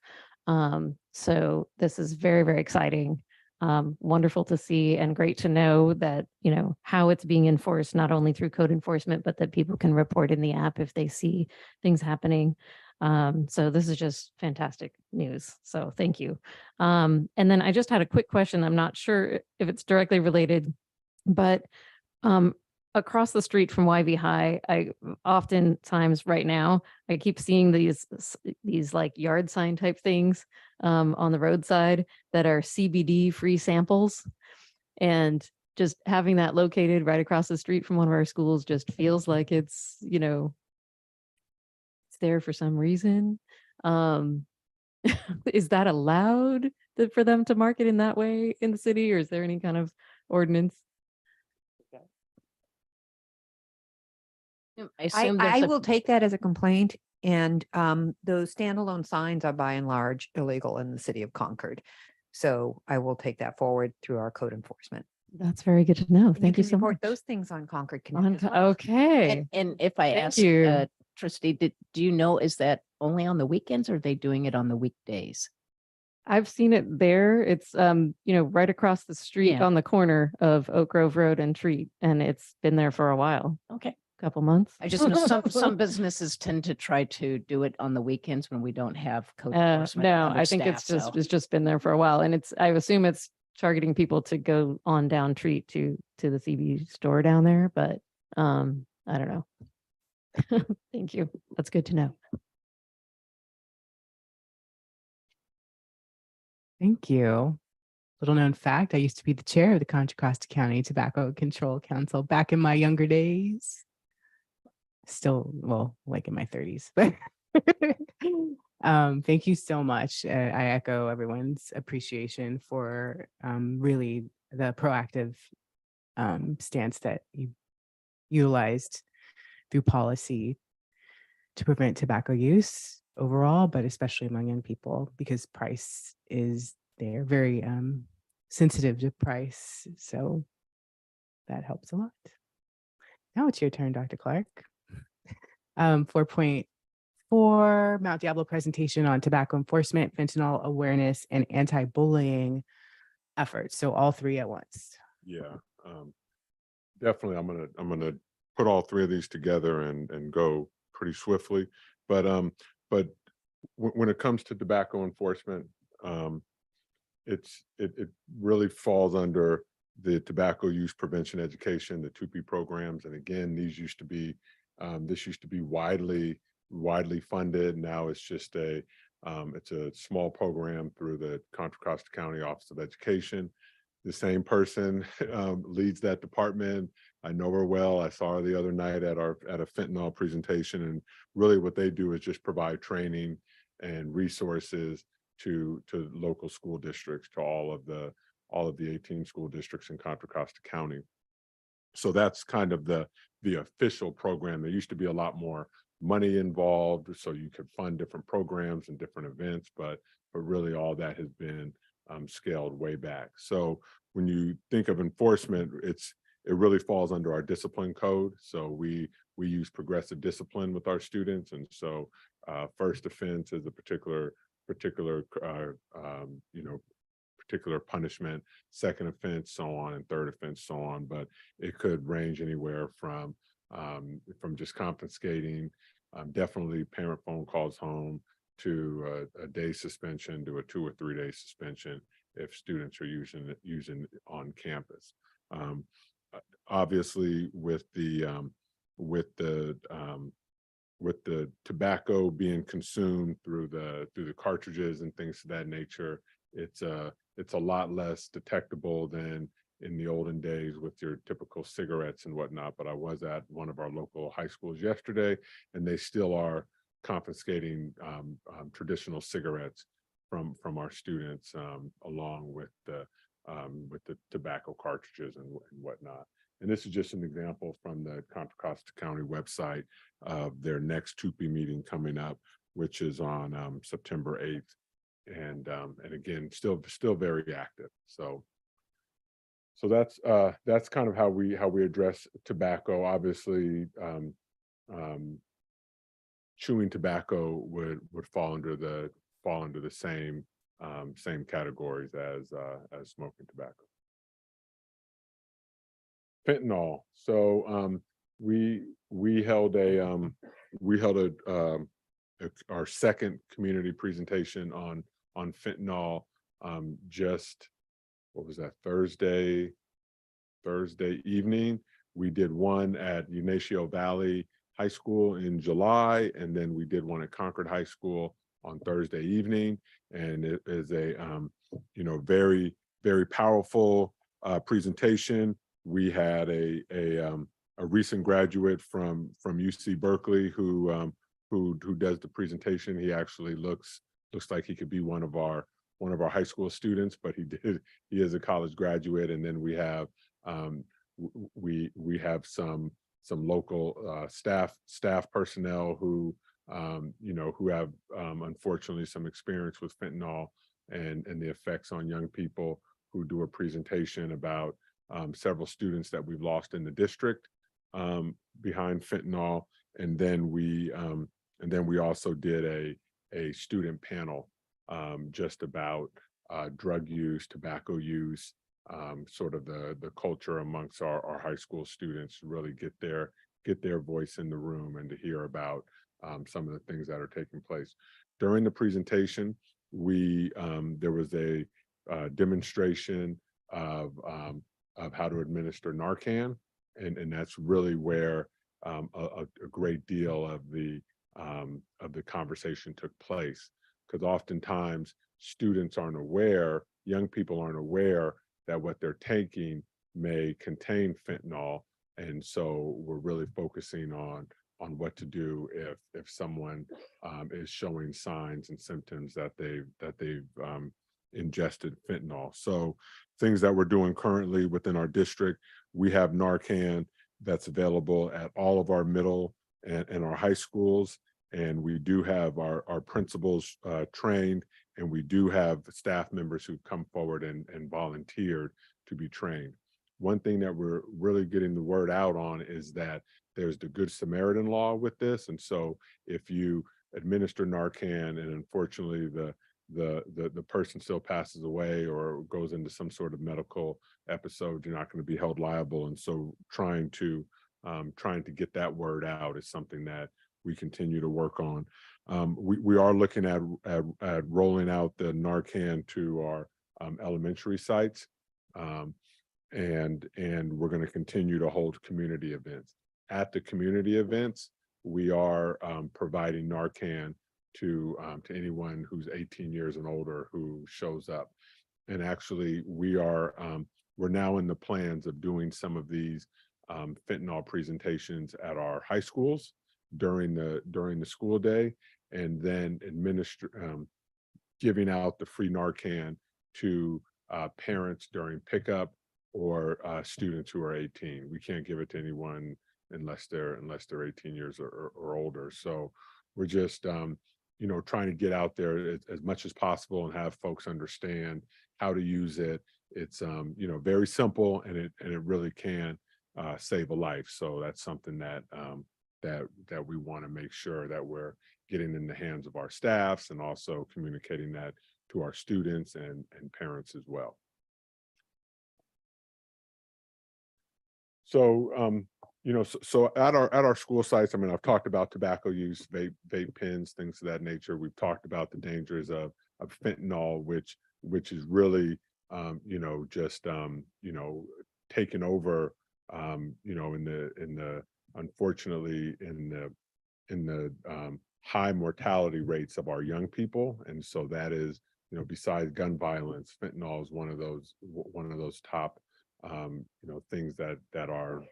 So this is very, very exciting. Wonderful to see, and great to know that, you know, how it's being enforced, not only through code enforcement, but that people can report in the app if they see things happening. So this is just fantastic news. So thank you. And then I just had a quick question. I'm not sure if it's directly related, but across the street from YV High, I oftentimes right now, I keep seeing these like yard sign type things on the roadside that are CBD free samples. And just having that located right across the street from one of our schools just feels like it's, you know, it's there for some reason. Is that allowed for them to market in that way in the city, or is there any kind of ordinance? I assume there's I a- will take that as a complaint, and those standalone signs are by and large illegal in the city of Concord. So I will take that forward through our code enforcement. That's very good to know. And Thank you can so report much. those things on Concord Connect as well. Okay. And if I Thank ask, you. trustee, do you know, is that only on the weekends, or are they doing it on the weekdays? I've seen it there. It's you know, right across the street Yeah. on the corner of Oak Grove Road and Treat, and it's been there for a while, Okay. couple months. I just know some businesses tend to try to do it on the weekends when we don't have code enforcement. No, I think it's just been there for a while, and I assume it's targeting people to go on down Treat to the CB store down there, but I don't know. Thank you. That's good to know. Thank you. Little known fact, I used to be the chair of the Contra Costa County Tobacco Control Council back in my younger days. Still, well, like in my 30s, but thank you so much. I echo everyone's appreciation for really the proactive stance that you utilized through policy to prevent tobacco use overall, but especially among young people, because price is, they're very sensitive to price. So that helps a lot. Now it's your turn, Dr. Clark. 4.4, Mount Diablo presentation on tobacco enforcement, fentanyl awareness, and anti-bullying efforts. So all three at once. Yeah, definitely. I'm gonna put all three of these together and go pretty swiftly. But when it comes to tobacco enforcement, it really falls under the tobacco use prevention education, the 2P programs. And again, these used to be this used to be widely funded. Now it's just it's a small program through the Contra Costa County Office of Education. The same person leads that department. I know her well. I saw her the other night at a fentanyl presentation, and really what they do is just provide training and resources to local school districts, to all of the 18 school districts in Contra Costa County. So that's kind of the official program. There used to be a lot more money involved, so you could fund different programs and different events, but really all that has been scaled way back. So when you think of enforcement, it really falls under our discipline code. So we use progressive discipline with our students, and so first offense is a particular punishment, second offense, so on, and third offense, so on. But it could range anywhere from just confiscating, definitely parent phone calls home, to a day suspension, to a 2 or 3 day suspension if students are using it on campus. Obviously, with the tobacco being consumed through the cartridges and things of that nature, it's a lot less detectable than in the olden days with your typical cigarettes and whatnot. But I was at one of our local high schools yesterday, and they still are confiscating traditional cigarettes from our students, along with the tobacco cartridges and whatnot. And this is just an example from the Contra Costa County website of their next TUPE meeting coming up, which is on September 8th. And again, still very active. So that's kind of how we address tobacco. Obviously, chewing tobacco would fall under the same categories as smoking tobacco. Fentanyl. So we held our second community presentation on fentanyl just, what was that, Thursday evening. We did one at Ignacio Valley High School in July, and then we did one at Concord High School on Thursday evening. And it is a very, very powerful presentation. We had a recent graduate from UC Berkeley who does the presentation. He actually looks like he could be one of our high school students, but he is a college graduate. And then we have we have some local staff personnel who who have unfortunately some experience with fentanyl and the effects on young people, who do a presentation about several students that we've lost in the district behind fentanyl. And then we also did a student panel just about drug use, tobacco use, sort of the culture amongst our high school students, to really get their voice in the room and to hear about some of the things that are taking place. During the presentation, there was a demonstration of how to administer Narcan, and that's really where a great deal of the conversation took place, because oftentimes students aren't aware, young people aren't aware that what they're taking may contain fentanyl. And so we're really focusing on what to do if someone is showing signs and symptoms that they've ingested fentanyl. So things that we're doing currently within our district, we have Narcan that's available at all of our middle and our high schools. And we do have our principals trained, and we do have staff members who've come forward and volunteered to be trained. One thing that we're really getting the word out on is that there's the Good Samaritan law with this. And so if you administer Narcan and unfortunately the person still passes away or goes into some sort of medical episode, you're not going to be held liable. And so trying to get that word out is something that we continue to work on. We are looking at rolling out the Narcan to our elementary sites, and we're going to continue to hold community events. At the community events, we are providing Narcan to anyone who's 18 years and older who shows up. And actually, we're now in the plans of doing some of these fentanyl presentations at our high schools during the school day, and then giving out the free Narcan to parents during pickup or students who are 18. We can't give it to anyone unless they're 18 years or older. So we're just trying to get out there as much as possible and have folks understand how to use it. It's very simple, and it really can save a life. So that's something that we want to make sure that we're getting in the hands of our staffs, and also communicating that to our students and parents as well. So so at our school sites, I mean, I've talked about tobacco use, vape pens, things of that nature. We've talked about the dangers of fentanyl, which is really just taken over unfortunately in the high mortality rates of our young people. And so that is, besides gun violence, fentanyl is one of those top things that our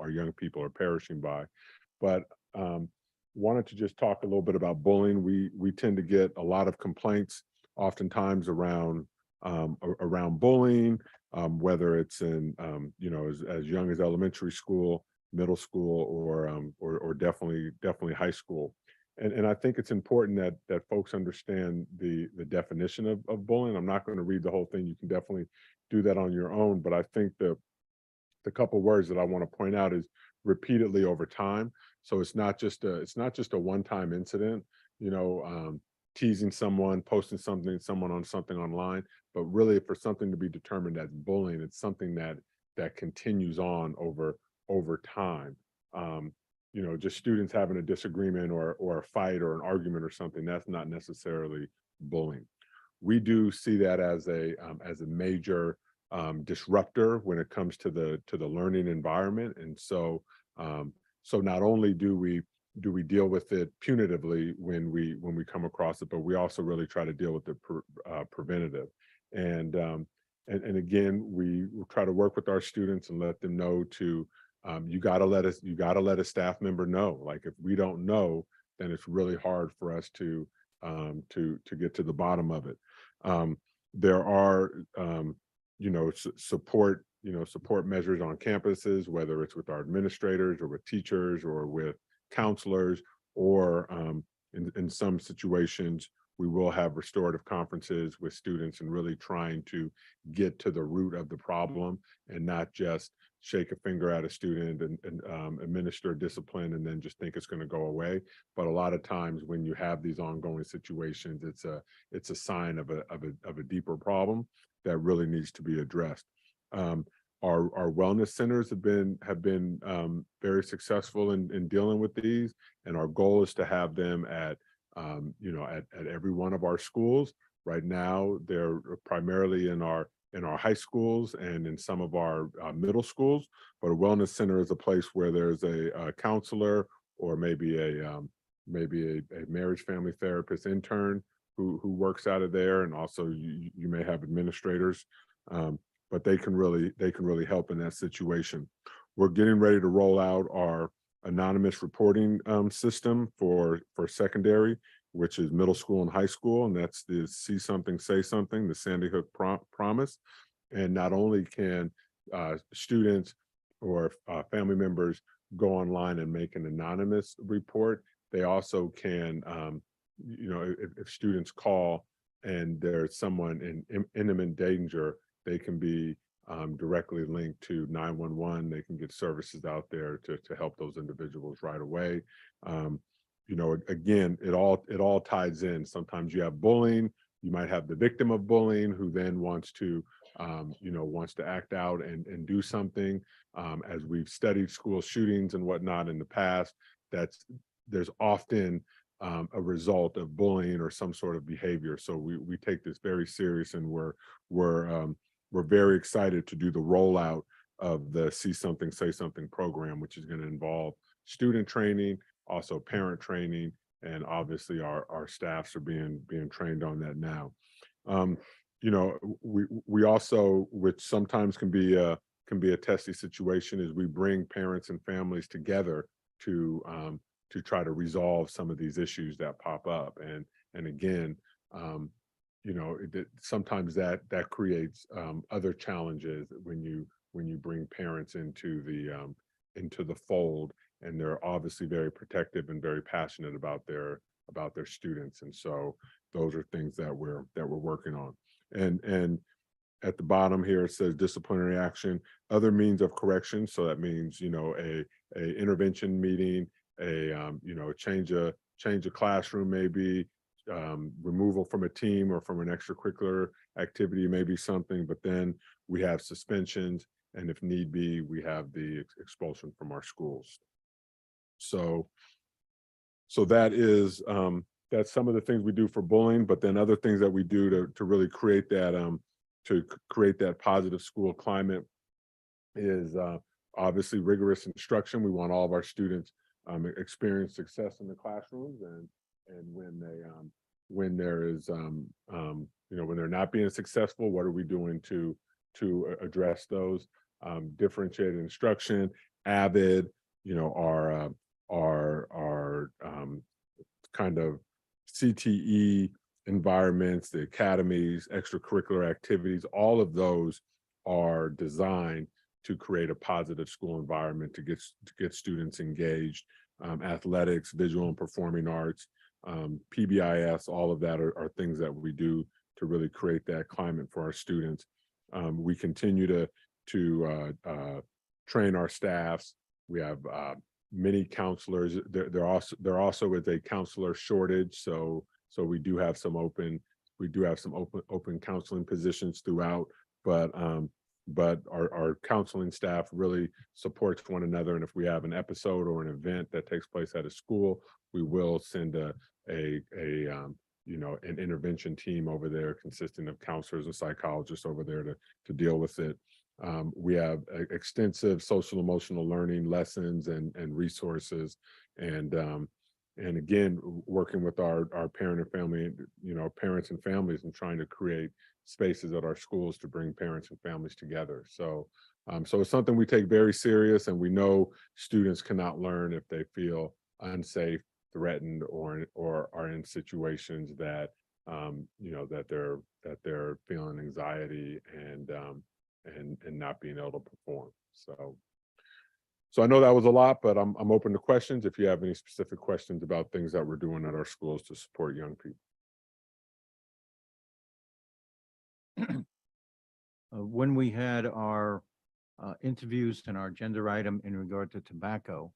young people are perishing by. But wanted to just talk a little bit about bullying. We tend to get a lot of complaints oftentimes around bullying, whether it's in as young as elementary school, middle school, or definitely high school. And I think it's important that folks understand the definition of bullying. I'm not going to read the whole thing. You can definitely do that on your own. But I think the couple words that I want to point out is repeatedly over time. So it's not just a one-time incident, teasing someone, posting someone on something online, but really for something to be determined as bullying, it's something that continues on over time. Just students having a disagreement or a fight or an argument or something, that's not necessarily bullying. We do see that as a major disruptor when it comes to the learning environment. And so not only do we deal with it punitively when we come across it, but we also really try to deal with it preventative. And again, we will try to work with our students and let them know to you got to let a staff member know. Like if we don't know, then it's really hard for us to get to the bottom of it. There are support measures on campuses, whether it's with our administrators or with teachers or with counselors, or in some situations, we will have restorative conferences with students and really trying to get to the root of the problem and not just shake a finger at a student and administer discipline and then just think it's going to go away. But a lot of times when you have these ongoing situations, it's a sign of a deeper problem that really needs to be addressed. Our wellness centers have been very successful in dealing with these, and our goal is to have them at every one of our schools. Right now, they're primarily in our high schools and in some of our middle schools. But a wellness center is a place where there's a counselor or maybe a marriage family therapist intern who works out of there, and also you may have administrators. But they can really help in that situation. We're getting ready to roll out our anonymous reporting system for secondary, which is middle school and high school, and that's the See Something, Say Something, the Sandy Hook promise. And not only can students or family members go online and make an anonymous report, they also can, if students call and there's someone in imminent danger, they can be directly linked to 911. They can get services out there to help those individuals right away. Again, it all ties in. Sometimes you have bullying. You might have the victim of bullying who then wants to act out and do something. As we've studied school shootings and whatnot in the past, there's often a result of bullying or some sort of behavior. So we take this very serious, and we're very excited to do the rollout of the See Something, Say Something program, which is going to involve student training, also parent training, and obviously our staffs are being trained on that now. We also, which sometimes can be a testy situation, is we bring parents and families together to try to resolve some of these issues that pop up. And again, sometimes that creates other challenges when you bring parents into the fold, and they're obviously very protective and very passionate about their students. And so those are things that we're working on. And at the bottom here, it says disciplinary action, other means of correction. So that means, a intervention meeting, change a classroom, maybe removal from a team or from an extracurricular activity, maybe something, but then we have suspensions, and if need be, we have the expulsion from our schools. So that's some of the things we do for bullying, but then other things that we do to really create that positive school climate is obviously rigorous instruction. We want all of our students experience success in the classrooms, and when they're not being successful, what are we doing to address those? Differentiated instruction, AVID, our kind of CTE environments, the academies, extracurricular activities, all of those are designed to create a positive school environment to get students engaged. Athletics, visual and performing arts, PBIS, all of that are things that we do to really create that climate for our students. We continue to train our staffs. We have many counselors. There also is a counselor shortage, so we do have some open counseling positions throughout, but our counseling staff really supports one another. And if we have an episode or an event that takes place at a school, we will send an intervention team over there consisting of counselors and psychologists over there to deal with it. We have extensive social emotional learning lessons and resources, and again, working with our parent and family, parents and families, and trying to create spaces at our schools to bring parents and families together. So it's something we take very serious, and we know students cannot learn if they feel unsafe, threatened, or are in situations that that they're feeling anxiety and not being able to perform. So I know that was a lot, but I'm open to questions if you have any specific questions about things that we're doing at our schools to support young people. When we had our interviews and our agenda item in regard to tobacco,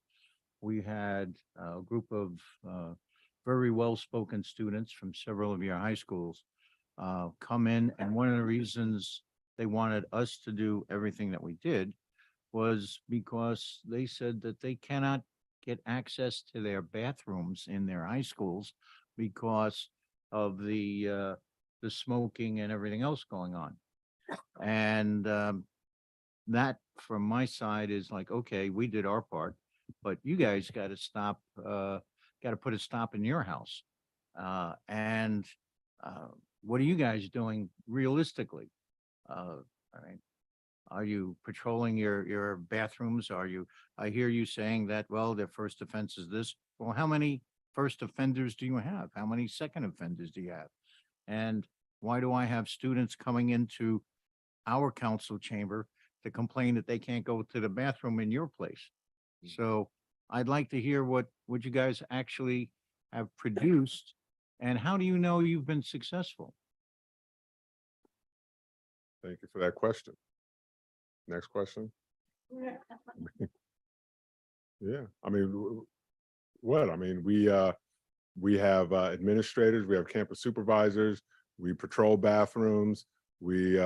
we had a group of very well-spoken students from several of your high schools come in, and one of the reasons they wanted us to do everything that we did was because they said that they cannot get access to their bathrooms in their high schools because of the smoking and everything else going on. And that, from my side, is like, okay, we did our part, but you guys got to stop, got to put a stop in your house. What are you guys doing realistically? Are you patrolling your bathrooms? I hear you saying that, well, their first offense is this. Well, how many first offenders do you have? How many second offenders do you have? And why do I have students coming into our council chamber to complain that they can't go to the bathroom in your place? So I'd like to hear what you guys actually have produced, and how do you know you've been successful? Thank you for that question. Next question. Yeah, I mean, what? I mean, we have administrators, we have campus supervisors, we patrol bathrooms, we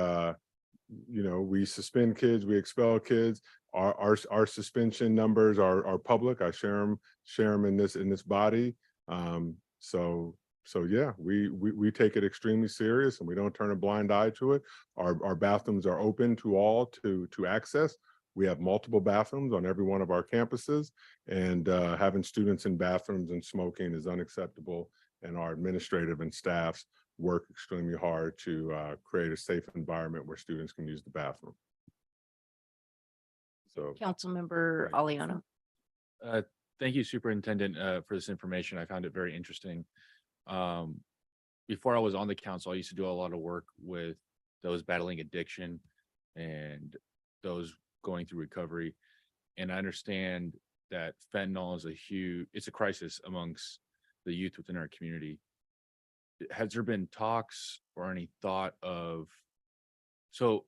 suspend kids, we expel kids. Our suspension numbers are public. I share them in this body. So yeah, we take it extremely serious, and we don't turn a blind eye to it. Our bathrooms are open to all to access. We have multiple bathrooms on every one of our campuses, and having students in bathrooms and smoking is unacceptable. And our administrative and staffs work extremely hard to create a safe environment where students can use the bathroom. So, Councilmember Aliano. Thank you, Superintendent, for this information. I found it very interesting. Before I was on the council, I used to do a lot of work with those battling addiction and those going through recovery. And I understand that fentanyl is it's a crisis amongst the youth within our community. Has there been talks or any thought of, so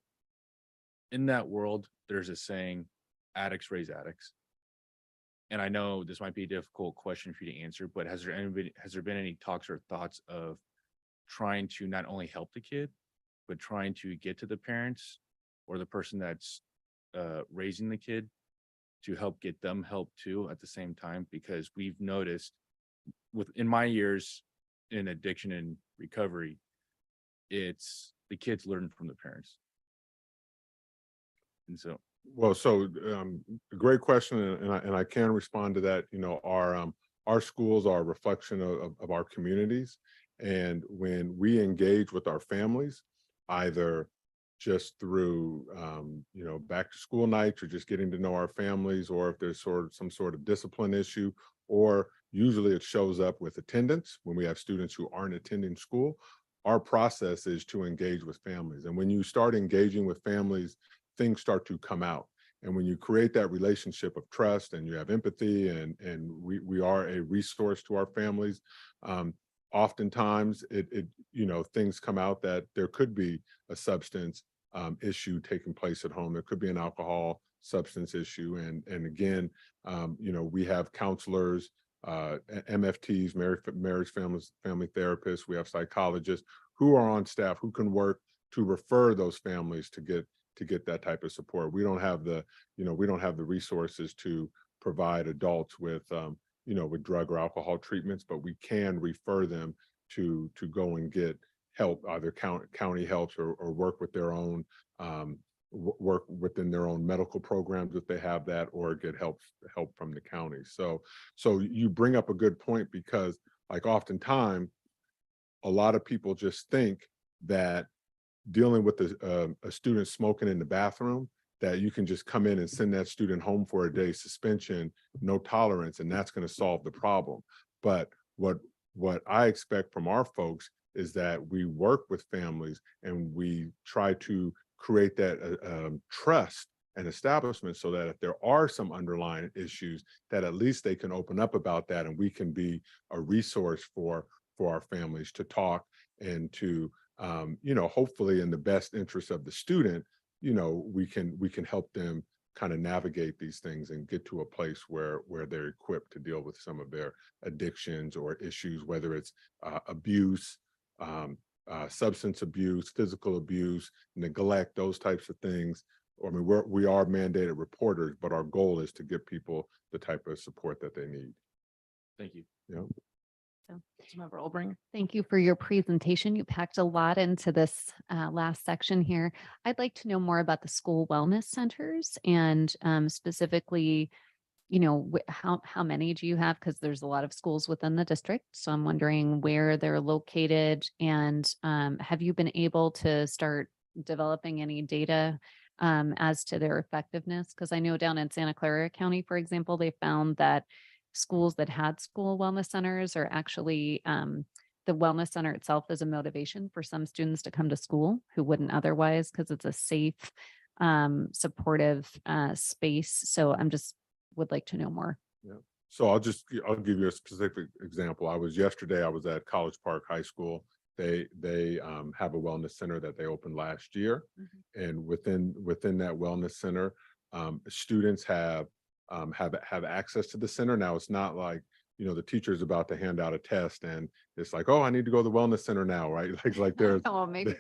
in that world, there's a saying, addicts raise addicts. And I know this might be a difficult question for you to answer, but has there been any talks or thoughts of trying to not only help the kid, but trying to get to the parents or the person that's raising the kid to help get them help too at the same time? Because we've noticed in my years in addiction and recovery, it's the kids learn from the parents. And so, well, great question, and I can respond to that. Our schools are a reflection of our communities, and when we engage with our families, either just through back to school nights or just getting to know our families, or if there's some sort of discipline issue, or usually it shows up with attendance when we have students who aren't attending school. Our process is to engage with families. And when you start engaging with families, things start to come out. And when you create that relationship of trust and you have empathy and we are a resource to our families, oftentimes things come out that there could be a substance issue taking place at home. There could be an alcohol substance issue. And again, we have counselors, MFTs, marriage family therapists, we have psychologists who are on staff who can work to refer those families to get that type of support. We don't have the resources to provide adults with with drug or alcohol treatments, but we can refer them to go and get help, either county helps or work with their own work within their own medical programs if they have that, or get help from the county. So you bring up a good point, because like oftentimes a lot of people just think that dealing with a student smoking in the bathroom, that you can just come in and send that student home for a day suspension, no tolerance, and that's going to solve the problem. But what I expect from our folks is that we work with families and we try to create that trust and establishment, so that if there are some underlying issues, that at least they can open up about that, and we can be a resource for our families to talk and to hopefully in the best interest of the student, we can help them kind of navigate these things and get to a place where they're equipped to deal with some of their addictions or issues, whether it's abuse, substance abuse, physical abuse, neglect, those types of things. I mean, we are mandated reporters, but our goal is to give people the type of support that they need. Thank you. Yeah. Councilmember Olbringer. Thank you for your presentation. You packed a lot into this last section here. I'd like to know more about the school wellness centers and specifically, how many do you have? Because there's a lot of schools within the district. So I'm wondering where they're located, and have you been able to start developing any data as to their effectiveness? Because I know down in Santa Clara County, for example, they found that schools that had school wellness centers are actually the wellness center itself is a motivation for some students to come to school who wouldn't otherwise, because it's a safe, supportive space. So would like to know more. Yeah. So I'll give you a specific example. Yesterday I was at College Park High School. They have a wellness center that they opened last year. Mm-hmm. And within that wellness center, students have access to the center. Now, it's not like, the teacher's about to hand out a test and it's like, oh, I need to go to the wellness center now, right? Like there's Oh, maybe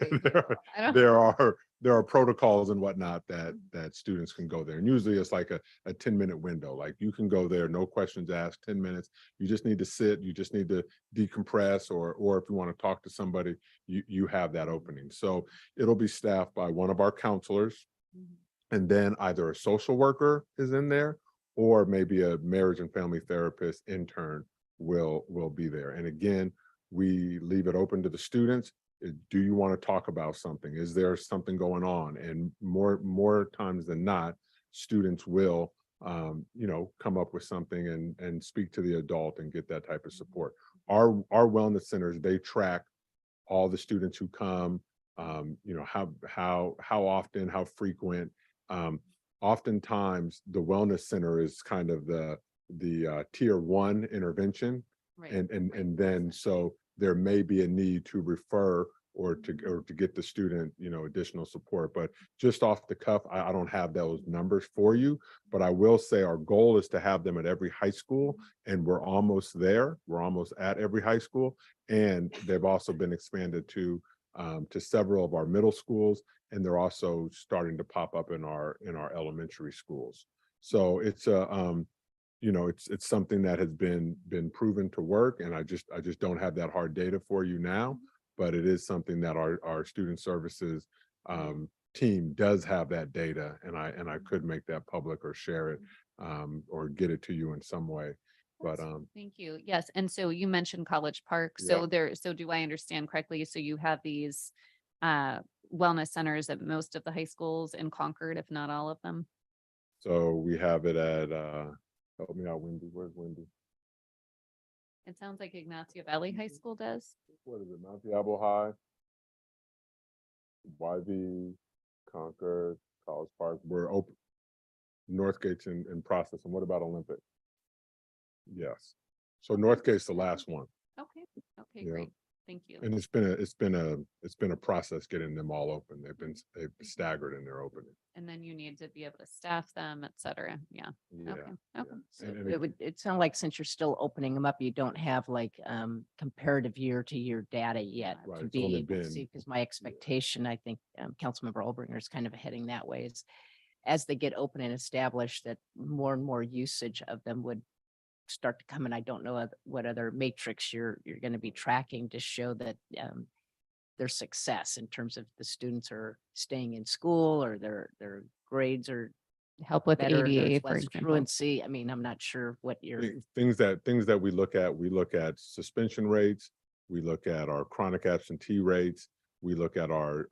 there are protocols and whatnot that students can go there. And usually it's like a 10-minute window. Like you can go there, no questions asked, 10 minutes. You just need to sit, you just need to decompress, or if you want to talk to somebody, you have that opening. So it'll be staffed by one of our counselors, and then either a social worker is in there, or maybe a marriage and family therapist intern will be there. And again, we leave it open to the students. Do you want to talk about something? Is there something going on? And more times than not, students will come up with something and speak to the adult and get that type of support. Our wellness centers, they track all the students who come, how often, how frequent. Oftentimes the wellness center is kind of the tier 1 intervention. Right. And then so there may be a need to refer or to get the student, additional support. But just off the cuff, I don't have those numbers for you, but I will say our goal is to have them at every high school, and we're almost there. We're almost at every high school, and they've also been expanded to several of our middle schools, and they're also starting to pop up in our elementary schools. So it's it's something that has been proven to work, and I just don't have that hard data for you now, but it is something that our student services team does have that data, and I could make that public or share it or get it to you in some way. But thank you. Yes. And so you mentioned College Park. Yeah. So do I understand correctly? So you have these wellness centers at most of the high schools in Concord, if not all of them? So we have it at help me out, Wendy. Where's Wendy? It sounds like Ignacio Valley High School does. What is it, Mount Diablo High? YV, Concord, College Park, we're open. Northgate's in process. And what about Olympic? Yes. So Northgate's the last one. Okay, okay, Yeah. great. Thank you. And it's been a process getting them all open. They've staggered in their opening. And then you need to be able to staff them, et cetera. Yeah. Yeah. Okay. Okay. So And it sound like since you're still opening them up, you don't have like comparative year to year data yet Right, to it's be only able to been- see, because my expectation, I think Councilmember Albringer is kind of heading that way, is as they get open and established, that more and more usage of them would start to come. And I don't know what other matrix you're going to be tracking to show that their success in terms of the students are staying in school, or their grades are Help with better, ADA, there's for less example. truancy. I mean, I'm not sure what you're. Things that we look at suspension rates, we look at our chronic absentee rates, we look at our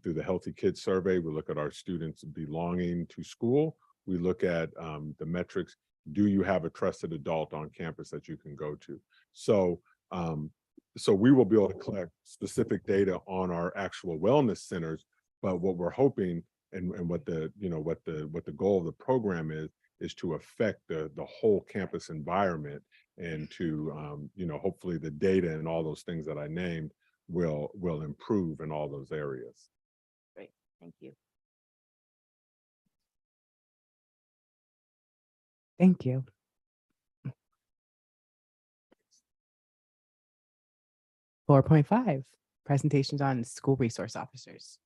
through the Healthy Kids Survey, we look at our students belonging to school, we look at the metrics. Do you have a trusted adult on campus that you can go to? So we will be able to collect specific data on our actual wellness centers, but what we're hoping and what the goal of the program is to affect the whole campus environment, and to hopefully the data and all those things that I named will improve in all those areas. Great, thank you. Thank you. Four point five, presentations on school resource officers.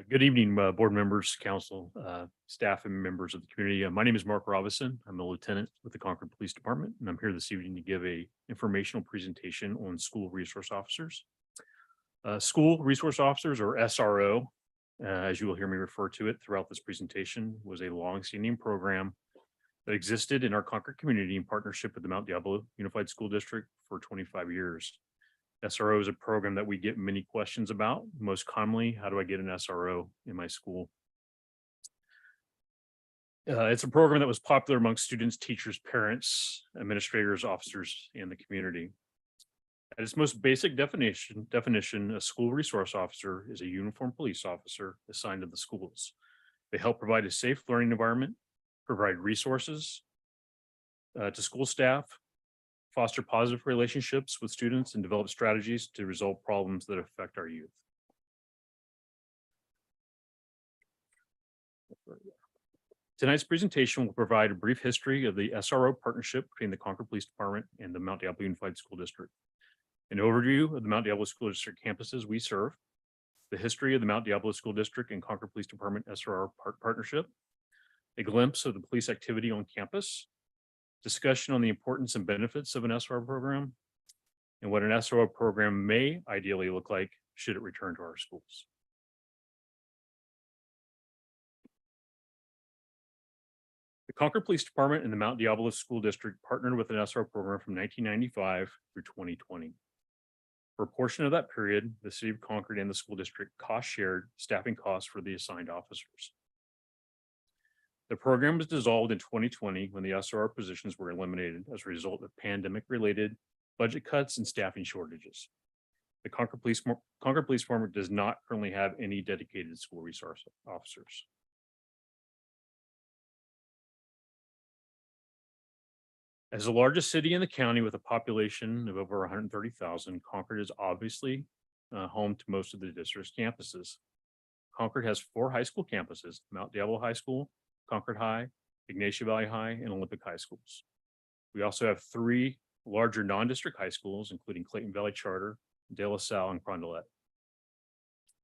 Good evening, board members, council, staff, and members of the community. My name is Mark Robinson. I'm a lieutenant with the Concord Police Department, and I'm here this evening to give a informational presentation on school resource officers. School resource officers, or SRO, as you will hear me refer to it throughout this presentation, was a longstanding program that existed in our Concord community in partnership with the Mount Diablo Unified School District for 25 years. SRO is a program that we get many questions about. Most commonly, how do I get an SRO in my school? It's a program that was popular amongst students, teachers, parents, administrators, officers, and the community. At its most basic definition, a school resource officer is a uniformed police officer assigned to the schools. They help provide a safe learning environment, provide resources to school staff, foster positive relationships with students, and develop strategies to resolve problems that affect our youth. Tonight's presentation will provide a brief history of the SRO partnership between the Concord Police Department and the Mount Diablo Unified School District, an overview of the Mount Diablo School District campuses we serve, the history of the Mount Diablo School District and Concord Police Department SRO partnership, a glimpse of the police activity on campus, discussion on the importance and benefits of an SRO program, and what an SRO program may ideally look like should it return to our schools. The Concord Police Department and the Mount Diablo School District partnered with an SRO program from 1995 through 2020. For a portion of that period, the city of Concord and the school district cost shared staffing costs for the assigned officers. The program was dissolved in 2020 when the SRO positions were eliminated as a result of pandemic-related budget cuts and staffing shortages. The Concord Police Department does not currently have any dedicated school resource officers. As the largest city in the county with a population of over 130,000, Concord is obviously home to most of the district's campuses. Concord has 4 high school campuses: Mount Diablo High School, Concord High, Ignacio Valley High, and Olympic High Schools. We also have 3 larger non-district high schools, including Clayton Valley Charter, De La Salle, and Carondelet.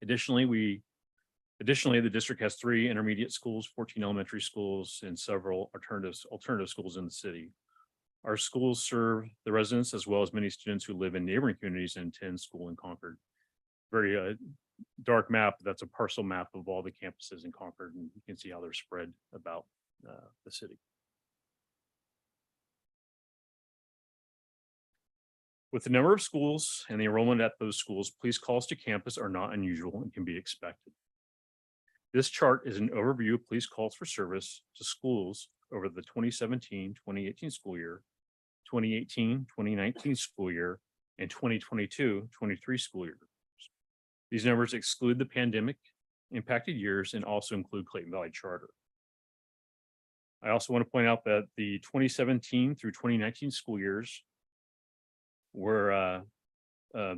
Additionally, the district has 3 intermediate schools, 14 elementary schools, and several alternative schools in the city. Our schools serve the residents as well as many students who live in neighboring communities and attend school in Concord. Very dark map. That's a parcel map of all the campuses in Concord, and you can see how they're spread about the city. With the number of schools and the enrollment at those schools, police calls to campus are not unusual and can be expected. This chart is an overview of police calls for service to schools over the 2017-2018 school year, 2018-2019 school year, and 2022-23 school year. These numbers exclude the pandemic impacted years and also include Clayton Valley Charter. I also want to point out that the 2017 through 2019 school years were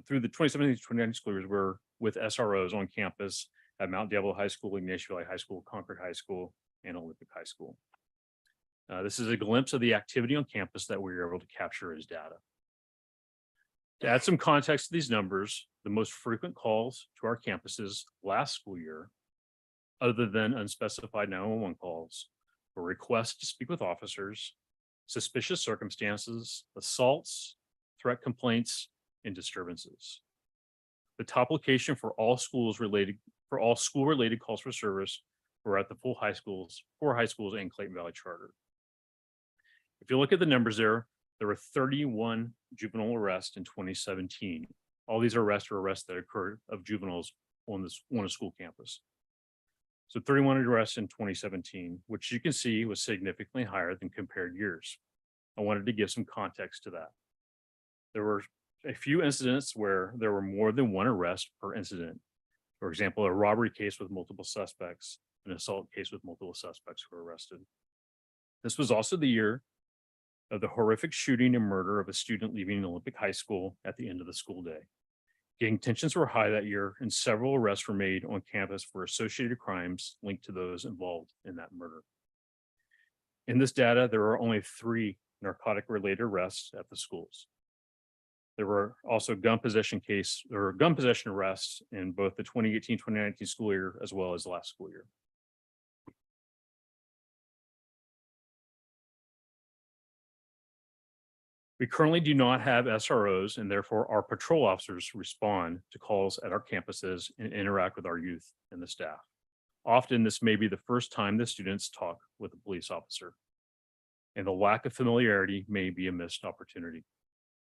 through the 2017 to 2019 school years were with SROs on campus at Mount Diablo High School, Ignacio Valley High School, Concord High School, and Olympic High School. This is a glimpse of the activity on campus that we were able to capture as data. To add some context to these numbers, the most frequent calls to our campuses last school year, other than unspecified 911 calls, were requests to speak with officers, suspicious circumstances, assaults, threat complaints, and disturbances. The top location for all school-related calls for service were at the four high schools and Clayton Valley Charter. If you look at the numbers there were 31 juvenile arrests in 2017. All these arrests were arrests that occurred of juveniles on a school campus. So 31 arrests in 2017, which you can see was significantly higher than compared years. I wanted to give some context to that. There were a few incidents where there were more than one arrest per incident. For example, a robbery case with multiple suspects, an assault case with multiple suspects who were arrested. This was also the year of the horrific shooting and murder of a student leaving Olympic High School at the end of the school day. Gang tensions were high that year, and several arrests were made on campus for associated crimes linked to those involved in that murder. In this data, there were only 3 narcotic-related arrests at the schools. There were also gun possession arrests in both the 2018-2019 school year as well as last school year. We currently do not have SROs, and therefore our patrol officers respond to calls at our campuses and interact with our youth and the staff. Often this may be the first time the students talk with a police officer, and the lack of familiarity may be a missed opportunity.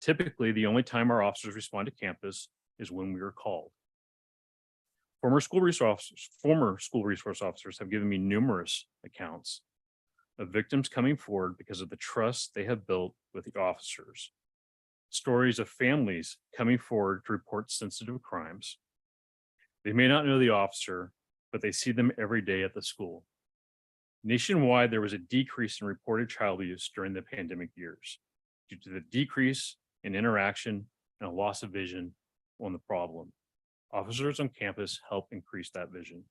Typically, the only time our officers respond to campus is when we are called. Former school resource officers have given me numerous accounts of victims coming forward because of the trust they have built with the officers. Stories of families coming forward to report sensitive crimes. They may not know the officer, but they see them every day at the school. Nationwide, there was a decrease in reported child abuse during the pandemic years due to the decrease in interaction and a loss of vision on the problem. Officers on campus help increase that vision.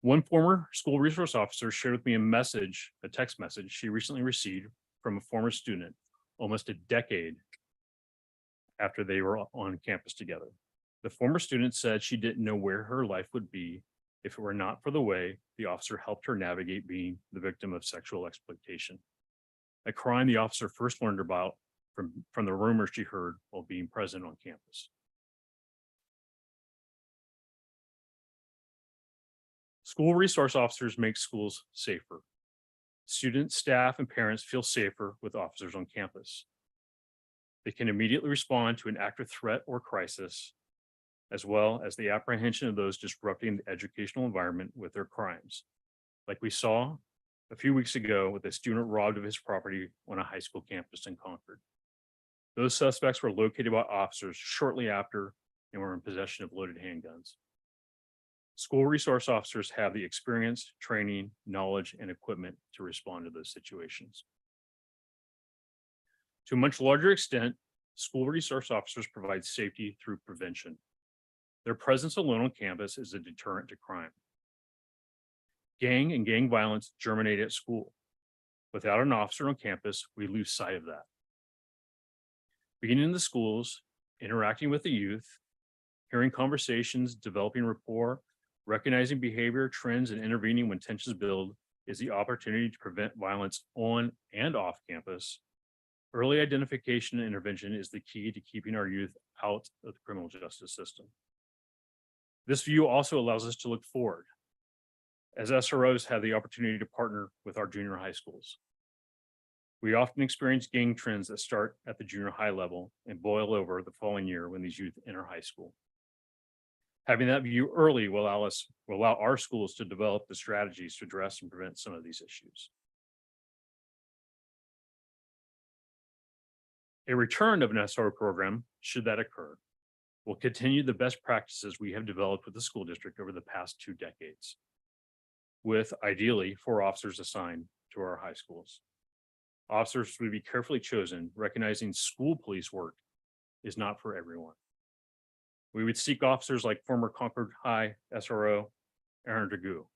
One former school resource officer shared with me a text message she recently received from a former student almost a decade after they were on campus together. The former student said she didn't know where her life would be if it were not for the way the officer helped her navigate being the victim of sexual exploitation, a crime the officer first learned about from the rumors she heard while being present on campus. School resource officers make schools safer. Students, staff, and parents feel safer with officers on campus. They can immediately respond to an active threat or crisis, as well as the apprehension of those disrupting the educational environment with their crimes, like we saw a few weeks ago with a student robbed of his property on a high school campus in Concord. Those suspects were located by officers shortly after and were in possession of loaded handguns. School resource officers have the experience, training, knowledge, and equipment to respond to those situations. To a much larger extent, school resource officers provide safety through prevention. Their presence alone on campus is a deterrent to crime. Gang and gang violence germinate at school. Without an officer on campus, we lose sight of that. Being in the schools, interacting with the youth, hearing conversations, developing rapport, recognizing behavior trends, and intervening when tensions build is the opportunity to prevent violence on and off campus. Early identification and intervention is the key to keeping our youth out of the criminal justice system. This view also allows us to look forward, as SROs have the opportunity to partner with our junior high schools. We often experience gang trends that start at the junior high level and boil over the following year when these youth enter high school. Having that view early will allow our schools to develop the strategies to address and prevent some of these issues. A return of an SRO program, should that occur, will continue the best practices we have developed with the school district over the past 2 decades, with ideally 4 officers assigned to our high schools. Officers would be carefully chosen, recognizing school police work is not for everyone. We would seek officers like former Concord High SRO Aaron Dragoo,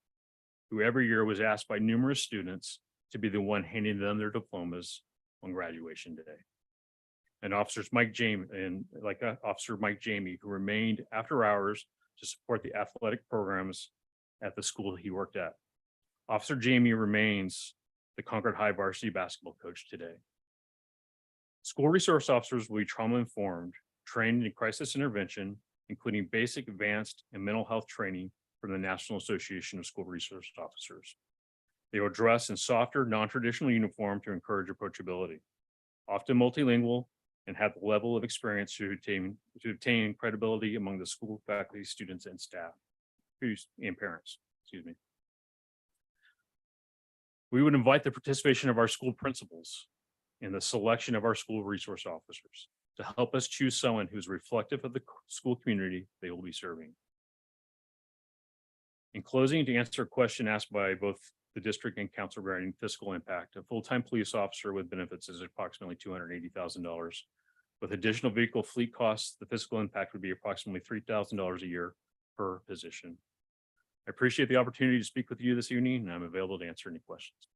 who every year was asked by numerous students to be the one handing them their diplomas on graduation day. And Officer Mike Jamie, who remained after hours to support the athletic programs at the school he worked at. Officer Jamie remains the Concord High varsity basketball coach today. School resource officers will be trauma-informed, trained in crisis intervention, including basic, advanced, and mental health training from the National Association of School Resource Officers. They will dress in softer, non-traditional uniform to encourage approachability, often multilingual, and have the level of experience to obtain credibility among the school faculty, students, and staff, and parents, excuse me. We would invite the participation of our school principals in the selection of our school resource officers to help us choose someone who's reflective of the school community they will be serving. In closing, to answer a question asked by both the district and council regarding fiscal impact, a full-time police officer with benefits is approximately $280,000. With additional vehicle fleet costs, the fiscal impact would be approximately $3,000 a year per position. I appreciate the opportunity to speak with you this evening, and I'm available to answer any questions.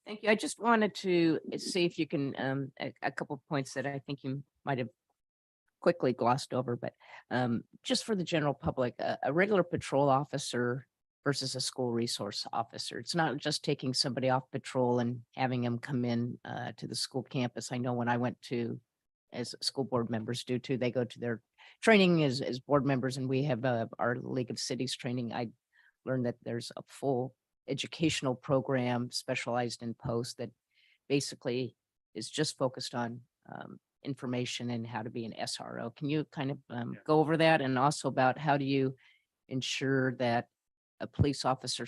Thank you. I just wanted to see if you can, a couple of points that I think you might have quickly glossed over, but just for the general public, a regular patrol officer versus a school resource officer. It's not just taking somebody off patrol and having them come in to the school campus. I know when I went to, as school board members do too, they go to their training as board members, and we have our League of Cities training. I learned that there's a full educational program specialized in post that basically is just focused on information and how to be an SRO. Can you kind of go over that, and also about how do you ensure that a police officer,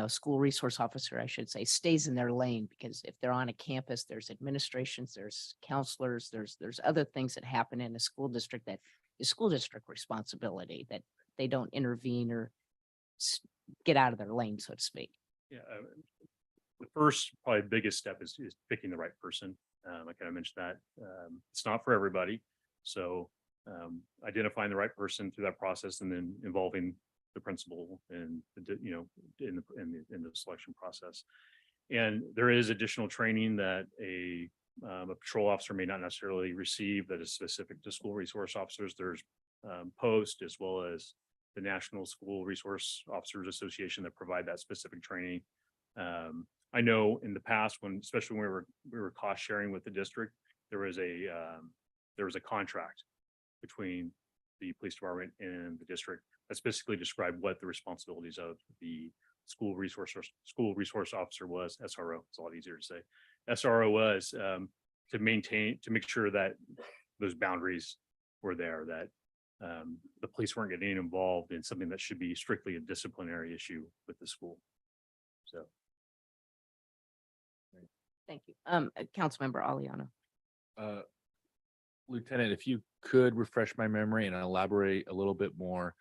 school resource officer, I should say, stays in their lane? Because if they're on a campus, there's administrations, there's counselors, there's other things that happen in a school district that is school district responsibility, that they don't intervene or get out of their lane, so to speak. Yeah, the first, probably biggest step is picking the right person. I kind of mentioned that it's not for everybody. So identifying the right person through that process, and then involving the principal and in the selection process. And there is additional training that a patrol officer may not necessarily receive that is specific to school resource officers. There's POST, as well as the National School Resource Officers Association, that provide that specific training. I know in the past, especially when we were cost sharing with the district, there was a contract between the police department and the district that specifically described what the responsibilities of the school resource officer was. SRO, it's a lot easier to say. SRO was to make sure that those boundaries were there, that the police weren't getting involved in something that should be strictly a disciplinary issue with the school. So. Thank you. Councilmember Aliano. Lieutenant, if you could refresh my memory and elaborate a little bit more.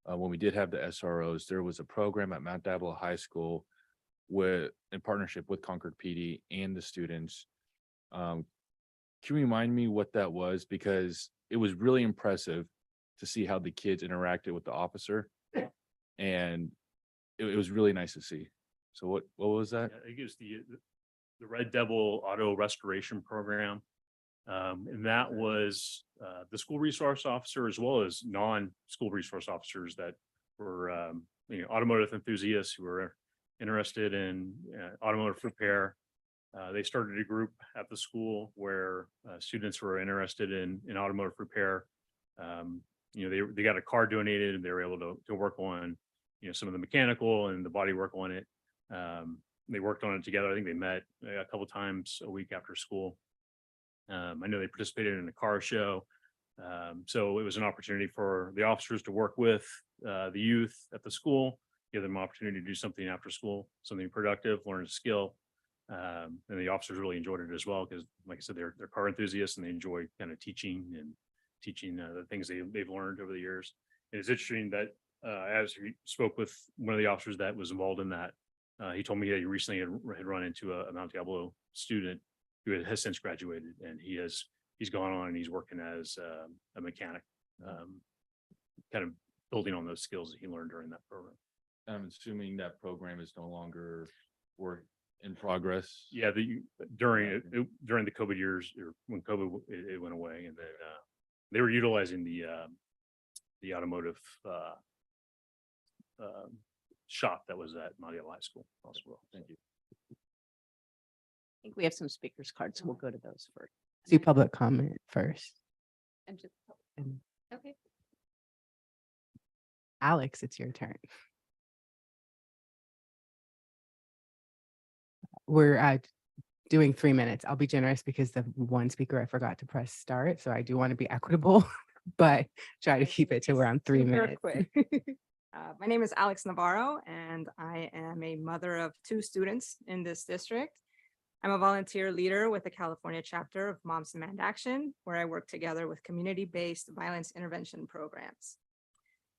When we did have the SROs, there was a program at Mount Diablo High School in partnership with Concord PD and the students. Can you remind me what that was? Because it was really impressive to see how the kids interacted with the officer, and it was really nice to see. So what was that? Yeah, it was the Red Devil Auto Restoration Program. And that was the school resource officer, as well as non-school resource officers that were automotive enthusiasts who were interested in automotive repair. They started a group at the school where students were interested in automotive repair. They got a car donated, and they were able to work on some of the mechanical and the body work on it. they worked on it together. I think they met a couple times a week after school. I know they participated in a car show. So it was an opportunity for the officers to work with the youth at the school, give them an opportunity to do something after school, something productive, learn a skill. And the officers really enjoyed it as well, because like I said, they're car enthusiasts and they enjoy kind of teaching the things they've learned over the years. And it's interesting that as we spoke with one of the officers that was involved in that, he told me that he recently had run into a Mount Diablo student who has since graduated, and he's gone on and he's working as a mechanic, kind of building on those skills that he learned during that program. I'm assuming that program is no longer work in progress. Yeah, during the COVID years, or when COVID it went away, and then they were utilizing the automotive shop that was at Mount Diablo High School also. Thank you. I think we have some speakers cards, so we'll go to those first. Do public comment first. And just, And okay. Alex, it's your turn. We're doing 3 minutes. I'll be generous because the one speaker I forgot to press start. So I do want to be equitable, but try to keep it to around 3 Super minutes. quick. My name is Alex Navarro, and I am a mother of 2 students in this district. I'm a volunteer leader with the California chapter of Moms Demand Action, where I work together with community-based violence intervention programs.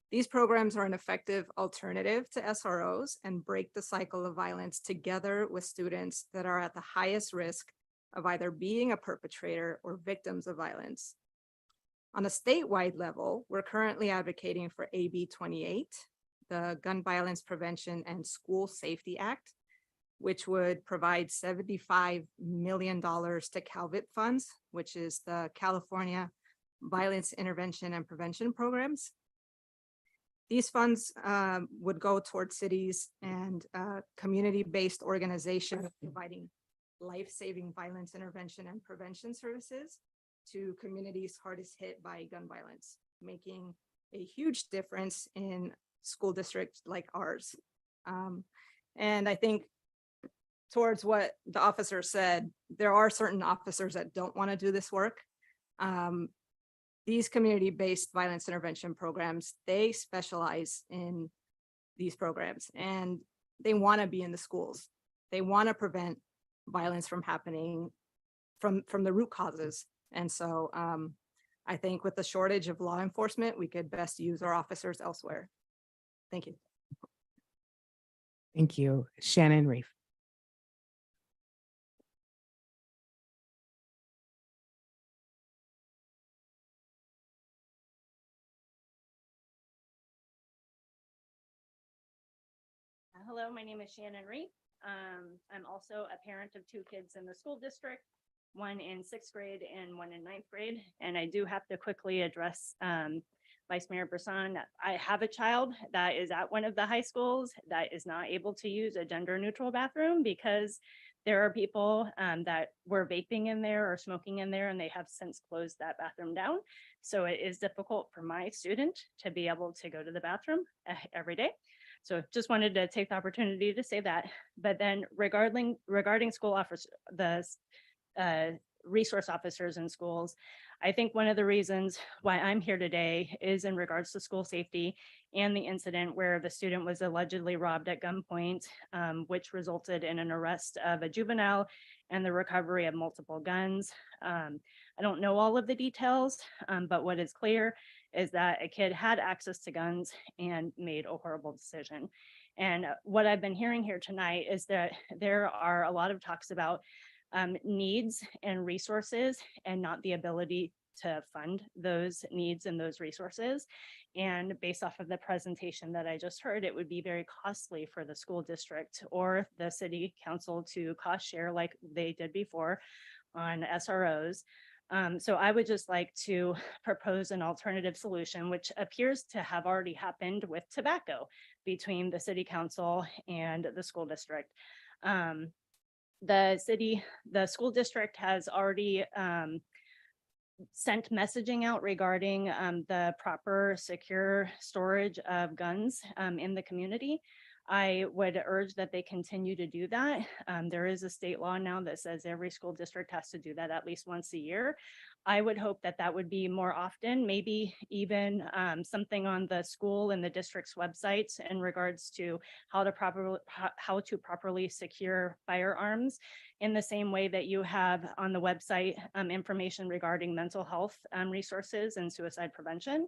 These programs are an effective alternative to SROs and break the cycle of violence together with students that are at the highest risk of either being a perpetrator or victims of violence. On a statewide level, we're currently advocating for AB 28, the Gun Violence Prevention and School Safety Act, which would provide $75 million to CALVIT funds, which is the California Violence Intervention and Prevention Programs. These funds would go towards cities and community-based organizations providing life-saving violence intervention and prevention services to communities hardest hit by gun violence, making a huge difference in school districts like ours. And I think towards what the officer said, there are certain officers that don't want to do this work. These community-based violence intervention programs, they specialize in these programs and they want to be in the schools. They want to prevent violence from happening from the root causes. And so I think with the shortage of law enforcement, we could best use our officers elsewhere. Thank you. Thank you. Shannon Reef. Hello, my name is Shannon Reef. I'm also a parent of 2 kids in the school district, one in 6th grade and one in 9th grade. And I do have to quickly address Vice Mayor Brisson. I have a child that is at one of the high schools that is not able to use a gender neutral bathroom because there are people that were vaping in there or smoking in there, and they have since closed that bathroom down. So it is difficult for my student to be able to go to the bathroom every day. So just wanted to take the opportunity to say that. But then regarding school officers, the resource officers in schools, I think one of the reasons why I'm here today is in regards to school safety and the incident where the student was allegedly robbed at gunpoint, which resulted in an arrest of a juvenile and the recovery of multiple guns. I don't know all of the details, but what is clear is that a kid had access to guns and made a horrible decision. And what I've been hearing here tonight is that there are a lot of talks about needs and resources and not the ability to fund those needs and those resources. And based off of the presentation that I just heard, it would be very costly for the school district or the city council to cost share like they did before on SROs. So I would just like to propose an alternative solution, which appears to have already happened with tobacco between the city council and the school district. The school district has already sent messaging out regarding the proper secure storage of guns in the community. I would urge that they continue to do that. There is a state law now that says every school district has to do that at least once a year. I would hope that that would be more often, maybe even something on the school and the district's websites in regards to how to properly secure firearms, in the same way that you have on the website information regarding mental health resources and suicide prevention.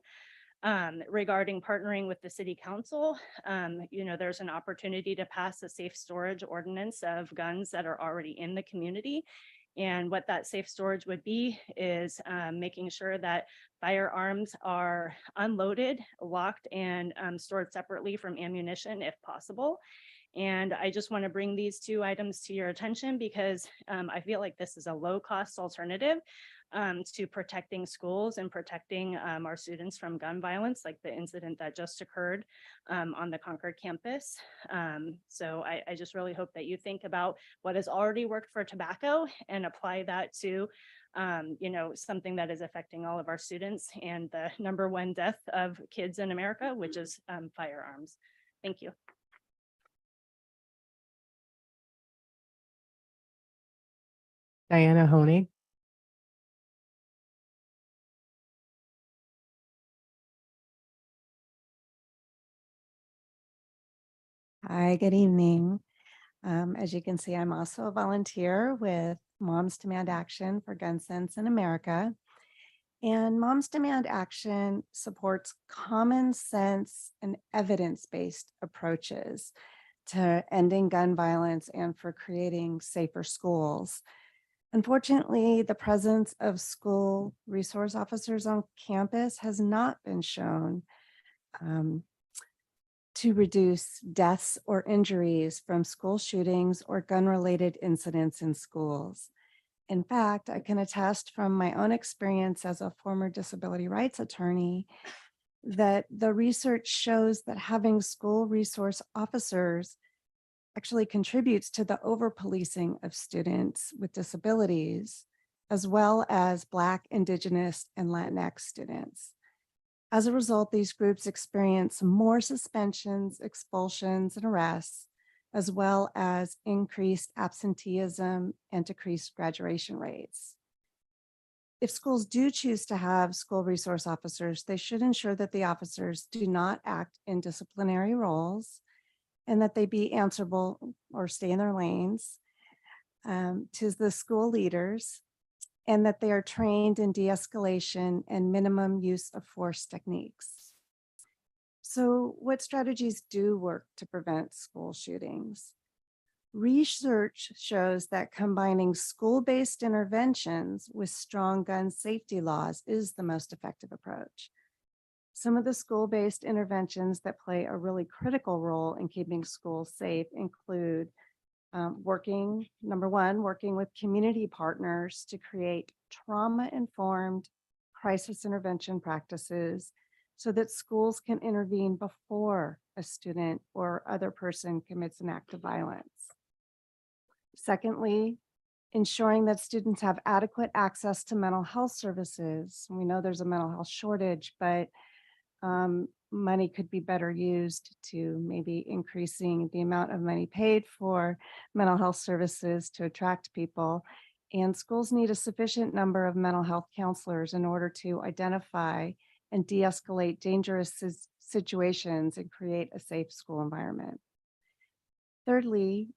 Regarding partnering with the city council, there's an opportunity to pass a safe storage ordinance of guns that are already in the community. And what that safe storage would be is making sure that firearms are unloaded, locked, and stored separately from ammunition if possible. And I just want to bring these two items to your attention because I feel like this is a low-cost alternative to protecting schools and protecting our students from gun violence, like the incident that just occurred on the Concord campus. So I just really hope that you think about what has already worked for tobacco and apply that to something that is affecting all of our students and the #1 death of kids in America, which is firearms. Thank you. Diana Honey. Hi, good evening. As you can see, I'm also a volunteer with Moms Demand Action for Gun Sense in America. And Moms Demand Action supports common sense and evidence-based approaches to ending gun violence and for creating safer schools. Unfortunately, the presence of school resource officers on campus has not been shown to reduce deaths or injuries from school shootings or gun-related incidents in schools. In fact, I can attest from my own experience as a former disability rights attorney that the research shows that having school resource officers actually contributes to the over-policing of students with disabilities, as well as Black, Indigenous, and Latinx students. As a result, these groups experience more suspensions, expulsions, and arrests, as well as increased absenteeism and decreased graduation rates. If schools do choose to have school resource officers, they should ensure that the officers do not act in disciplinary roles and that they be answerable or stay in their lanes to the school leaders, and that they are trained in de-escalation and minimum use of force techniques. So what strategies do work to prevent school shootings? Research shows that combining school-based interventions with strong gun safety laws is the most effective approach. Some of the school-based interventions that play a really critical role in keeping schools safe include working with community partners to create trauma-informed crisis intervention practices so that schools can intervene before a student or other person commits an act of violence. Secondly, ensuring that students have adequate access to mental health services. We know there's a mental health shortage, but money could be better used to maybe increasing the amount of money paid for mental health services to attract people. And schools need a sufficient number of mental health counselors in order to identify and de-escalate dangerous situations and create a safe school environment. Thirdly,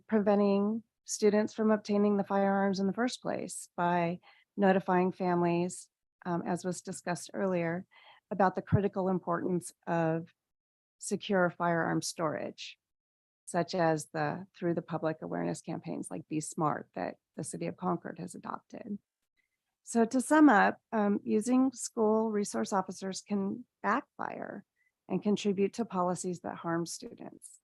preventing students from obtaining the firearms in the first place by notifying families, as was discussed earlier, about the critical importance of secure firearm storage, such as through the public awareness campaigns like Be Smart that the city of Concord has adopted. So to sum up, using school resource officers can backfire and contribute to policies that harm students.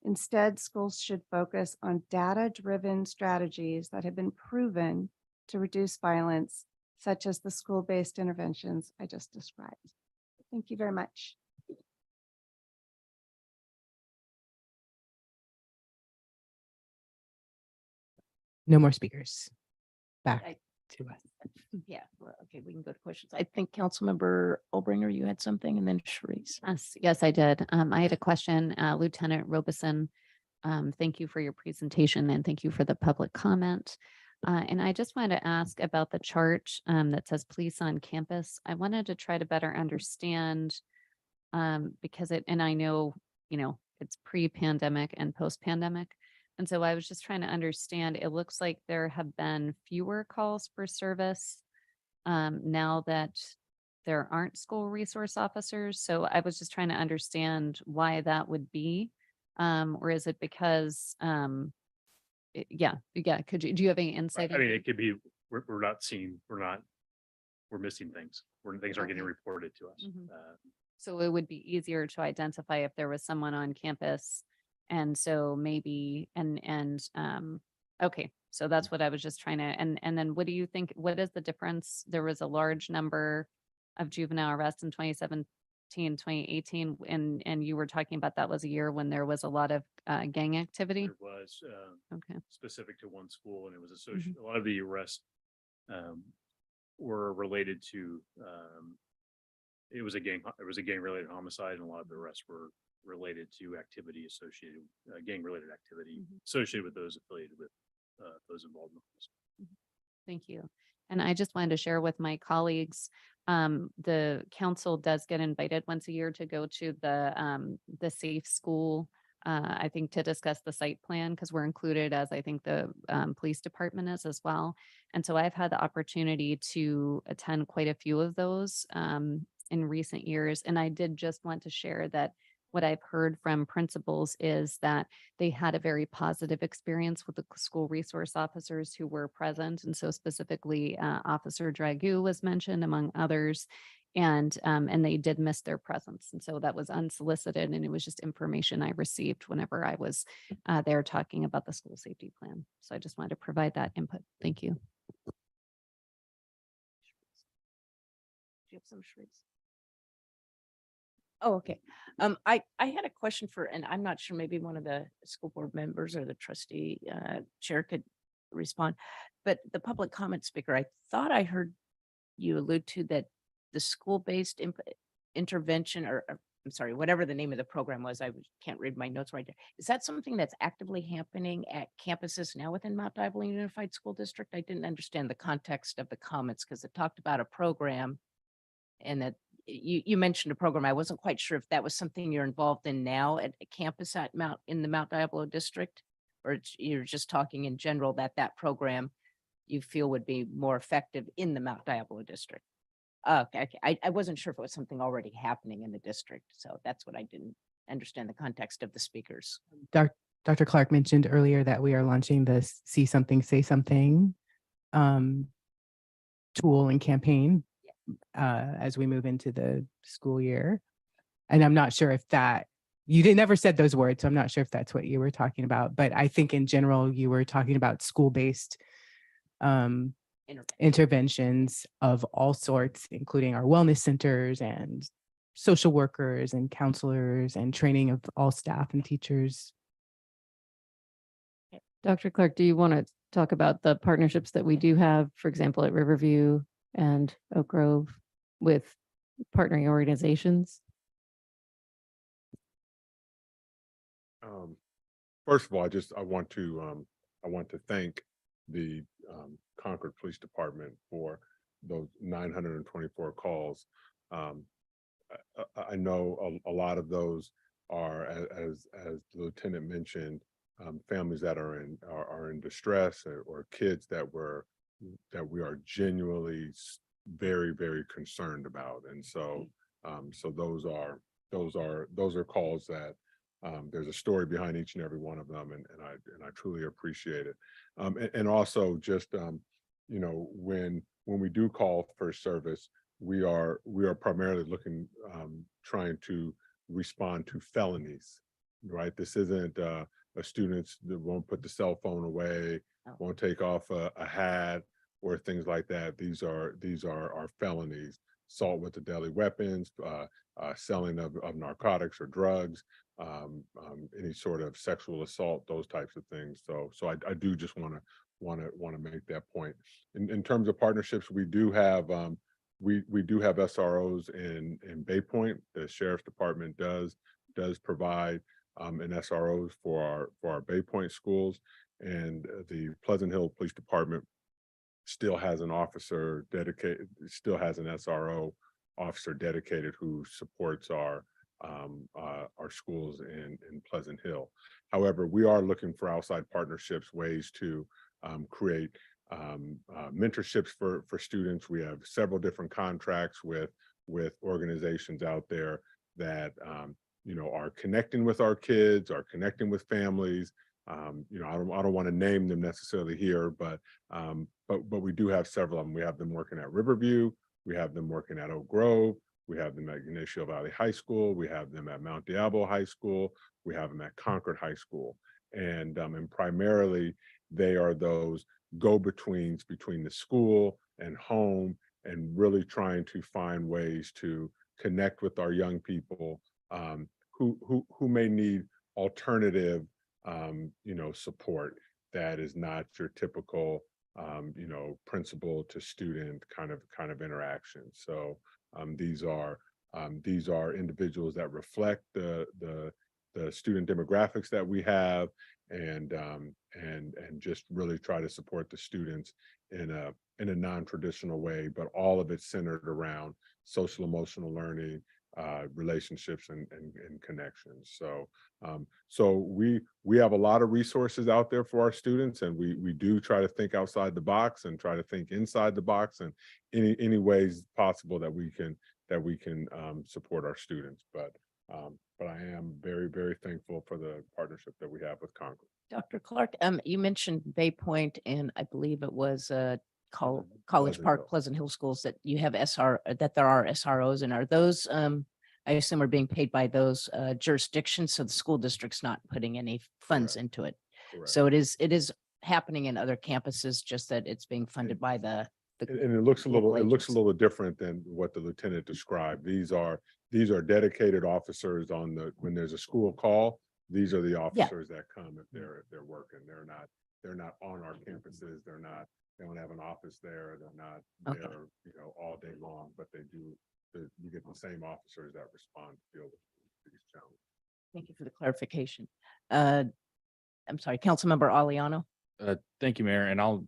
Instead, schools should focus on data-driven strategies that have been proven to reduce violence, such as the school-based interventions I just described. Thank you very much. No more speakers. Back to us. Yeah, well, okay, we can go to questions. I think Councilmember Obringer, you had something, and then Sharice. Yes, I did. I had a question, Lieutenant Robeson. Thank you for your presentation and thank you for the public comment. And I just wanted to ask about the chart that says police on campus. I wanted to try to better understand because and I know, it's pre-pandemic and post-pandemic. And so I was just trying to understand, it looks like there have been fewer calls for service now that there aren't school resource officers. So I was just trying to understand why that would be. Or is it because, yeah. Do you have any insight? I mean, it could be, we're not seeing, we're missing things. Things aren't getting Okay. reported to us. Mhm. So it would be easier to identify if there was someone on campus. And so maybe, okay, so that's what I was just trying to, and then what do you think, what is the difference? There was a large number of juvenile arrests in 2017, 2018, and you were talking about that was a year when there was a lot of gang activity. There was Okay. specific to one school, and it was associated, a lot of the arrests were related to, it was a gang related homicide, and a lot of the arrests were related to activity associated, gang related activity associated with those affiliated with those involved in the Thank you. And I just wanted to share with my colleagues, the council does get invited once a year to go to the safe school, I think to discuss the site plan, because we're included as I think the police department is as well. And so I've had the opportunity to attend quite a few of those in recent years. And I did just want to share that what I've heard from principals is that they had a very positive experience with the school resource officers who were present. And so specifically Officer Dragoo was mentioned among others, and they did miss their presence. And so that was unsolicited, and it was just information I received whenever I was there talking about the school safety plan. So I just wanted to provide that input. Thank you. Do you have some, Sharice? Oh, okay. I had a question for, and I'm not sure, maybe one of the school board members or the trustee chair could respond, but the public comment speaker, I thought I heard you allude to that the school-based intervention, or I'm sorry, whatever the name of the program was, can't read my notes right there. Is that something that's actively happening at campuses now within Mount Diablo Unified School District? I didn't understand the context of the comments because it talked about a program, and that you mentioned a program. I wasn't quite sure if that was something you're involved in now at a campus at in the Mount Diablo district, or you're just talking in general that program you feel would be more effective in the Mount Diablo district. Okay. I wasn't sure if it was something already happening in the district. So that's what I didn't understand the context of the speakers. Dr. Clark mentioned earlier that we are launching the See Something, Say Something tool and campaign as we move into the school year. And I'm not sure if you never said those words, so I'm not sure if that's what you were talking about, but I think in general, you were talking about school-based interventions of all sorts, including our wellness centers and social workers and counselors and training of all staff and teachers. Dr. Clark, do you want to talk about the partnerships that we do have, for example, at Riverview and Oak Grove with partnering organizations? First of all, I want to thank the Concord Police Department for those 924 calls. I know a lot of those are, as the lieutenant mentioned, families that are in distress, or kids that we are genuinely very, very concerned about. And so those are calls that there's a story behind each and every one of them, and I truly appreciate it. And also just when we do call for service, we are primarily looking, trying to respond to felonies, right? This isn't students that won't put the cell phone away, won't take off a hat or things like that. These are felonies: assault with a deadly weapons, selling of narcotics or drugs, any sort of sexual assault, those types of things. So I do just want want to make that point. In terms of partnerships, we do have we do have SROs in Bay Point. The Sheriff's Department does provide an SROs for our Bay Point schools, and the Pleasant Hill Police Department still has an officer dedicated, still has an SRO officer dedicated who supports our schools in Pleasant Hill. However, we are looking for outside partnerships, ways to create mentorships for students. We have several different contracts with organizations out there that you know, are connecting with our kids, are connecting with families. You know, I don't want to name them necessarily here, but we do have several of them. We have them working at Riverview, we have them working at Oak Grove, we have them at Ignacio Valley High School, we have them at Mount Diablo High School, we have them at Concord High School, and primarily they are those go-betweens between the school and home, and really trying to find ways to connect with our young people who may need alternative you know, support that is not your typical you know, principal to student kind of interaction. So these are individuals that reflect the student demographics that we have, and just really try to support the students in a non-traditional way, but all of it centered around social emotional learning, relationships and connections. So so we have a lot of resources out there for our students, and we do try to think outside the box and try to think inside the box, and any ways possible that we can support our students. But I am very, very thankful for the partnership that we have with Concord. Dr. Clark, you mentioned Bay Point, and I believe it was College Pleasant Park, Hill. Pleasant Hill schools, that you have that there are SROs, and are those I assume are being paid by those jurisdictions, so the school district's not putting any funds into it. Correct. So it is happening in other campuses, just that it's being funded by the And it looks a little, local it looks a agency. little different than what the lieutenant described. These are dedicated officers when there's a school call. These are the officers that come if they're working. They're not on our campuses. They don't have an office there. They're not there, you know, all day long, but you get the same officers that respond to deal with these challenges. Thank you for the clarification. I'm sorry, Councilmember Aliano. Thank you, Mayor, and I'll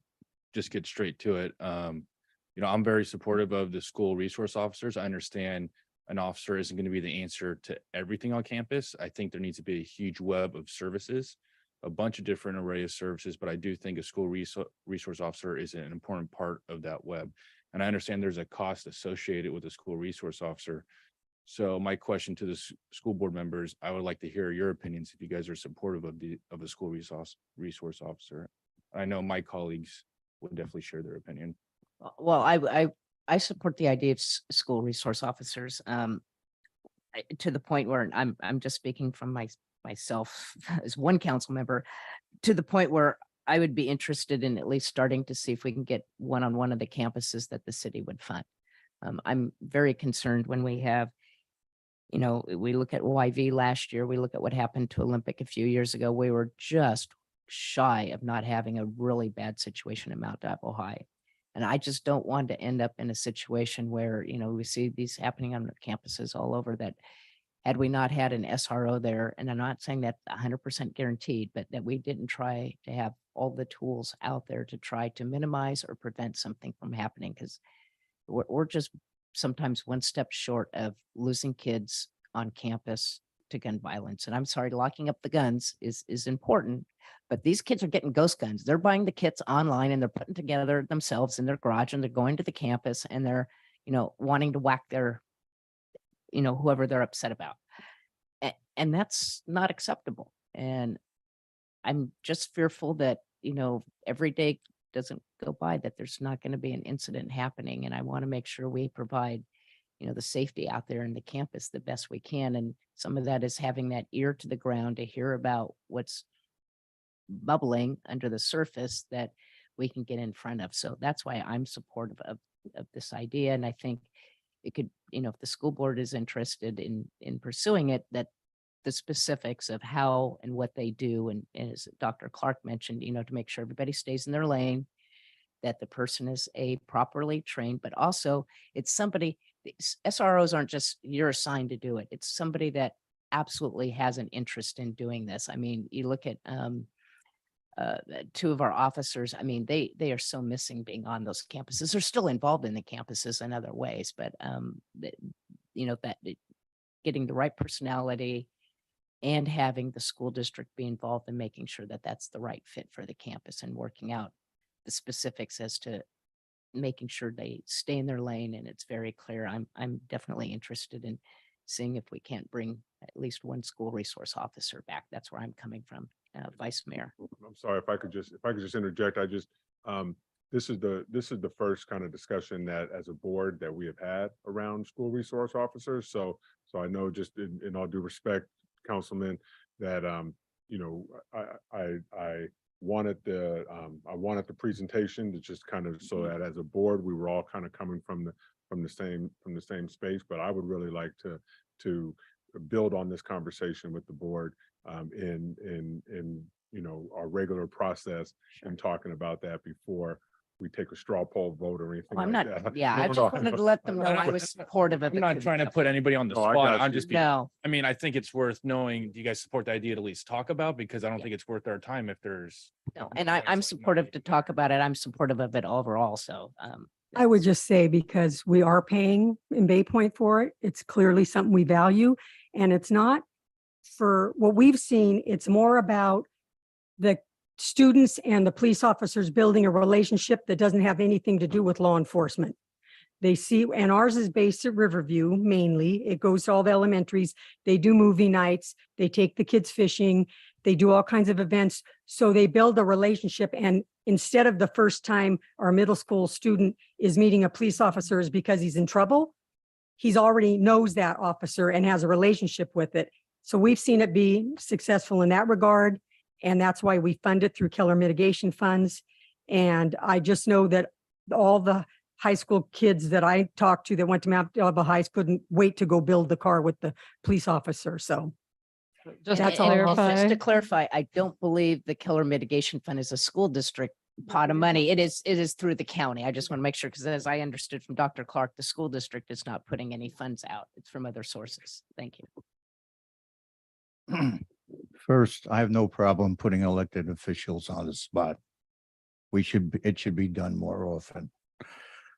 just get straight to it. You know, I'm very supportive of the school resource officers. I understand an officer isn't going to be the answer to everything on campus. I think there needs to be a huge web of services, a bunch of different array of services, but I do think a school resource officer is an important part of that web. And I understand there's a cost associated with a school resource officer. So my question to the school board members, I would like to hear your opinions if you guys are supportive of the school resource officer. I know my colleagues would definitely share their opinion. Well, I support the idea of school resource officers to the point where I'm just speaking from myself as one council member, to the point where I would be interested in at least starting to see if we can get one on one of the campuses that the city would fund. I'm very concerned when we have, you know, we look at YV last year, we look at what happened to Olympic a few years ago. We were just shy of not having a really bad situation at Mount Diablo High. And I just don't want to end up in a situation where, you know, we see these happening on campuses all over, that had we not had an SRO there, and I'm not saying that 100% guaranteed, but that we didn't try to have all the tools out there to try to minimize or prevent something from happening, because we're just sometimes one step short of losing kids on campus to gun violence. And I'm sorry, locking up the guns is important, but these kids are getting ghost guns. They're buying the kits online and they're putting together themselves in their garage, and they're going to the campus and they're, you know, wanting to whack their, you know, whoever they're upset about. And that's not acceptable. And I'm just fearful that, you know, every day doesn't go by that there's not going to be an incident happening. And I want to make sure we provide, you know, the safety out there in the campus the best we can. And some of that is having that ear to the ground to hear about what's bubbling under the surface that we can get in front of. So that's why I'm supportive of this idea. And I think it could, you know, if the school board is interested in pursuing it, that the specifics of how and what they do. And as Dr. Clark mentioned, to make sure everybody stays in their lane, that the person is properly trained, but also it's somebody, SROs aren't just you're assigned to do it. It's somebody that absolutely has an interest in doing this. I mean, you look at two of our officers. I mean, they are so missing being on those campuses. They're still involved in the campuses in other ways, but getting the right personality and having the school district be involved in making sure that that's the right fit for the campus and working out the specifics as to making sure they stay in their lane and it's very clear. I'm definitely interested in seeing if we can't bring at least one school resource officer back. That's where I'm coming from, Vice Mayor. I'm sorry if I could just interject. This is the first kind of discussion that as a board that we have had around school resource officers. So I know, just in all due respect, Councilman, that I wanted the presentation to just kind of, so that as a board we were all kind of coming from the same space. But I would really like to build on this conversation with the board in our regular process and talking about that before we take a straw poll vote or anything I'm like not, that. yeah, I just wanted to let them know I was supportive of I'm it. not trying to put anybody on the No, I spot. got I'm you. just being, No, I mean, I think it's worth knowing, do you guys support the idea to at least talk about? Because I don't think it's worth our time if there's. no, and I'm supportive to talk about it. I'm supportive of it overall. So, I would just say, because we are paying in Bay Point for it, it's clearly something we value. And it's not for what we've seen, it's more about the students and the police officers building a relationship that doesn't have anything to do with law enforcement. They see, and ours is based at Riverview mainly. It goes to all the elementaries. They do movie nights. They take the kids fishing. They do all kinds of events. So they build a relationship. And instead of the first time our middle school student is meeting a police officer is because he's in trouble, he's already knows that officer and has a relationship with it. So we've seen it be successful in that regard. And that's why we fund it through killer mitigation funds. And I just know that all the high school kids that I talked to that went to Mount Diablo High couldn't wait to go build the car with the police officer. So Just that's to all. clarify, to clarify, I don't believe the Killer Mitigation Fund is a school district pot of money. It is through the county. I just want to make sure, because as I understood from Dr. Clark, the school district is not putting any funds out. It's from other sources. Thank you. First, I have no problem putting elected officials on the spot. It should be done more often.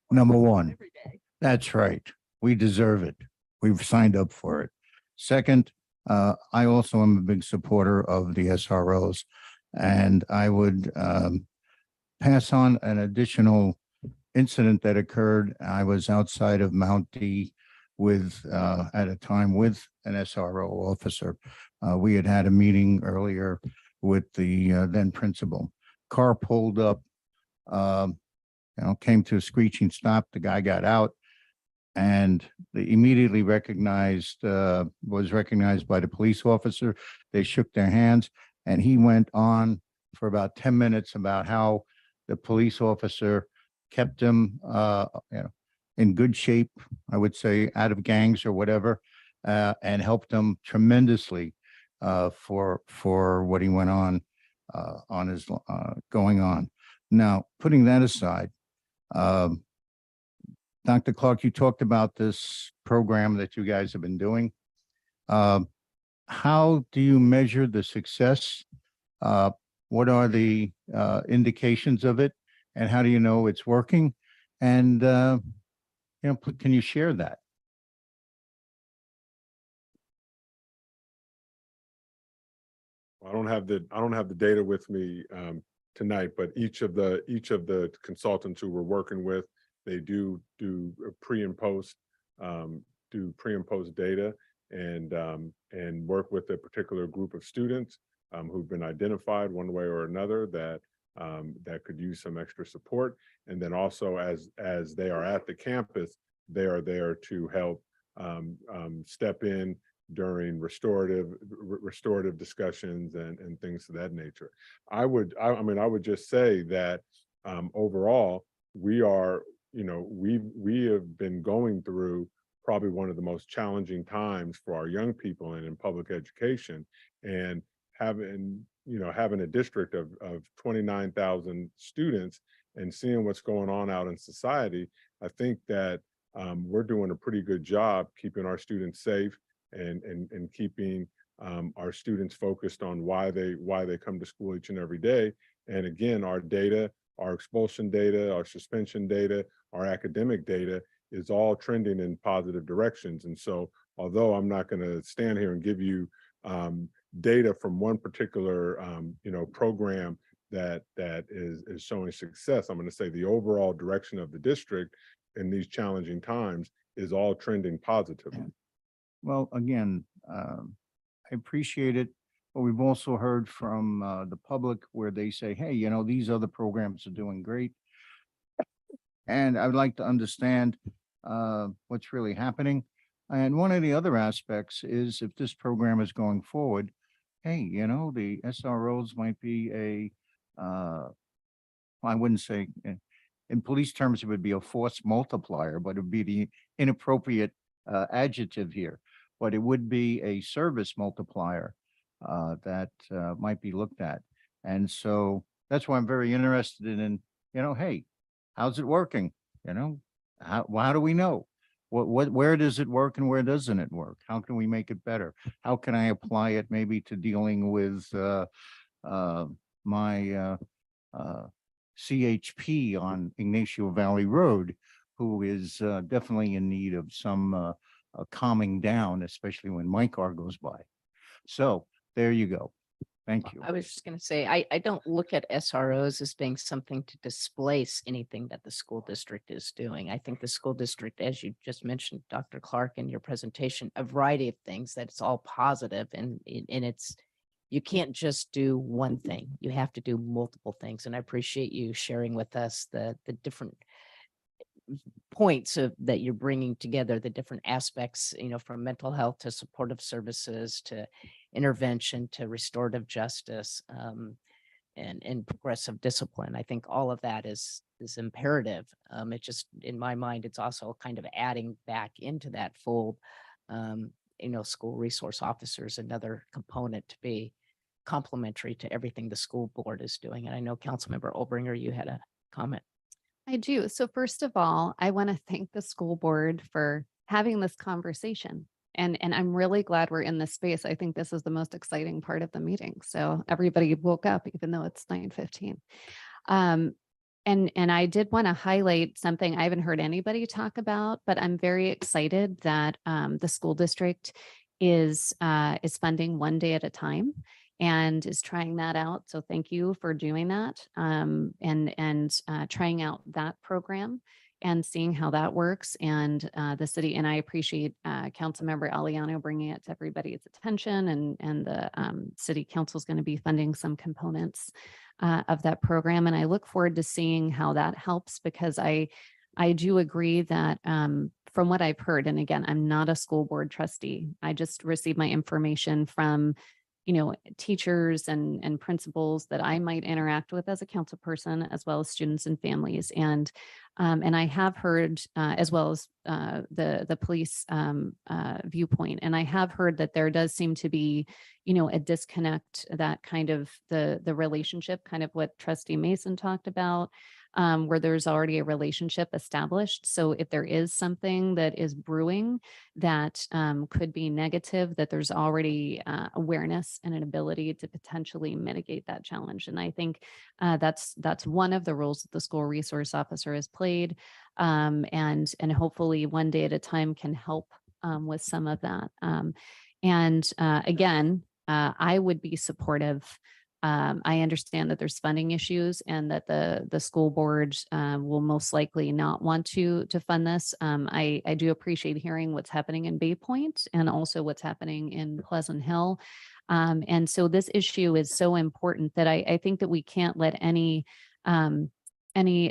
Number one, that's right. We deserve it. We've signed up for it. Second, I also am a big supporter of the SROs, and I would pass on an additional incident that occurred. I was outside of Mount D at a time with an SRO officer. We had a meeting earlier with the then principal. Car pulled up, came to a screeching stop. The guy got out and they immediately was recognized by the police officer. They shook their hands and he went on for about 10 minutes about how the police officer kept him, in good shape, I would say, out of gangs or whatever, and helped him tremendously for what he went on his going on. Now, putting that aside, Dr. Clark, you talked about this program that you guys have been doing. How do you measure the success? What are the indications of it? And how do you know it's working? And, can you share that? I don't have the data with me tonight, but each of the consultants who we're working with, they do pre and post data and work with a particular group of students who've been identified one way or another that could use some extra support. And then also as they are at the campus, they are there to help step in during restorative discussions and things of that nature. I would just say that overall we have been going through probably one of the most challenging times for our young people and in public education. And having, having a district of 29,000 students and seeing what's going on out in society, I think that we're doing a pretty good job keeping our students safe and keeping our students focused on why they come to school each and every day. And again, our data, our expulsion data, our suspension data, our academic data is all trending in positive directions. And so, although I'm not going to stand here and give you data from one particular program that is showing success, I'm going to say the overall direction of the district in these challenging times is all trending positively. Well, again, I appreciate it, but we've also heard from the public where they say, hey, these other programs are doing great. And I would like to understand what's really happening. And one of the other aspects is if this program is going forward, hey, the SROs might be I wouldn't say, in police terms, it would be a force multiplier, but it would be the inappropriate adjective here. But it would be a service multiplier that might be looked at. And so that's why I'm very interested in, hey, how's it working? How do we know? Where does it work and where doesn't it work? How can we make it better? How can I apply it maybe to dealing with my CHP on Ignacio Valley Road, who is definitely in need of some calming down, especially when my car goes by. So there you go. Thank you. I was just going to say, I don't look at SROs as being something to displace anything that the school district is doing. I think the school district, as you just mentioned, Dr. Clark, in your presentation, a variety of things that it's all positive and you can't just do one thing. You have to do multiple things. And I appreciate you sharing with us the different points that you're bringing together, the different aspects, from mental health to supportive services to intervention to restorative justice and progressive discipline. I think all of that is imperative. It just, in my mind, it's also kind of adding back into that fold. School resource officers, another component to be complementary to everything the school board is doing. And I know Councilmember Obringer, you had a comment. I do. So first of all, I want to thank the school board for having this conversation. And I'm really glad we're in this space. I think this is the most exciting part of the meeting. So everybody woke up, even though it's 9:15. And I did want to highlight something I haven't heard anybody talk about, but I'm very excited that the school district is funding one day at a time and is trying that out. So thank you for doing that and trying out that program and seeing how that works. And the city, and I appreciate Councilmember Aliano bringing it to everybody's attention, and the city council is going to be funding some components of that program. And I look forward to seeing how that helps, because I do agree that from what I've heard, and again, I'm not a school board trustee, I just received my information from teachers and principals that I might interact with as a council person, as well as students and families. And I have heard, as well as the police viewpoint, and I have heard that there does seem to be, a disconnect, that kind of the relationship, kind of what Trustee Mason talked about, where there's already a relationship established. So if there is something that is brewing that could be negative, that there's already awareness and an ability to potentially mitigate that challenge. And I think that's one of the roles that the school resource officer has played, and hopefully one day at a time can help with some of that. Again, I would be supportive. I understand that there's funding issues and that the school board will most likely not want to fund this. I do appreciate hearing what's happening in Bay Point and also what's happening in Pleasant Hill. And so this issue is so important that I think that we can't let any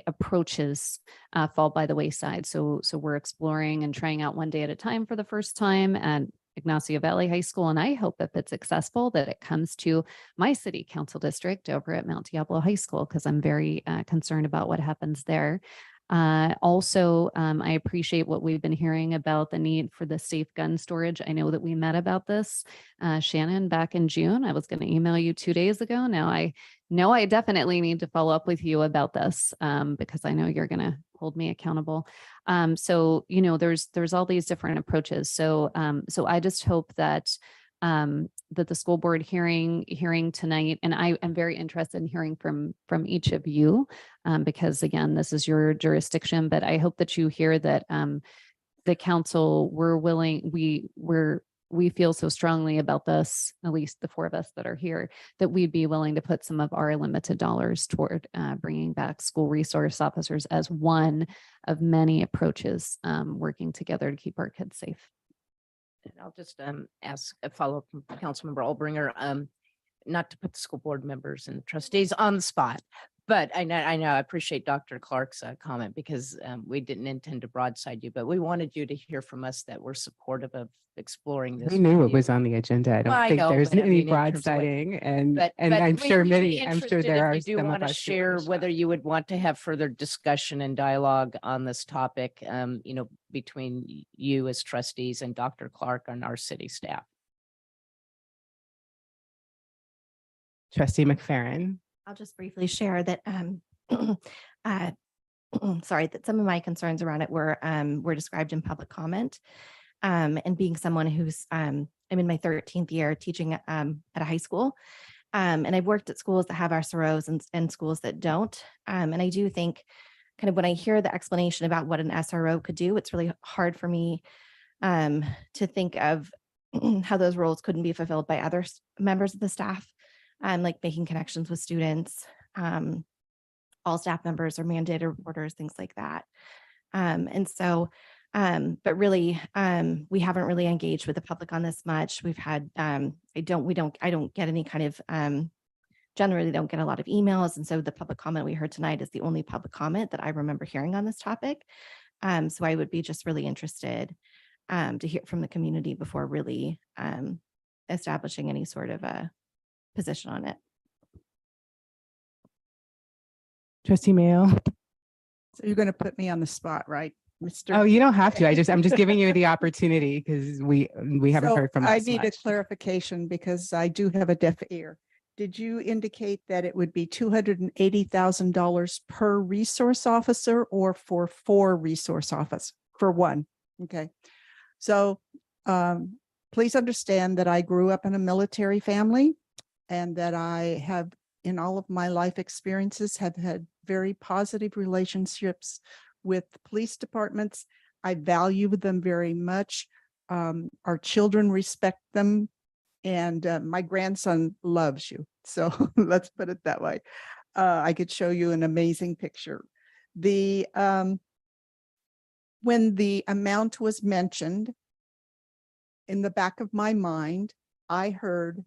approaches fall by the wayside. So we're exploring and trying out one day at a time for the first time at Ignacio Valley High School. And I hope if it's successful, that it comes to my city council district over at Mount Diablo High School, because I'm very concerned about what happens there. Also, I appreciate what we've been hearing about the need for the safe gun storage. I know that we met about this, Shannon, back in June. I was going to email you 2 days ago. Now I know I definitely need to follow up with you about this because I know you're going to hold me accountable. So, you know, there's all these different approaches. So, so I just hope that that the school board hearing tonight, and I am very interested in hearing from each of you, because again, this is your jurisdiction, but I hope that you hear that the council, we feel so strongly about this, at least the 4 of us that are here, that we'd be willing to put some of our limited dollars toward bringing back school resource officers as one of many approaches working together to keep our kids safe. And I'll just ask a follow-up from Councilmember Albringer, not to put the school board members and trustees on the spot, but I appreciate Dr. Clark's comment because we didn't intend to broadside you, but we wanted you to hear from us that we're supportive of exploring this. We knew with it you. was on the agenda. I don't Well, I think know, there's but I any mean, in terms of what- broadsiding, and But I'm we sure would be I'm sure interested there if are you do some want of to us. who share understand. whether you would want to have further discussion and dialogue on this topic, you know, between you as trustees and Dr. Clark and our city staff. Trustee McFerrin. I'll just briefly share that sorry, that some of my concerns around it were described in public comment. And being someone who's I'm in my 13th year teaching at a high school. And I've worked at schools that have SROs and schools that don't. And I do think kind of when I hear the explanation about what an SRO could do, it's really hard for me to think of how those roles couldn't be fulfilled by other members of the staff, like making connections with students. All staff members are mandated reporters, things like that. And so, but really, we haven't really engaged with the public on this much. We've had, I don't get any kind of, generally don't get a lot of emails. And so the public comment we heard tonight is the only public comment that I remember hearing on this topic. So I would be just really interested to hear from the community before really establishing any sort of a position on it. Trustee Mayo. So you're going to put me on the spot, right, Mr. Oh, you don't have to. I'm just giving you the opportunity because we haven't So heard from I us need a much. clarification because I do have a deaf ear. Did you indicate that it would be $280,000 per resource officer or for 4 resource officers for one? Okay. So please understand that I grew up in a military family and that I have in all of my life experiences have had very positive relationships with police departments. I value them very much. Our children respect them. And my grandson loves you. So let's put it that way. I could show you an amazing picture. When the amount was mentioned, in the back of my mind, I heard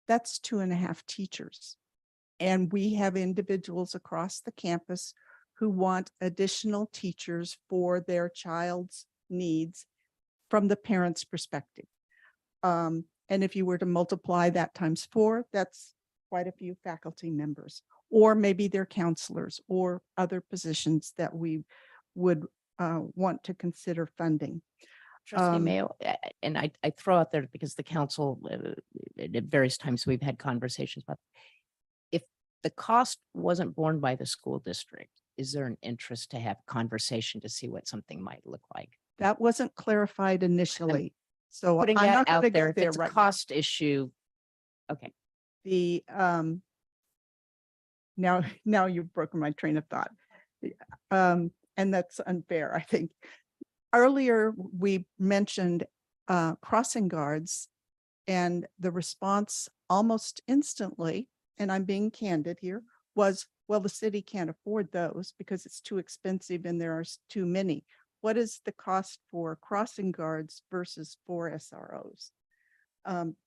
that's 2.5 teachers. And we have individuals across the campus who want additional teachers for their child's needs from the parent's perspective. And if you were to multiply that times 4, that's quite a few faculty members, or maybe they're counselors or other positions that we would want to consider funding. Trustee Mayo, and I throw out there because the council, at various times we've had conversations about if the cost wasn't borne by the school district, is there an interest to have conversation to see what something might look like? That wasn't clarified initially. So Putting I'm that not out going to there, go if there it's a right now. cost issue, okay. The now you've broken my train of thought. And that's unfair, I think. Earlier, we mentioned crossing guards and the response almost instantly, and I'm being candid here, was, well, the city can't afford those because it's too expensive and there are too many. What is the cost for crossing guards versus 4 SROs?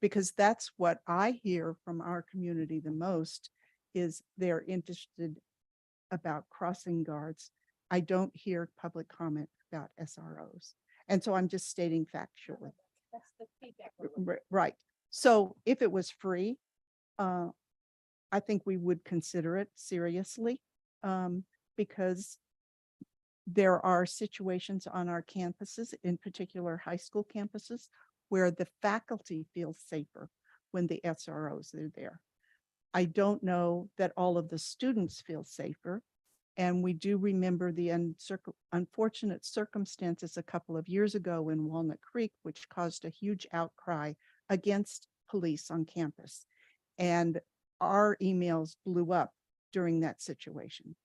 Because that's what I hear from our community the most is they're interested about crossing guards. I don't hear public comment about SROs. And so I'm just stating factually. That's the feedback. Right. So if it was free, I think we would consider it seriously because there are situations on our campuses, in particular high school campuses, where the faculty feels safer when the SROs are there. I don't know that all of the students feel safer. And we do remember the unfortunate circumstances a couple of years ago in Walnut Creek, which caused a huge outcry against police on campus. And our emails blew up during that situation.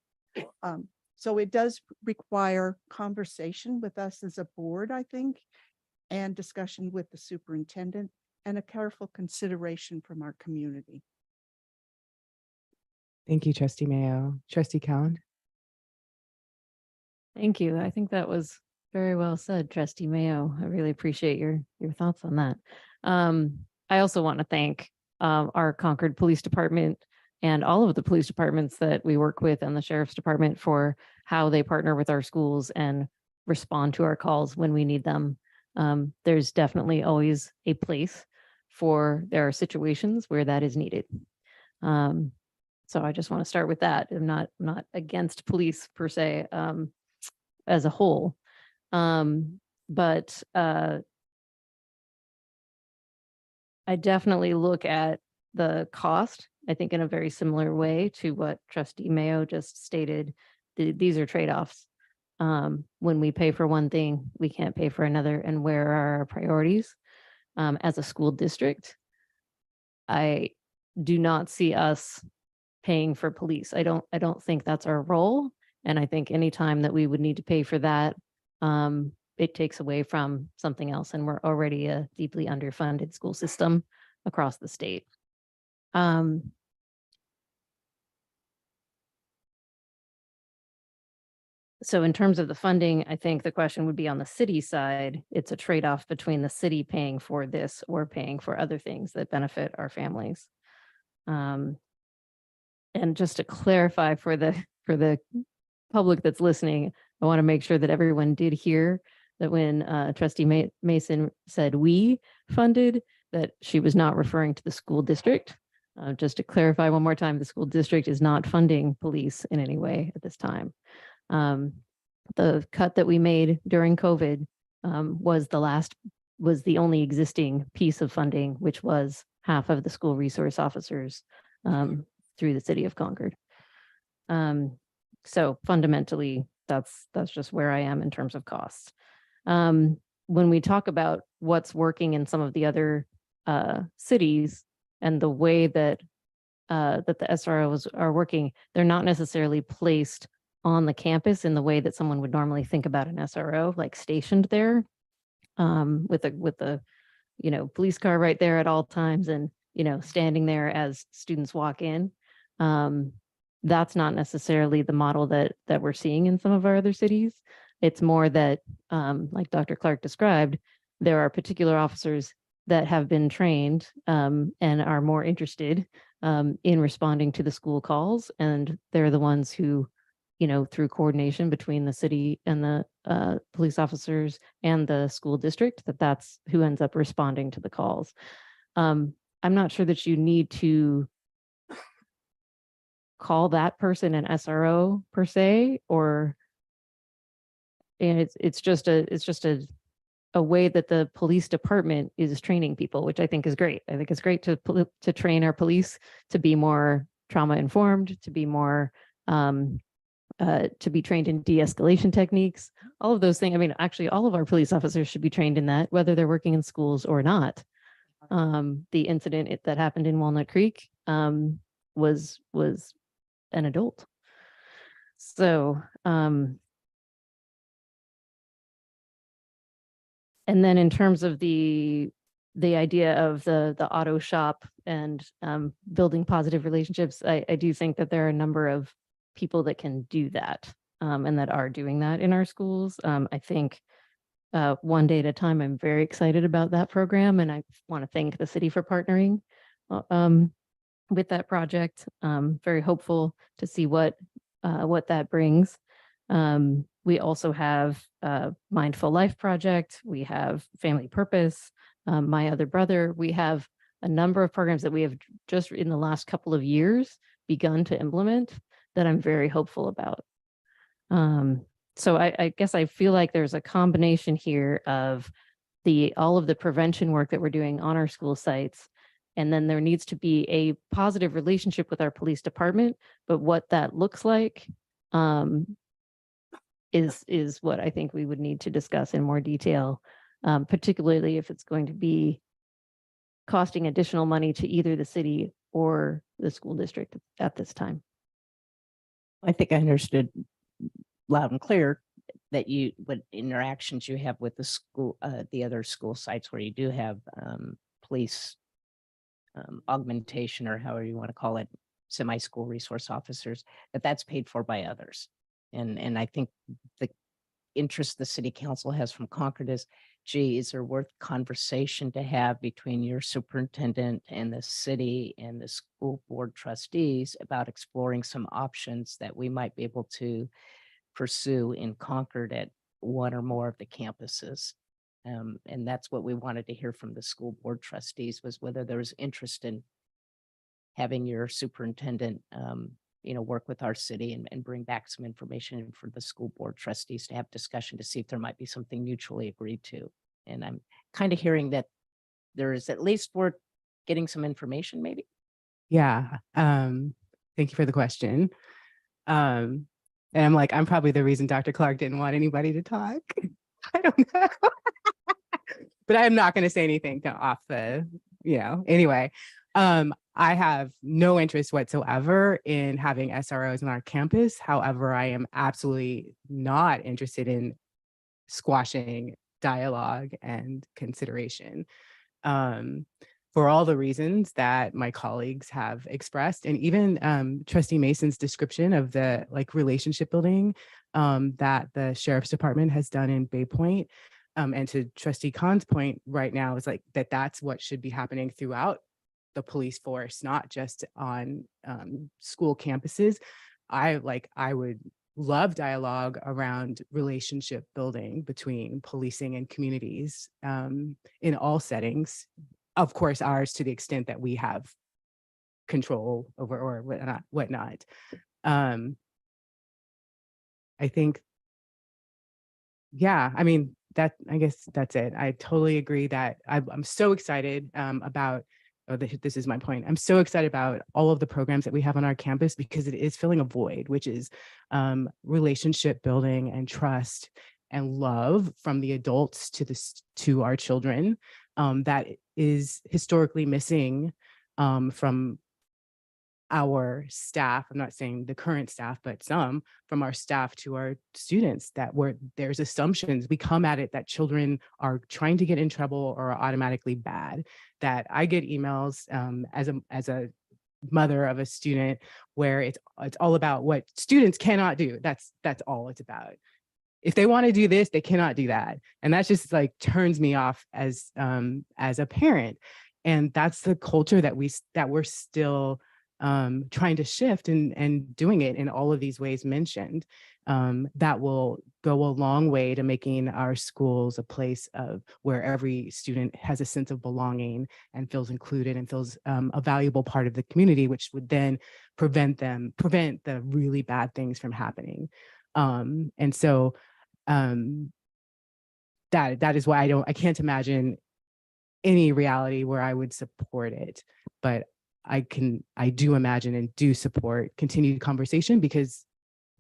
So it does require conversation with us as a board, I think, and discussion with the superintendent and a careful consideration from our community. Thank you, Trustee Mayo. Trustee Cowan. Thank you. I think that was very well said, Trustee Mayo. I really appreciate your thoughts on that. I also want to thank our Concord Police Department and all of the police departments that we work with and the Sheriff's Department for how they partner with our schools and respond to our calls when we need them. There's definitely always a place there are situations where that is needed. So I just want to start with that. I'm not against police per se as a whole, but I definitely look at the cost, I think in a very similar way to what Trustee Mayo just stated. These are trade-offs. When we pay for one thing, we can't pay for another. And where are our priorities? As a school district, I do not see us paying for police. I don't think that's our role. And I think anytime that we would need to pay for that, it takes away from something else. And we're already a deeply underfunded school system across the state. So in terms of the funding, I think the question would be on the city side. It's a trade-off between the city paying for this or paying for other things that benefit our families. And just to clarify for the public that's listening, I want to make sure that everyone did hear that when Trustee Mason said we funded, that she was not referring to the school district. Just to clarify one more time, the school district is not funding police in any way at this time. The cut that we made during COVID was the only existing piece of funding, which was half of the school resource officers through the city of Concord. So fundamentally, that's just where I am in terms of costs. When we talk about what's working in some of the other cities and the way that the SROs are working, they're not necessarily placed on the campus in the way that someone would normally think about an SRO, like stationed there with the police car right there at all times and standing there as students walk in. That's not necessarily the model that we're seeing in some of our other cities. It's more that, like Dr. Clark described, there are particular officers that have been trained and are more interested in responding to the school calls. And they're the ones who, through coordination between the city and the police officers and the school district, that's who ends up responding to the calls. I'm not sure that you need to call that person an SRO per se, and it's just a way that the police department is training people, which I think is great. I think it's great to train our police to be more trauma informed, to be more to be trained in de-escalation techniques, all of those things. I mean, actually, all of our police officers should be trained in that, whether they're working in schools or not. The incident that happened in Walnut Creek was an adult. So, and then in terms of the idea of the auto shop and building positive relationships, I do think that there are a number of people that can do that and that are doing that in our schools. I think one day at a time, I'm very excited about that program, and I want to thank the city for partnering with that project. Very hopeful to see what that brings. We also have Mindful Life Project. We have Family Purpose, My Other Brother. We have a number of programs that we have just in the last couple of years begun to implement that I'm very hopeful about. So I guess I feel like there's a combination here of all of the prevention work that we're doing on our school sites. And then there needs to be a positive relationship with our police department, but what that looks like is what I think we would need to discuss in more detail, particularly if it's going to be costing additional money to either the city or the school district at this time. I think I understood loud and clear that what interactions you have with the school, the other school sites where you do have police augmentation, or however you want to call it, semi-school resource officers, that's paid for by others. And I think the interest the city council has from Concord is, gee, is there worth conversation to have between your superintendent and the city and the school board trustees about exploring some options that we might be able to pursue in Concord at one or more of the campuses. And that's what we wanted to hear from the school board trustees, was whether there was interest in having your superintendent work with our city and bring back some information in for the school board trustees to have discussion to see if there might be something mutually agreed to. And I'm kind of hearing that there is at least worth getting some information, maybe. Yeah. Thank you for the question. And I'm like, I'm probably the reason Dr. Clark didn't want anybody to talk. I don't know. But I'm not going to say anything off the, anyway. I have no interest whatsoever in having SROs on our campus. However, I am absolutely not interested in squashing dialogue and consideration for all the reasons that my colleagues have expressed. And even Trustee Mason's description of the relationship building that the Sheriff's Department has done in Bay Point. And to Trustee Khan's point right now is that's what should be happening throughout the police force, not just on school campuses. I would love dialogue around relationship building between policing and communities in all settings. Of course, ours to the extent that we have control over or whatnot. I think, yeah, I mean, I guess that's it. I totally agree that I'm so excited about, this is my point. I'm so excited about all of the programs that we have on our campus because it is filling a void, which is relationship building and trust and love from the adults to our children that is historically missing from our staff. I'm not saying the current staff, but some from our staff to our students, there's assumptions. We come at it that children are trying to get in trouble or are automatically bad. That I get emails as a mother of a student where it's all about what students cannot do. That's all it's about. If they want to do this, they cannot do that. And that just turns me off as a parent. And that's the culture that we're still trying to shift and doing it in all of these ways mentioned. That will go a long way to making our schools a place where every student has a sense of belonging and feels included and feels a valuable part of the community, which would then prevent the really bad things from happening. And so that is why I can't imagine any reality where I would support it, but I do imagine and do support continued conversation because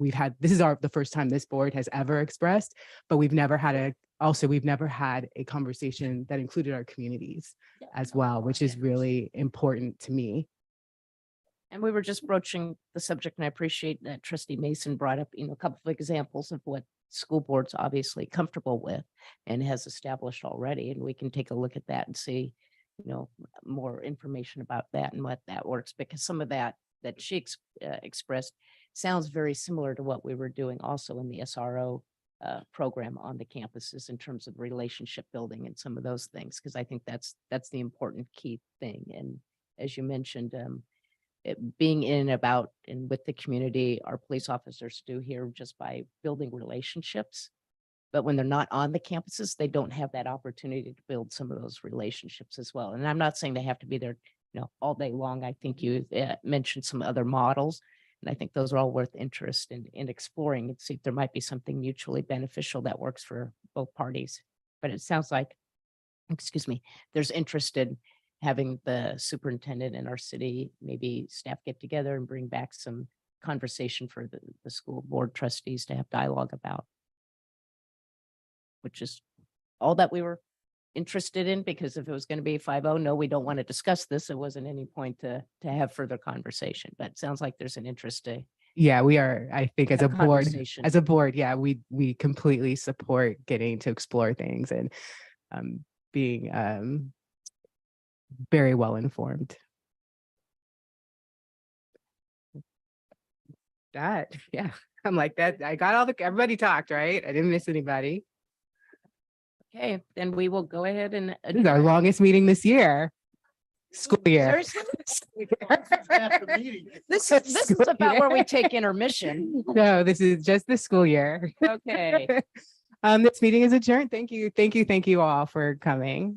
this is the first time this board has ever expressed, but we've never had a conversation that included our communities as well, which is really important to me. And we were just broaching the subject, and I appreciate that Trustee Mason brought up, a couple of examples of what school board's obviously comfortable with and has established already. And we can take a look at that and see, more information about that and what that works, because some of that she expressed sounds very similar to what we were doing also in the SRO program on the campuses in terms of relationship building and some of those things, because I think that's the important key thing. And as you mentioned, being in and about and with the community, our police officers do here just by building relationships. But when they're not on the campuses, they don't have that opportunity to build some of those relationships as well. And I'm not saying they have to be there, all day long. I think you mentioned some other models. And I think those are all worth interest in exploring and see if there might be something mutually beneficial that works for both parties. But it sounds like, excuse me, there's interest in having the superintendent in our city, maybe staff get together and bring back some conversation for the school board trustees to have dialogue about. Which is all that we were interested in, because if it was going to be 5-0, no, we don't want to discuss this. It wasn't any point to have further conversation, but it sounds like there's an interest to. Yeah, we are, I think as a Have board, conversation. yeah, we completely support getting to explore things and being very well informed. That, yeah, I'm like that. I got everybody talked, right? I didn't miss anybody. Okay, then we will go ahead and. This is our longest meeting this year. School year. Seriously? This is about where we take intermission. No, this is just the school year. Okay. This meeting is adjourned. Thank you all for coming.